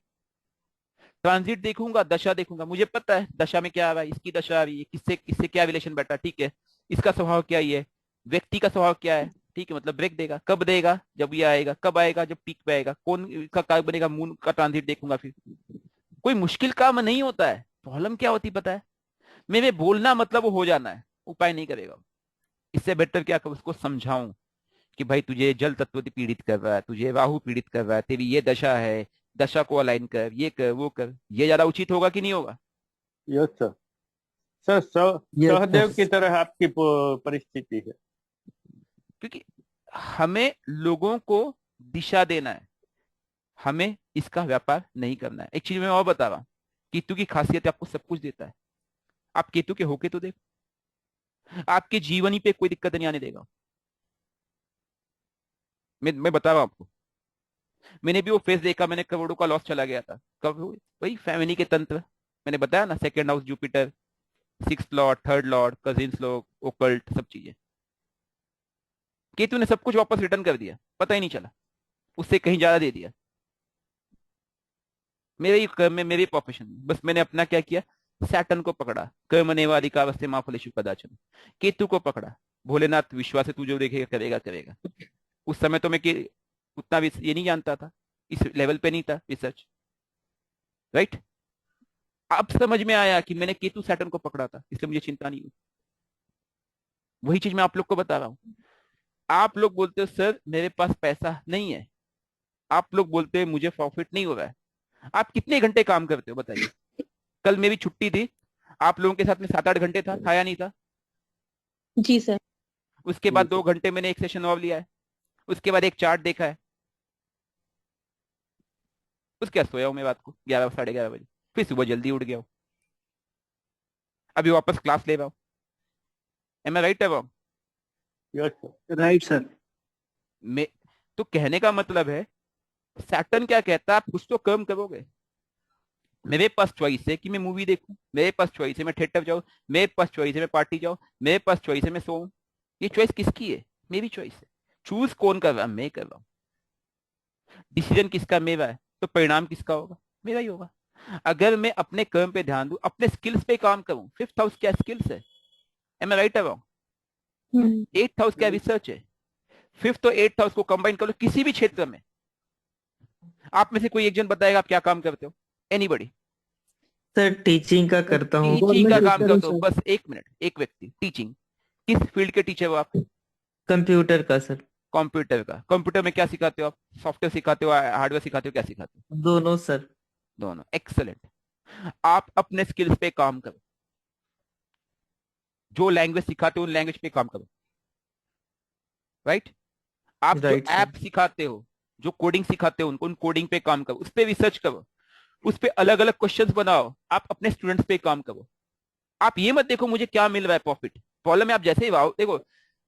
ट्रांजिट देखूंगा, दशा देखूंगा, मुझे पता है दशा में क्या आ रहा है, इसकी दशा आ रही है, किससे किससे क्या रिलेशन बैठा, ठीक है, इसका स्वभाव क्या ही है, व्यक्ति का स्वभाव क्या है, ठीक है, मतलब ब्रेक देगा। कब देगा? जब ये आएगा। कब आएगा? जब पीक पे आएगा। कौन का कार्य बनेगा? मून का ट्रांजिट देखूंगा फिर। कोई मुश्किल काम नहीं होता है। प्रॉब्लम क्या होती पता है? मेरे बोलना मतलब वो हो जाना है, उपाय नहीं करेगा। इससे बेटर क्या करूं, उसको समझाऊं कि भाई तुझे जल तत्व पीड़ित कर रहा है, तुझे राहु पीड़ित कर रहा है, तेरी ये दशा है, दशा को अलाइन कर, ये कर, वो कर। ये ज्यादा उचित होगा कि नहीं होगा? Yes sir. Sir yes Sahdev की सर। तरह आपकी परिस्थिति है। क्योंकि हमें लोगों को दिशा देना है, हमें इसका व्यापार नहीं करना है। एक चीज मैं और बता रहा हूं, केतु की खासियत आपको सब कुछ देता है। आप केतु के होके तो देखो, आपके जीवन ही पे कोई दिक्कत नहीं आने देगा। मैं बता रहा हूं आपको, मैंने भी वो फेस देखा, मैंने करोड़ों का लॉस चला गया था। कब हुई? वही फैमिली के तंत्र। मैंने बताया ना, second house Jupiter, six Lord, third Lord, cousins लोग, ओकल्ट, सब चीजें। केतु ने सब कुछ वापस रिटर्न कर दिया, पता ही नहीं चला, उससे कहीं ज्यादा दे दिया। मेरे ही कर्म में, मेरे प्रोफेशन में, बस मैंने अपना क्या किया, सैटर्न को पकड़ा। कर्मण्येव अधिकारस्ते मा फलेषु कदाचन। केतु को पकड़ा, भोलेनाथ विश्वास है, तू जो देखेगा करेगा करेगा। उस समय तो मैं उतना भी ये नहीं जानता था, इस लेवल पे नहीं था रिसर्च, राइट। अब समझ में आया कि मैंने केतु सैटर्न को पकड़ा था, इसलिए मुझे चिंता नहीं हुई। वही चीज मैं आप लोग को बता रहा हूं। आप लोग बोलते हो सर मेरे पास पैसा नहीं है, आप लोग बोलते हैं मुझे प्रॉफिट नहीं हो रहा है। आप कितने घंटे काम करते हो बताइए? कल मेरी छुट्टी थी, आप लोगों के साथ में 7-8 घंटे था, खाया नहीं था। जी सर। उसके बाद 2 घंटे मैंने एक सेशन और लिया है, उसके बाद एक चार्ट देखा है, उसके बाद सोया हूं मैं रात को 11, 11:30 बजे, फिर सुबह जल्दी उठ गया हूं, अभी वापस क्लास ले रहा हूं। एम आई राइट है? Yes sir. Right sir. मैं तो कहने का मतलब है, सैटर्न क्या कहता है, आप कुछ तो कर्म करोगे। मेरे पास चॉइस है कि मैं मूवी देखूं, मेरे पास चॉइस है मैं थिएटर जाऊं, मेरे पास चॉइस है मैं पार्टी जाऊं, मेरे पास चॉइस है मैं सोऊं। ये चॉइस किसकी है? मेरी चॉइस है। चूज कौन कर रहा है? मैं कर रहा हूं। डिसीजन किसका? मेरा है, तो परिणाम किसका होगा? मेरा ही होगा। अगर मैं अपने कर्म पे ध्यान दूं, अपने स्किल्स पे काम करूं, फिफ्थ हाउस क्या स्किल्स है? एम आई राइट है? एट्थ हाउस क्या रिसर्च है? फिफ्थ और एट्थ हाउस को कंबाइन कर लो किसी भी क्षेत्र में। आप में से कोई एक जन बताएगा आप क्या काम करते हो? एनीबडी? सर टीचिंग का करता हूँ। टीचिंग का गवर्नमेंट काम टीचर हूँ करते हो? सर। बस एक मिनट, एक व्यक्ति टीचिंग, किस फील्ड के टीचर हो आप? कंप्यूटर का सर। कंप्यूटर का। कंप्यूटर में क्या सिखाते हो आप? सॉफ्टवेयर सिखाते हो, हार्डवेयर सिखाते हो, क्या सिखाते हो? दोनों सर। दोनों। एक्सलेंट। आप अपने स्किल्स पे काम करो, जो लैंग्वेज सिखाते हो उन लैंग्वेज पे काम करो, राइट। आप जो राइट सर। ऐप सिखाते हो, जो कोडिंग सिखाते हो उनको, उन कोडिंग पे काम करो, उस पे रिसर्च करो, उस पे अलग अलग क्वेश्चंस बनाओ, आप अपने स्टूडेंट्स पे काम करो। आप ये मत देखो मुझे क्या मिल रहा है प्रॉफिट। प्रॉब्लम है आप जैसे ही राहु देखो,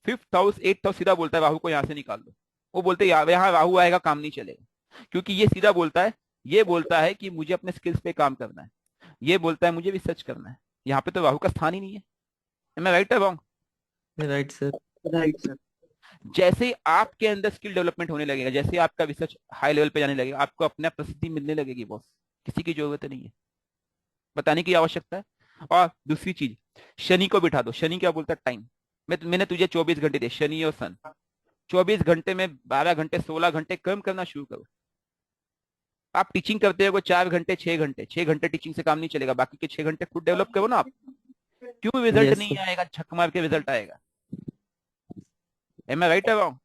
फिफ्थ हाउस एट्थ हाउस सीधा बोलता है राहु को यहाँ से निकाल दो। वो बोलते हैं यहाँ राहु आएगा काम नहीं चलेगा, क्योंकि ये सीधा बोलता है, ये बोलता है कि मुझे अपने स्किल्स पे काम करना है, ये बोलता है मुझे रिसर्च करना है। यहाँ पे तो राहु का स्थान ही नहीं है। मैं राइट है wrong? Right sir. Right sir. जैसे ही आपके अंदर स्किल डेवलपमेंट होने लगेगा, जैसे ही आपका रिसर्च हाई लेवल पे जाने लगेगा, आपको अपना प्रसिद्धि मिलने लगेगी बॉस। किसी की जरूरत नहीं है, बताने की आवश्यकता है। और दूसरी चीज, शनि को बिठा दो। शनि क्या बोलता है? टाइम। मैंने तुझे 24 घंटे दिए, शनि और सन। 24 घंटे में 12 घंटे 16 घंटे कम करना शुरू करो। आप टीचिंग करते हो 4 घंटे 6 घंटे, 6 घंटे टीचिंग से काम नहीं चलेगा, बाकी के 6 घंटे खुद डेवलप करो ना आप। क्यों रिजल्ट यस नहीं सर। आएगा? झक मार के रिजल्ट आएगा। एम आई राइट है रॉन्ग?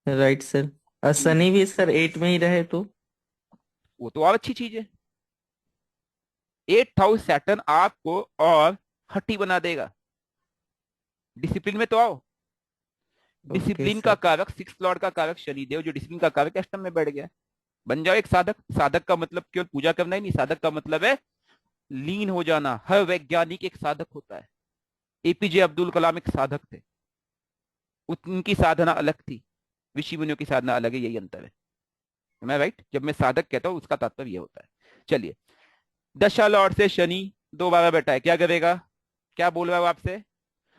Right sir. और शनि भी सर 8 में ही रहे तो। वो तो और अच्छी चीज है। 8th हाउस सैटर्न आपको और हट्टी बना देगा। डिसिप्लिन में तो आओ। ओके डिसिप्लिन का सर। कारक, सिक्स लॉर्ड का कारक शनिदेव, जो डिसिप्लिन का कारक अष्टम में बैठ गया। बन जाओ एक साधक। साधक का मतलब केवल पूजा करना ही नहीं, साधक का मतलब है लीन हो जाना। हर वैज्ञानिक एक साधक होता है। एपीजे अब्दुल कलाम एक साधक थे, उनकी साधना अलग थी, ऋषि मुनियों की साधना अलग है, यही अंतर है। मैं राइट? जब मैं साधक कहता हूं उसका तात्पर्य ये होता है। चलिए, दशा लॉर्ड से शनि दोबारा बैठा है, क्या करेगा? क्या बोल रहा है वो आपसे?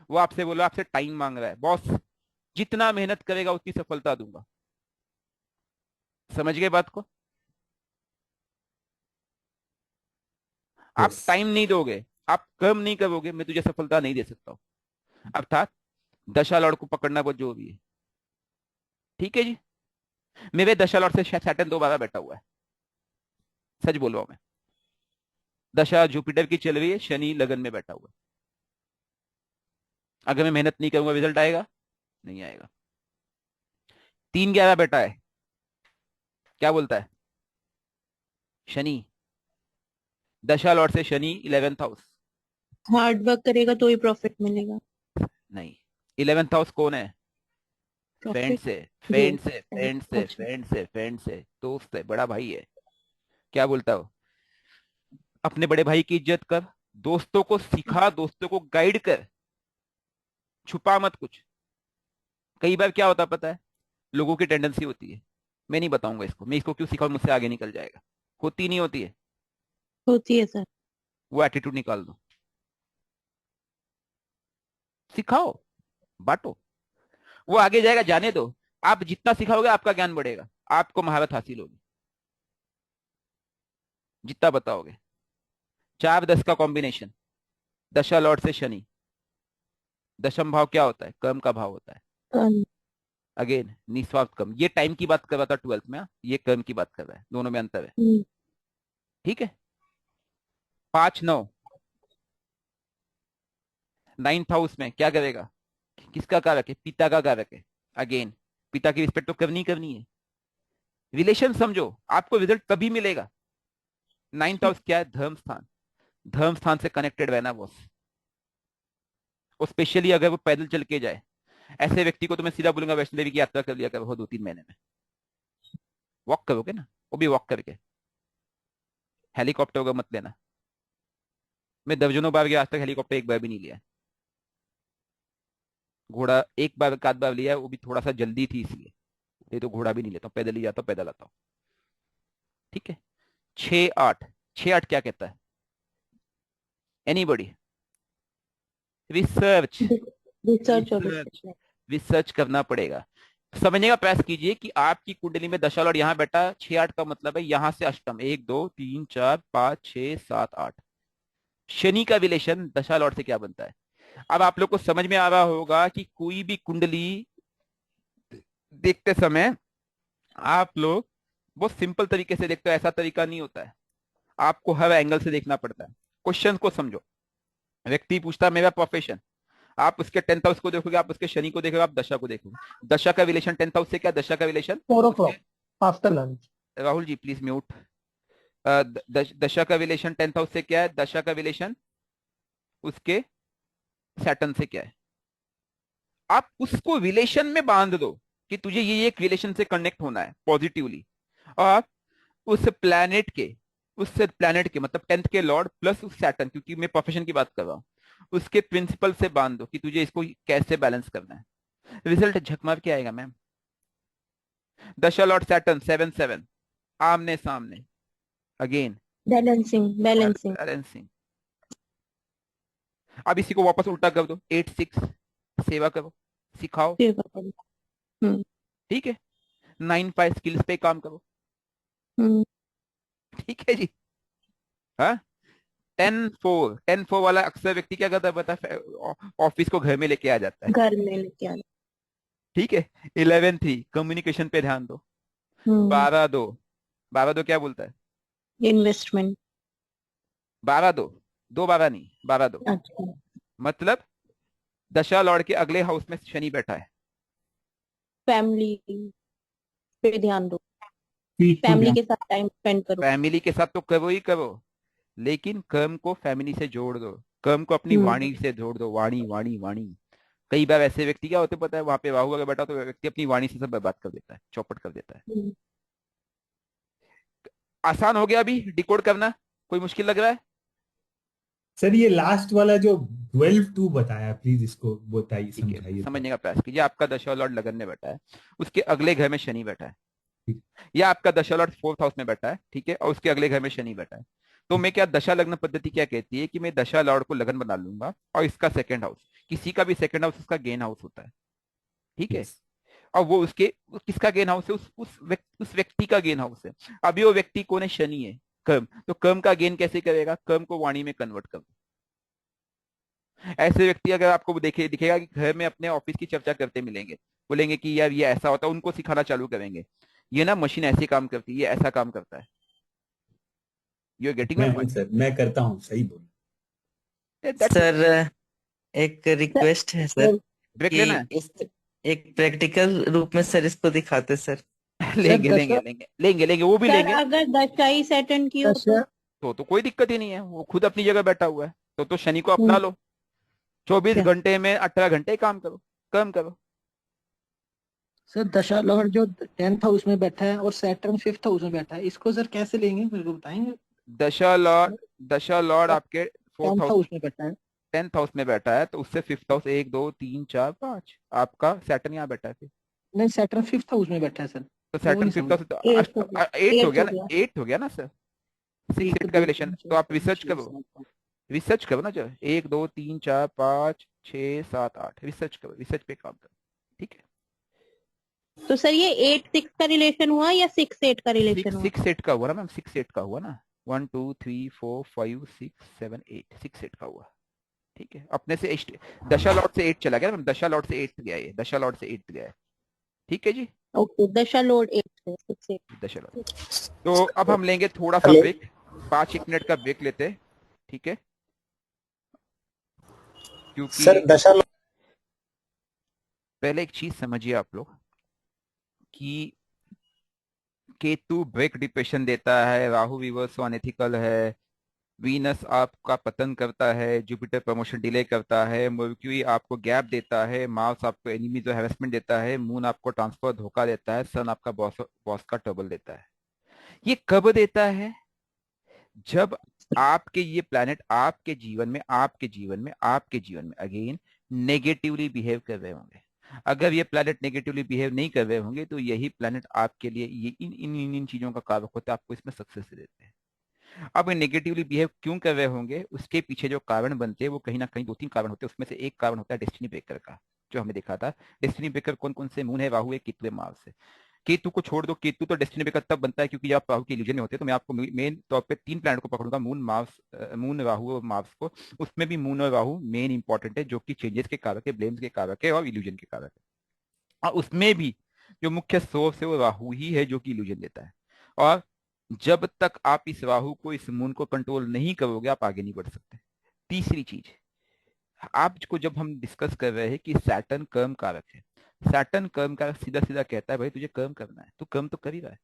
वो आपसे बोल रहा है, आपसे टाइम मांग रहा है। बॉस जितना मेहनत करेगा उतनी सफलता दूंगा। समझ गए बात को? आप यस। टाइम नहीं दोगे, आप कर्म नहीं करोगे, मैं तुझे सफलता नहीं दे सकता हूं। अर्थात दशा लॉर्ड को पकड़ना बहुत जरूरी है। ठीक है जी। मेरे दशा लॉर्ड से सैटर्न दोबारा बैठा हुआ है, सच बोल रहा हूं मैं। दशा जुपिटर की चल रही है, शनि लगन में बैठा हुआ है। अगर मैं मेहनत नहीं करूंगा रिजल्ट आएगा? नहीं आएगा। 3-11 बैठा है, क्या बोलता है? शनि, दशा लॉर्ड से Shani 11th house. Hard work करेगा तो ही प्रॉफिट मिलेगा। नहीं, 11th हाउस कौन है? फ्रेंड प्रॉफिट से, ग्रोथ। फ्रेंड से, फ्रेंड से, अच्छा। फ्रेंड से, फ्रेंड से, दोस्त है, बड़ा भाई है। क्या बोलता हो? अपने बड़े भाई की इज्जत कर, दोस्तों को सिखा, दोस्तों को गाइड कर, छुपा मत कुछ। कई बार क्या होता है पता है, लोगों की टेंडेंसी होती है, मैं नहीं बताऊंगा इसको, मैं इसको क्यों सिखाऊं, मुझसे आगे निकल जाएगा। होती नहीं होती है? होती है सर। वो एटीट्यूड निकाल दो, सिखाओ, बांटो, वो आगे जाएगा, जाने दो। आप जितना सिखाओगे आपका ज्ञान बढ़ेगा, आपको महारत हासिल होगी, जितना बताओगे। 4-10 का कॉम्बिनेशन, दशा लॉर्ड से शनि। दशम भाव क्या होता है? कर्म का भाव होता है। um, अगेन निस्वार्थ कर्म, ये टाइम की बात कर रहा था 12th में, हाँ? ये कर्म की बात कर रहा है, दोनों में अंतर है। हम्म, ठीक है। 5-9 9th हाउस में क्या करेगा? किसका कारक है? पिता का कारक है। अगेन पिता की रिस्पेक्ट तो करनी करनी है। रिलेशन समझो, आपको रिजल्ट तभी मिलेगा। 9th हाउस क्या है? धर्म स्थान। धर्म स्थान से कनेक्टेड रहना बॉस। और स्पेशली अगर वो पैदल चल के जाए, ऐसे व्यक्ति को तो मैं सीधा बोलूंगा वैष्णो देवी की यात्रा कर लिया करो 2-3 महीने में। वॉक करोगे ना, वो भी वॉक करके, हेलीकॉप्टर का मत लेना। मैं दर्जनों बार गया, आज तक हेलीकॉप्टर एक बार भी नहीं लिया। घोड़ा एक बार एक आध बार लिया है, वो भी थोड़ा सा जल्दी थी इसलिए, नहीं तो घोड़ा भी नहीं लेता हूँ, पैदल ही जाता हूँ, पैदल आता हूँ। ठीक है। 6-8, 6-8 क्या कहता है? एनीबॉडी? रिसर्च, रिसर्च और रिसर्च, डिस्कशन। रिसर्च करना पड़ेगा। समझने का प्रयास कीजिए कि आपकी कुंडली में दशा लॉर्ड यहाँ बैठा, 6-8 का मतलब है यहाँ से अष्टम, 1 2 3 4 5 6 7 8। शनि का रिलेशन दशा लॉर्ड से क्या बनता है? अब आप लोग को समझ में आ रहा होगा कि कोई भी कुंडली देखते समय आप लोग बहुत सिंपल तरीके से देखते हो, ऐसा तरीका नहीं होता है। आपको हर एंगल से देखना पड़ता है। क्वेश्चन को समझो। व्यक्ति पूछता है मेरा प्रोफेशन, आप उसके 10th हाउस को देखोगे, आप उसके शनि को देखोगे, आप दशा को देखोगे। दशा का रिलेशन 10th हाउस से क्या? दशा का relation 4 o'clock after lunch. Rahul ji please mute. दशा का रिलेशन 10th हाउस से क्या है? दशा का रिलेशन उसके सैटर्न से क्या है? आप उसको रिलेशन में बांध दो कि तुझे ये एक रिलेशन से कनेक्ट होना है पॉजिटिवली, और उस प्लैनेट के मतलब 10th के लॉर्ड प्लस उस सैटर्न, क्योंकि मैं प्रोफेशन की बात कर रहा हूँ, उसके प्रिंसिपल से बांध दो कि तुझे इसको कैसे बैलेंस करना है। रिजल्ट झकमार के आएगा मैम। दशा लॉर्ड सैटर्न 7-7, आमने सामने, अगेन बैलेंसिंग बैलेंसिंग। बैलेंसिंग। अब इसी को वापस उल्टा कर दो, 8-6, सेवा करो, सिखाओ। हम्म ठीक है। 9-5 स्किल्स पे काम करो। हम्म। ठीक है जी। हाँ। 10-4 वाला अक्सर व्यक्ति क्या करता है पता है? ऑफिस को घर में लेके आ जाता है। घर में लेके आना। ठीक है। 11-3 कम्युनिकेशन पे ध्यान दो। 12-2, 12-2 क्या बोलता है? इन्वेस्टमेंट। 12-2, 2-12 नहीं, 12-2 अच्छा। मतलब दशा लॉर्ड के अगले हाउस में शनि बैठा है। फैमिली पे ध्यान दो, पीठ को फैमिली ध्यान। के साथ टाइम स्पेंड करो। फैमिली के साथ तो करो ही करो, लेकिन कर्म को फैमिली से जोड़ दो, कर्म को अपनी वाणी से जोड़ दो। वाणी वाणी वाणी। कई बार ऐसे व्यक्ति क्या होते पता है, वहां पे राहु अगर बैठा तो व्यक्ति अपनी वाणी से सब बर्बाद कर देता है, चौपट कर देता है। आसान हो गया अभी डिकोड करना? कोई मुश्किल लग रहा है? सर ये लास्ट वाला जो 12-2 बताया, प्लीज इसको बताइए, ठीक है, समझाइए। समझने का प्रयास कीजिए। आपका दशा लॉर्ड लगन में बैठा है, उसके अगले घर में शनि बैठा है, ठीक। या आपका दशा लॉर्ड 4th हाउस में बैठा है, ठीक है, और उसके अगले घर में शनि बैठा है। तो मैं क्या, दशा लग्न पद्धति क्या कहती है कि मैं दशा लॉर्ड को लगन बना लूंगा, और इसका सेकंड हाउस, किसी का भी सेकंड हाउस उसका गेन हाउस होता है। ठीक है। और वो उसके किसका गेन हाउस है? उस व्यक्ति का गेन हाउस है। अभी वो व्यक्ति कौन है? शनि है, कर्म। तो कर्म का गेन कैसे करेगा? कर्म को वाणी में कन्वर्ट कर। ऐसे व्यक्ति अगर आपको दिखेगा कि घर में अपने ऑफिस की चर्चा करते मिलेंगे, बोलेंगे कि यार ये ऐसा होता है, उनको सिखाना चालू करेंगे, ये ना मशीन ऐसे काम करती है, ये ऐसा काम करता है। यू आर गेटिंग माई मैं हूँ पॉइंट? सर, मैं करता हूँ, सही बोल। सर एक रिक्वेस्ट है सर ब्रेक कि लेना है। इस एक प्रैक्टिकल रूप में सर इसको दिखाते सर। सर लेंगे लेंगे दशा लेंगे लेंगे लेंगे, वो भी सर लेंगे। अगर दशाई सेटन की हो दशा तो कोई दिक्कत ही नहीं है, वो खुद अपनी जगह बैठा हुआ है। तो शनि को अपना हम्म, लो, 24 क्या घंटे में 18 घंटे काम करो, कम करो। सर दशा लॉर्ड जो 10th हाउस में बैठा है और सैटर्न 5th हाउस में बैठा है, इसको सर कैसे लेंगे मेरे को बताएंगे? दशा लॉर्ड आपके फोर्थ 10th हाउस, हाउस में बैठा है। 10th हाउस में बैठा है, तो उससे फिफ्थ हाउस, 1 2 3 4 5, आपका सैटर्न यहाँ बैठा है फिर। नहीं, सैटर्न 5th हाउस में बैठा है सर, तो वो सैटर्न नहीं फिफ्थ समझा। हाउस, 8 हो गया, 8 हो 8 गया हो ना, गया। 8 हो गया ना सर, 6 1 8 का 2 रिलेशन। 3 तो 4 आप 5 रिसर्च 6 करो, 7 8। रिसर्च करो ना, जो 1 2 3 4 5 6 7 8, रिसर्च करो, रिसर्च पे काम करो, ठीक है। तो सर ये 8 6 का रिलेशन हुआ या 6 8 का रिलेशन 6 हुआ? 6 8 का हुआ ना मैम, 6 8 का हुआ ना, 1 2 3 4 5 6 7 8, 6 8 का हुआ, ठीक है। अपने से दशा लॉर्ड से 8 चला गया ना मैम, दशा लॉर्ड से 8 गया, ये दशा लॉर्ड से 8 गया है, ठीक है जी। ओके, दशा लोड 8 से 6 8। दशा लॉर्ड। तो अब हम लेंगे थोड़ा सा हेलो ब्रेक, 5 1 मिनट का ब्रेक लेते हैं, ठीक है, क्योंकि सर, दशा पहले एक चीज समझिए आप लोग कि केतु ब्रेक डिप्रेशन देता है, राहु विवर्स अनएथिकल है, वीनस आपका पतन करता है, जुपिटर प्रमोशन डिले करता है, मर्क्यूरी आपको गैप देता है, मार्स आपको एनिमीज और हैरेसमेंट देता है, मून आपको ट्रांसफर धोखा देता है, सन आपका बॉस बॉस का ट्रबल देता है। ये कब देता है? जब आपके ये प्लैनेट आपके जीवन में अगेन नेगेटिवली बिहेव कर रहे होंगे। अगर ये प्लैनेट नेगेटिवली बिहेव नहीं कर रहे होंगे तो यही प्लैनेट आपके लिए ये इन चीजों का कारक होता है, आपको इसमें सक्सेस देते हैं। अब ये नेगेटिवली बिहेव क्यों कर रहे होंगे, उसके पीछे जो कारण बनते हैं वो कहीं ना कहीं 2 3 कारण होते हैं। उसमें से एक कारण होता है डेस्टिनी ब्रेकर का, जो हमने देखा था। डेस्टिनी ब्रेकर कौन कौन से? मून है, राहु है, केतु है, मार्स है। केतु को छोड़ दो, केतु तो डेस्टिनी ब्रेकर तब बनता है क्योंकि जब आप राहु के इल्यूजन में होते हैं। तो मैं आपको मेन तौर पे 3 प्लैनेट को पकड़ूंगा, मून मार्स, मून राहु और मार्स को। उसमें भी मून और राहु मेन इंपॉर्टेंट है, जो कि चेंजेस के कारक है, ब्लेम्स के कारक है और इल्यूजन के कारक है। और उसमें भी जो मुख्य सोर्स है वो राहु ही है, जो कि इल्यूजन देता है। और जब तक आप इस राहु को, इस मून को कंट्रोल नहीं करोगे, आप आगे नहीं बढ़ सकते। तीसरी चीज, आपको जब हम डिस्कस कर रहे हैं कि सैटर्न कर्म कारक है, सैटर्न कर्म कारक सीधा सीधा कहता है भाई तुझे कर्म करना है, तो कर्म तो कर ही रहा है।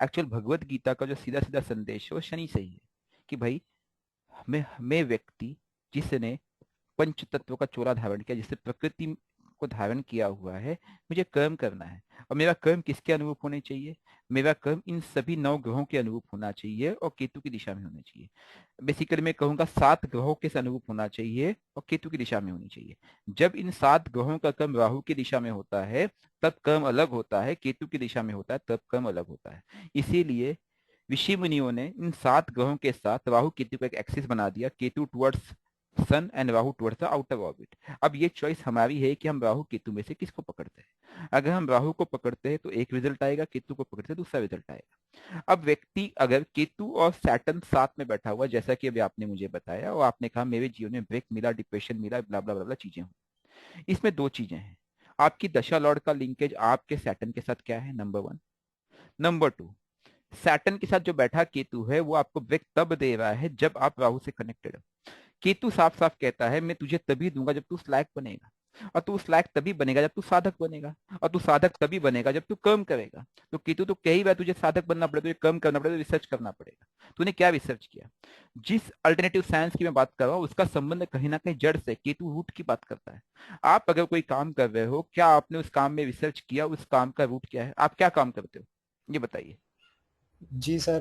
एक्चुअल भगवत गीता का जो सीधा सीधा संदेश है वो शनि से ही है कि भाई हमें व्यक्ति जिसने पंच तत्व का चोला धारण किया, जिससे प्रकृति को धारण किया हुआ है, मुझे कर्म करना है। और मेरा कर्म किसके अनुरूप होने चाहिए? मेरा कर्म इन सभी 9 ग्रहों के अनुरूप होना चाहिए और केतु की दिशा में होना चाहिए। बेसिकली मैं कहूंगा 7 ग्रहों के अनुरूप होना चाहिए और केतु की दिशा में होनी चाहिए। जब इन 7 ग्रहों का कर्म राहु की दिशा में होता है तब कर्म अलग होता है, केतु की दिशा में होता है तब कर्म अलग होता है। इसीलिए ऋषि मुनियों ने इन 7 ग्रहों के साथ राहु केतु का एक एक्सिस बना दिया, Ketu towards sun and Rahu towards the outer orbit. अब ये चॉइस हमारी है कि हम राहु केतु में से किसको पकड़ते हैं। अगर हम राहु को पकड़ते हैं तो एक रिजल्ट आएगा, केतु को पकड़ते हैं दूसरा रिजल्ट आएगा। अब व्यक्ति अगर केतु और सैटर्न साथ में बैठा हुआ, जैसा कि अभी आपने मुझे बताया और आपने कहा मेरे जीवन में ब्रेक मिला, डिप्रेशन मिला, ब्ला ब्ला ब्ला चीजें हुई, इसमें 2 चीजें हैं। आपकी दशा लॉर्ड का लिंकेज आपके सैटर्न के साथ क्या है, नंबर 1। नंबर 2, सैटर्न के साथ जो बैठा केतु है वो आपको ब्रेक तब दे रहा है जब आप राहु से कनेक्टेड हो। केतु साफ साफ कहता है मैं तुझे तभी दूंगा जब तू उस लायक बनेगा, और तू उस लायक तभी बनेगा जब तू साधक बनेगा, और तू साधक तभी बनेगा जब तू कर्म करेगा। तो केतु तो कह ही रहा है तुझे साधक बनना पड़ेगा, तुझे कर्म करना पड़ेगा, रिसर्च करना पड़ेगा। तूने क्या रिसर्च किया? जिस अल्टरनेटिव साइंस की मैं बात कर रहा हूँ उसका संबंध कहीं ना कहीं जड़ से, केतु रूट की बात करता है। आप अगर कोई काम कर रहे हो, क्या आपने उस काम में रिसर्च किया, उस काम का रूट क्या है? आप क्या काम करते हो ये बताइए। जी सर,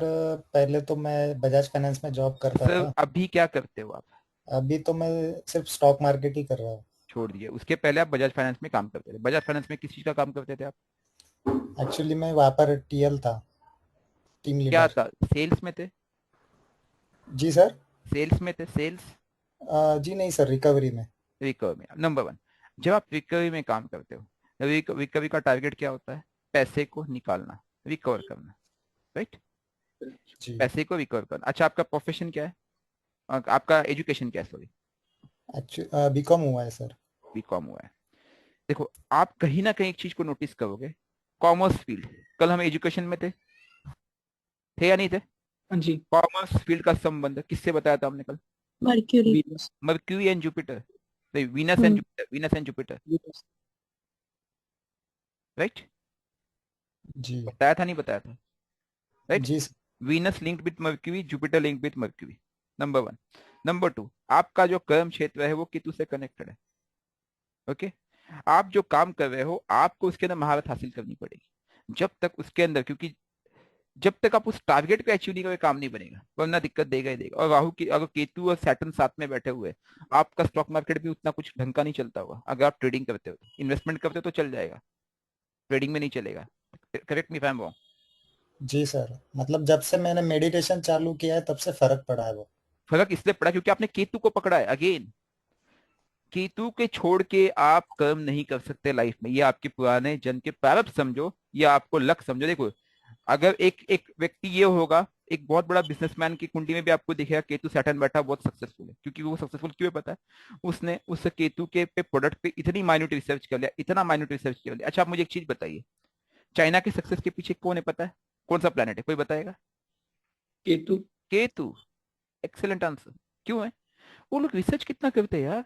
पहले तो मैं बजाज फाइनेंस में जॉब करता सर था। अभी क्या करते हो आप? अभी तो मैं सिर्फ स्टॉक मार्केट ही कर रहा हूँ। छोड़ दिए, उसके पहले आप बजाज फाइनेंस में काम करते थे। बजाज फाइनेंस में किस चीज का काम करते थे आप? एक्चुअली मैं वहाँ पर टीएल था, टीम क्या लीडर। था, सेल्स में थे? जी सर। सेल्स में थे, सेल्स? जी नहीं सर, रिकवरी में। रिकवरी में। नंबर 1, जब आप रिकवरी में काम करते हो, रिकवरी का टारगेट क्या होता है? पैसे को निकालना, रिकवर करना, राइट? जी। पैसे को रिकवर करना। अच्छा, आपका प्रोफेशन क्या है? आपका एजुकेशन क्या है? सॉरी, बीकॉम हुआ है सर। बीकॉम हुआ है। देखो, आप कहीं ना कहीं एक चीज को नोटिस करोगे, कॉमर्स फील्ड, कल हम एजुकेशन में थे या नहीं थे? हाँ जी। कॉमर्स फील्ड का संबंध किससे बताया था हमने कल? Mercury. Venus. Mercury and Jupiter, Venus and hmm. Jupiter, Venus and Jupiter, right? जी बताया था नहीं बताया था, राइट? जी sir. Venus linked with Mercury, Jupiter linked with Mercury, number one. Number two, आपका जो कर्म क्षेत्र है वो केतु से कनेक्टेड है। ओके, आप जो काम कर रहे हो आपको उसके अंदर महारत हासिल करनी पड़ेगी। जब तक उसके अंदर, क्योंकि जब तक आप उस टारगेट को अचीव नहीं करोगे काम नहीं बनेगा, वरना दिक्कत देगा ही देगा। और राहु की अगर केतु और सैटर्न साथ में बैठे हुए, आपका स्टॉक मार्केट भी उतना कुछ ढंग का नहीं चलता हुआ। अगर आप ट्रेडिंग करते हो, इन्वेस्टमेंट करते हो तो चल जाएगा, ट्रेडिंग में नहीं चलेगा। Correct me if I am wrong. जी सर, मतलब जब से मैंने मेडिटेशन चालू किया है तब से फर्क पड़ा है वो। फर्क इसलिए पड़ा क्योंकि आपने केतु को पकड़ा है। अगेन, केतु के छोड़ के आप कर्म नहीं कर सकते लाइफ में। ये आपके पुराने जन्म के प्रारब्ध समझो, या आपको लक समझो। देखो, अगर एक एक व्यक्ति ये होगा, एक बहुत बड़ा बिजनेसमैन की कुंडली में भी आपको दिखेगा केतु सैटर्न बैठा बहुत सक्सेसफुल है। क्योंकि वो सक्सेसफुल क्यों है पता है? उसने उस केतु के पे प्रोडक्ट पे इतनी माइन्यूट रिसर्च कर लिया, इतना माइन्यूट रिसर्च कर लिया। अच्छा, आप मुझे एक चीज बताइए, चाइना के सक्सेस के पीछे कौन है पता है? कौन सा प्लेनेट है, कोई बताएगा? केतु। केतु। Excellent answer. क्यों है? वो लोग रिसर्च कितना करते हैं यार।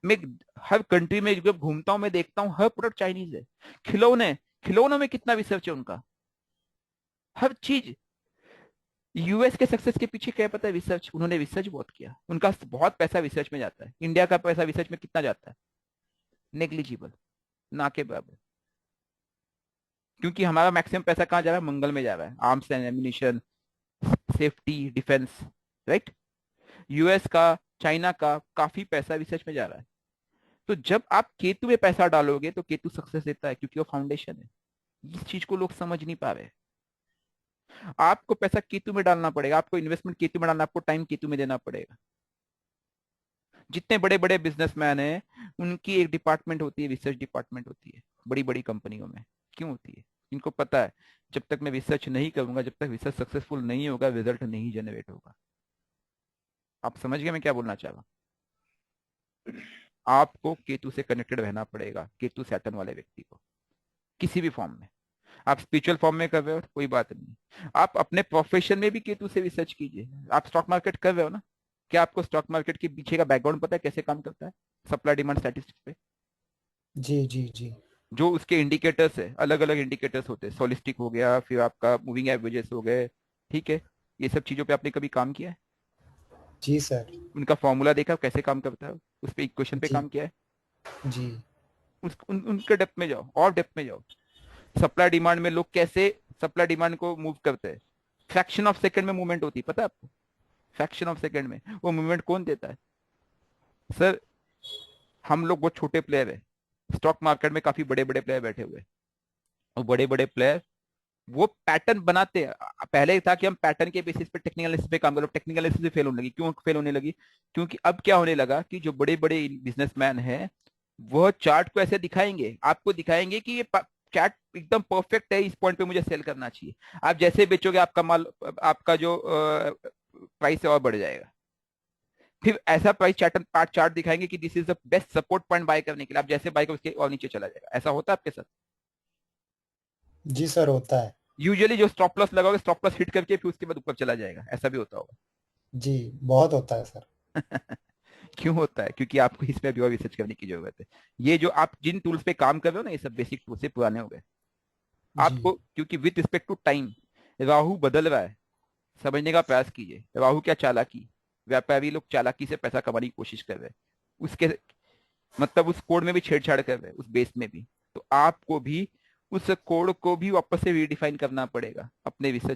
मैं हर कंट्री में जब घूमता हूं मैं देखता हूं हर प्रोडक्ट चाइनीज है। खिलौने, खिलौनों में कितना रिसर्च है उनका, हर चीज। यूएस के सक्सेस के पीछे क्या है पता है? रिसर्च। उन्होंने रिसर्च बहुत किया, उनका बहुत पैसा रिसर्च में जाता है। इंडिया का पैसा रिसर्च में कितना जाता है? नेग्लिजिबल, ना के बराबर। क्योंकि हमारा मैक्सिमम पैसा कहाँ जा रहा है? मंगल में जा रहा है, arms and ammunition, safety, defence, right? US का, चाइना का काफी पैसा रिसर्च में जा रहा है। तो जब आप केतु में पैसा डालोगे तो केतु सक्सेस देता है, क्योंकि वो फाउंडेशन है। इस चीज को लोग समझ नहीं पा रहे। आपको पैसा केतु में डालना पड़ेगा, आपको इन्वेस्टमेंट केतु में डालना, आपको टाइम केतु में देना पड़ेगा। जितने बड़े बड़े बिजनेसमैन हैं उनकी एक डिपार्टमेंट होती है, रिसर्च डिपार्टमेंट होती है बड़ी बड़ी कंपनियों में। क्यों होती है? इनको पता है जब तक मैं रिसर्च नहीं करूंगा, जब तक रिसर्च सक्सेसफुल नहीं होगा, रिजल्ट नहीं जनरेट होगा। आप समझ गए मैं क्या बोलना चाह रहा हूं? आपको केतु से कनेक्टेड रहना पड़ेगा, केतु सैटर्न वाले व्यक्ति को, किसी भी फॉर्म में। आप स्पिरिचुअल फॉर्म में कर रहे हो कोई बात नहीं, आप अपने प्रोफेशन में भी केतु से रिसर्च कीजिए। आप स्टॉक मार्केट कर रहे हो ना, क्या आपको स्टॉक मार्केट के पीछे का बैकग्राउंड पता है कैसे काम करता है? सप्लाई डिमांड स्टैटिस्टिक्स पे जी जी जी। जो उसके इंडिकेटर्स है, अलग अलग इंडिकेटर्स होते हैं, सोलिस्टिक हो गया, फिर आपका मूविंग एवरेजेस हो गए, ठीक है? ये सब चीजों पे आपने कभी काम किया है? जी सर। उनका फॉर्मूला देखा कैसे काम करता है, उस पे इक्वेशन पे जी काम किया है? जी। उनके डेप्थ में जाओ, और डेप्थ में जाओ। सप्लाई डिमांड में लोग कैसे सप्लाई डिमांड को मूव करते हैं, फ्रैक्शन ऑफ सेकंड में मूवमेंट होती है, पता है आपको? फ्रैक्शन ऑफ सेकंड में वो मूवमेंट कौन देता है? सर, हम लोग बहुत छोटे प्लेयर है, स्टॉक मार्केट में काफी बड़े बड़े प्लेयर बैठे हुए हैं। और बड़े बड़े प्लेयर वो पैटर्न बनाते हैं। पहले था कि हम पैटर्न के बेसिस पे टेक्निकल एनालिसिस पे काम करो, टेक्निकल एनालिसिस से फेल होने लगी। क्यों फेल होने लगी? क्योंकि अब क्या होने लगा कि जो बड़े बड़े बिजनेसमैन हैं वह चार्ट को ऐसे दिखाएंगे, आपको दिखाएंगे कि ये चार्ट एकदम परफेक्ट है, इस पॉइंट पे मुझे सेल करना चाहिए। आप जैसे बेचोगे आपका माल, आपका जो प्राइस है और बढ़ जाएगा। फिर ऐसा प्राइस चार्ट दिखाएंगे कि this is the best support point by करने के लिए, आप जैसे बाय करो उसके और नीचे चला जाएगा। ऐसा होता है आपके साथ? जी सर, होता है। यूजुअली जो स्टॉप लॉस लगाओगे, स्टॉप लॉस हिट करके फिर उसके बाद ऊपर चला जाएगा, ऐसा भी होता होगा। जी, बहुत होता है सर। क्यों होता है? क्योंकि आपको इसमें भी और रिसर्च करने की जरूरत है। ये जो आप जिन टूल्स पे काम कर रहे हो ना, ये सब बेसिक टूल्स से पुराने हो गए आपको। क्योंकि with respect to time Rahu बदल रहा है, समझने का प्रयास कीजिए। राहु क्या चालाकी, व्यापारी लोग चालाकी से पैसा कमाने की कोशिश कर रहे हैं, उसके मतलब उस कोड में भी छेड़छाड़ कर रहे हैं, उस बेस में भी। तो आपको भी उस कोड को भी वापस से रीडिफाइन करना पड़ेगा अपने रिसर्च